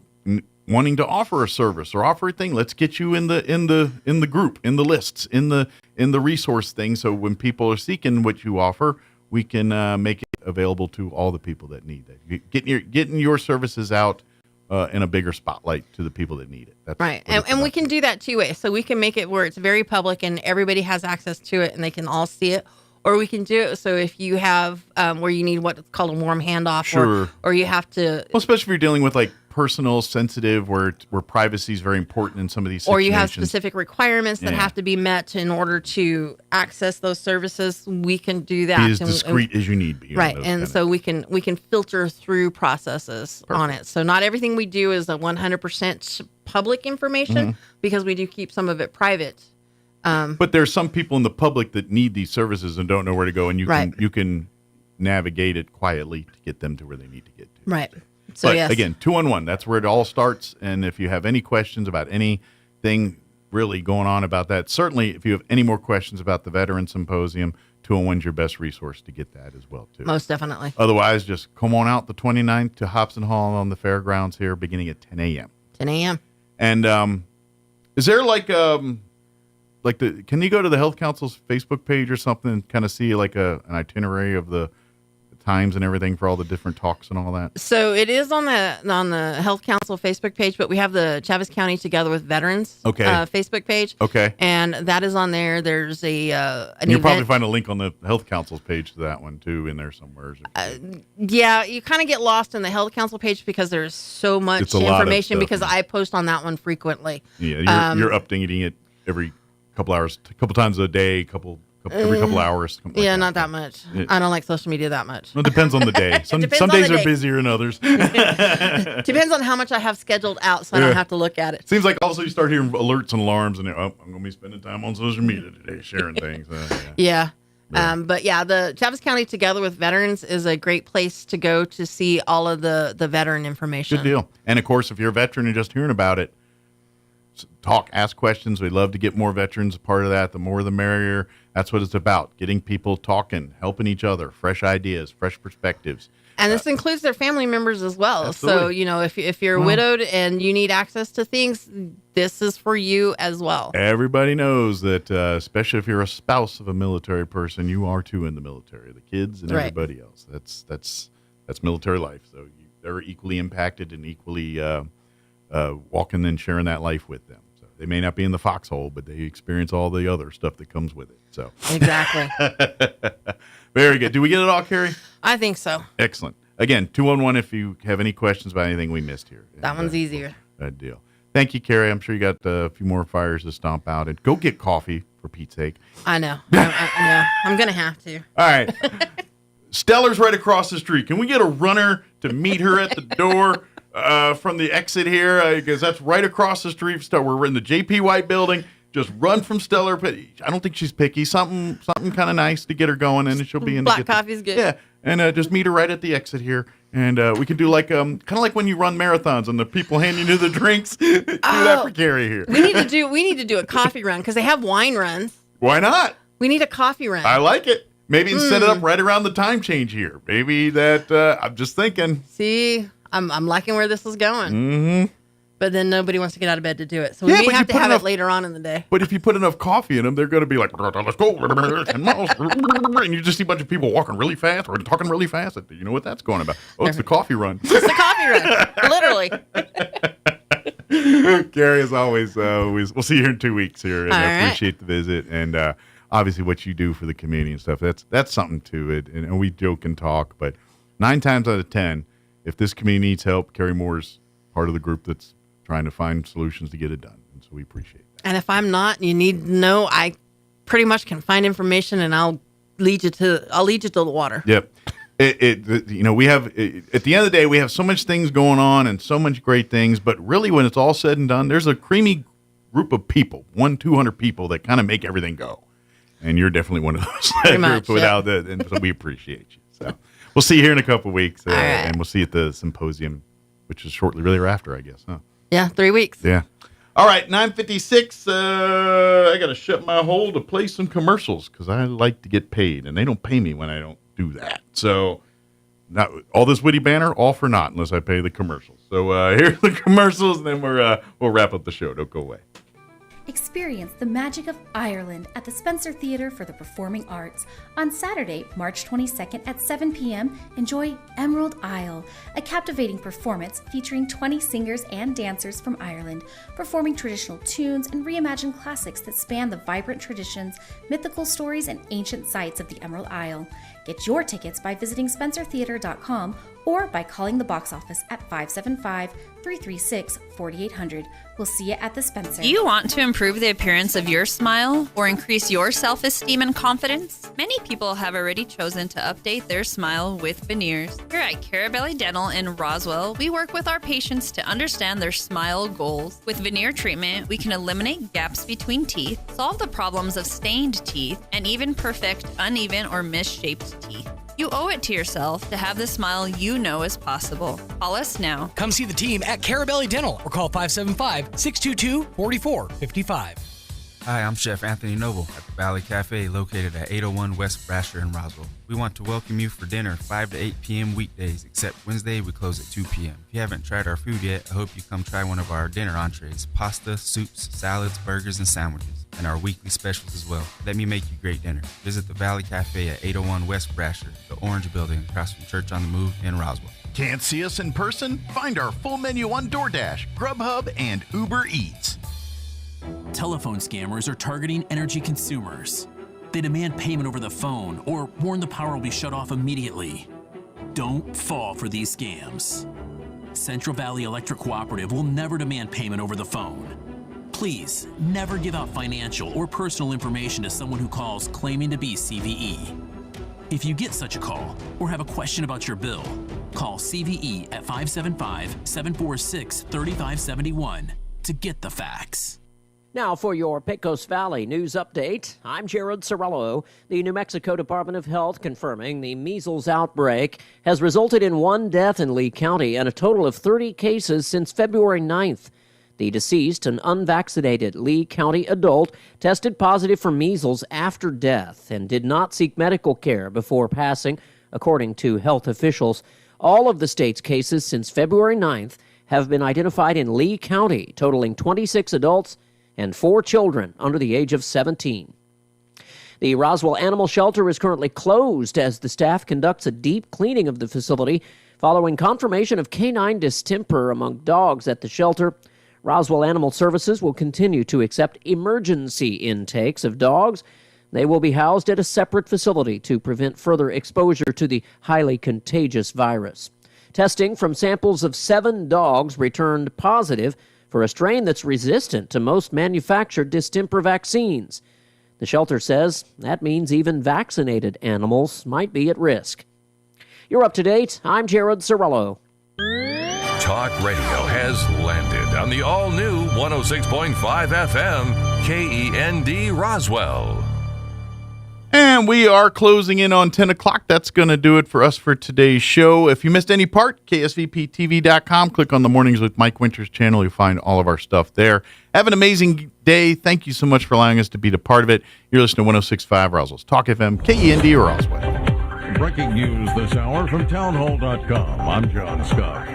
wanting to offer a service or offer a thing, let's get you in the group, in the lists, in the resource thing. So when people are seeking what you offer, we can make it available to all the people that need that. Getting your services out in a bigger spotlight to the people that need it. That's right. And we can do that two ways. So we can make it where it's very public and everybody has access to it and they can all see it. Or we can do it so if you have where you need what's called a warm handoff, sure. or you have to, well, especially if you're dealing with like personal, sensitive, where privacy is very important in some of these situations. Or you have specific requirements that have to be met in order to access those services. We can do that. Be as discreet as you need be. Right, and so we can filter through processes on it. So not everything we do is a 100% public information because we do keep some of it private. But there's some people in the public that need these services and don't know where to go, and you can navigate it quietly to get them to where they need to get to. Right. So but again, 211, that's where it all starts. And if you have any questions about anything really going on about that, certainly if you have any more questions about the Veteran Symposium, 201 is your best resource to get that as well, too. Most definitely. Otherwise, just come on out the 29th to Hobson Hall on the fairgrounds here, beginning at 10 a.m. 10 a.m. And is there can you go to the Health Council's Facebook page or something and kind of see like an itinerary of the times and everything for all the different talks and all that? So it is on the Health Council Facebook page, but we have the Chavez County Together with Veterans Facebook page. Okay. And that is on there. There's an You'll event. probably find a link on the Health Council's page to that one too in there somewhere. Yeah, you kind of get lost in the Health Council page because there's so much information because I post on that one frequently. Yeah, you're updating it every couple hours, a couple times a day, every couple hours. Yeah, not that much. I don't like social media that much. Well, it depends on the day. Some days are busier than others. Depends on how much I have scheduled out, so I don't have to look at it. Seems like also you start hearing alerts and alarms, and I'm going to be spending time on social media today, sharing things. Yeah. But yeah, the Chavez County Together with Veterans is a great place to go to see all of the veteran information. Good deal. And of course, if you're a veteran and just hearing about it, ask questions. We'd love to get more veterans a part of that. The more the merrier. That's what it's about. Getting people talking, helping each other, fresh ideas, fresh perspectives. And this includes their family members as well. Absolutely. So, if you're widowed and you need access to things, this is for you as well. Everybody knows that, especially if you're a spouse of a military person, you are too in the military. The kids and everybody else. That's military life. So they're equally impacted and equally walking and sharing that life with them. So they may not be in the foxhole, but they experience all the other stuff that comes with it. So exactly. Very good. Do we get it all, Carrie? I think so. Excellent. Again, 211 if you have any questions about anything we missed here. That one's easier. Good deal. Thank you, Carrie. I'm sure you got a few more fires to stomp out. And go get coffee, for Pete's sake. I know. I'm going to have to. All right. Stellar's right across the street. Can we get a runner to meet her at the door from the exit here? Because that's right across the street. We're in the JP White building. Just run from Stellar. I don't think she's picky. Something kind of nice to get her going, and she'll be in. Black coffee's good. Yeah, and just meet her right at the exit here, and we can do like kind of like when you run marathons and the people handing you the drinks. Do that for Carrie here. We need to do a coffee run because they have wine runs. Why not? We need a coffee run. I like it. Maybe set it up right around the time change here. Maybe that. I'm just thinking. See, I'm liking where this is going. Mm-hmm. But then nobody wants to get out of bed to do it. So we may have to have it later on in the day. But if you put enough coffee in them, they're going to be like, let's go, 10 miles. And you just see a bunch of people walking really fast or talking really fast. You know what that's going about? Oh, it's the coffee run. It's the coffee run, literally. Gary, as always, we'll see you here in 2 weeks here. And I appreciate the visit. And obviously what you do for the community and stuff, that's something to it. And we joke and talk. But 9 times out of 10, if this community needs help, Carrie Moore's part of the group that's trying to find solutions to get it done. And so we appreciate that. And if I'm not, you need to know, I pretty much can find information and I'll lead you to the water. Yep. We have at the end of the day, we have so much things going on and so much great things, but really when it's all said and done, there's a creamy group of people, 200 people that kind of make everything go. And you're definitely one of those group without that. And so we appreciate you. So we'll see you here in a couple of weeks and we'll see you at the symposium, which is shortly really after, I guess. Huh? Yeah. 3 weeks. Yeah. All right, 9:56. I got to shut my hole to play some commercials because I like to get paid, and they don't pay me when I don't do that. So, not all this witty banner, all for naught unless I pay the commercials. So here's the commercials, and then we'll wrap up the show. Don't go away. Experience the magic of Ireland at the Spencer Theatre for the Performing Arts. On Saturday, March 22nd at 7 p.m., enjoy Emerald Isle, a captivating performance featuring 20 singers and dancers from Ireland, performing traditional tunes and reimagined classics that span the vibrant traditions, mythical stories, and ancient sites of the Emerald Isle. Get your tickets by visiting spencertheatre.com or by calling the box office at 575-336-4800. We'll see you at the Spencer. Do you want to improve the appearance of your smile or increase your self-esteem and confidence? Many people have already chosen to update their smile with veneers. Here at Carabelli Dental in Roswell, we work with our patients to understand their smile goals. With veneer treatment, we can eliminate gaps between teeth, solve the problems of stained teeth, and even perfect uneven or misshaped teeth. You owe it to yourself to have the smile you know is possible. Call us now. Come see the team at Carabelli Dental or call 575-622-4455. Hi, I'm Chef Anthony Noble at the Valley Cafe located at 801 West Brasher in Roswell. We want to welcome you for dinner 5 to 8 p.m. weekdays, except Wednesday we close at 2 p.m. If you haven't tried our food yet, I hope you come try one of our dinner entrees, pasta, soups, salads, burgers, and sandwiches, and our weekly specials as well. Let me make you great dinner. Visit the Valley Cafe at 801 West Brasher, the Orange Building across from Church on the Move in Roswell. Can't see us in person? Find our full menu on DoorDash, Grubhub, and Uber Eats. Telephone scammers are targeting energy consumers. They demand payment over the phone or warn the power will be shut off immediately. Don't fall for these scams. Central Valley Electric Cooperative will never demand payment over the phone. Please, never give out financial or personal information to someone who calls claiming to be CVE. If you get such a call or have a question about your bill, call CVE at 575-746-3571 to get the facts. Now for your Pecos Valley news update, I'm Jared Sorello. The New Mexico Department of Health confirming the measles outbreak has resulted in 1 death in Lee County and a total of 30 cases since February 9th. The deceased, an unvaccinated Lee County adult, tested positive for measles after death and did not seek medical care before passing, according to health officials. All of the state's cases since February 9th have been identified in Lee County, totaling 26 adults and 4 children under the age of 17. The Roswell Animal Shelter is currently closed as the staff conducts a deep cleaning of the facility following confirmation of canine distemper among dogs at the shelter. Roswell Animal Services will continue to accept emergency intakes of dogs. They will be housed at a separate facility to prevent further exposure to the highly contagious virus. Testing from samples of 7 dogs returned positive for a strain that's resistant to most manufactured distemper vaccines. The shelter says that means even vaccinated animals might be at risk. You're up to date. I'm Jared Sorello. Talk radio has landed on the all-new 106.5 FM KEND Roswell. And we are closing in on 10 o'clock. That's going to do it for us for today's show. If you missed any part, ksvptv.com. Click on the Mornings with Mike Winters channel. You'll find all of our stuff there. Have an amazing day. Thank you so much for allowing us to be a part of it. You're listening to 106.5 Roswell's Talk FM, KEND Roswell. Breaking news this hour from townhall.com. I'm John Scott.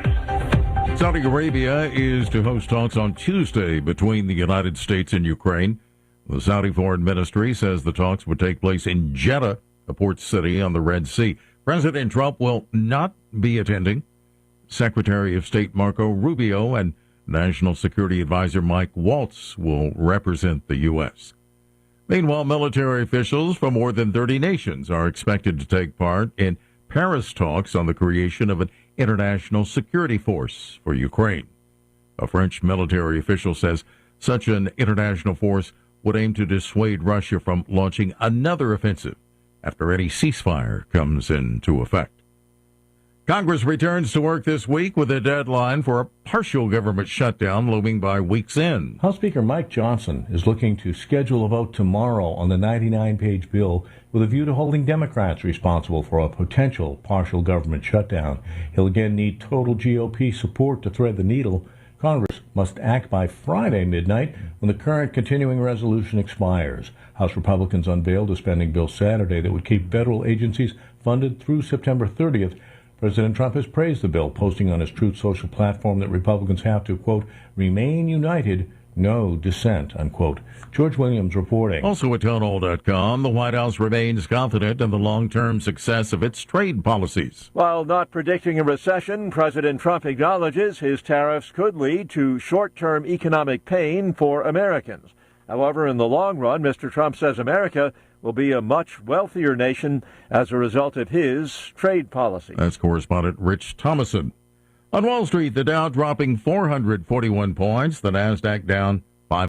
Saudi Arabia is to host talks on Tuesday between the United States and Ukraine. The Saudi Foreign Ministry says the talks would take place in Jeddah, a port city on the Red Sea. President Trump will not be attending. Secretary of State Marco Rubio and National Security Advisor Mike Waltz will represent the U.S. Meanwhile, military officials from more than 30 nations are expected to take part in Paris talks on the creation of an international security force for Ukraine. A French military official says such an international force would aim to dissuade Russia from launching another offensive after any ceasefire comes into effect. Congress returns to work this week with a deadline for a partial government shutdown looming by week's end. House Speaker Mike Johnson is looking to schedule a vote tomorrow on the 99-page bill with a view to holding Democrats responsible for a potential partial government shutdown. He'll again need total GOP support to thread the needle. Congress must act by Friday midnight when the current continuing resolution expires. House Republicans unveiled a spending bill Saturday that would keep federal agencies funded through September 30th. President Trump has praised the bill, posting on his Truth Social platform that Republicans have to, quote, remain united, no dissent, unquote. George Williams reporting. Also at townhall.com, the White House remains confident in the long-term success of its trade policies. While not predicting a recession, President Trump acknowledges his tariffs could lead to short-term economic pain for Americans. However, in the long run, Mr. Trump says America will be a much wealthier nation as a result of his trade policy. That's correspondent Rich Thomason. On Wall Street, the Dow dropping 441 points, the Nasdaq down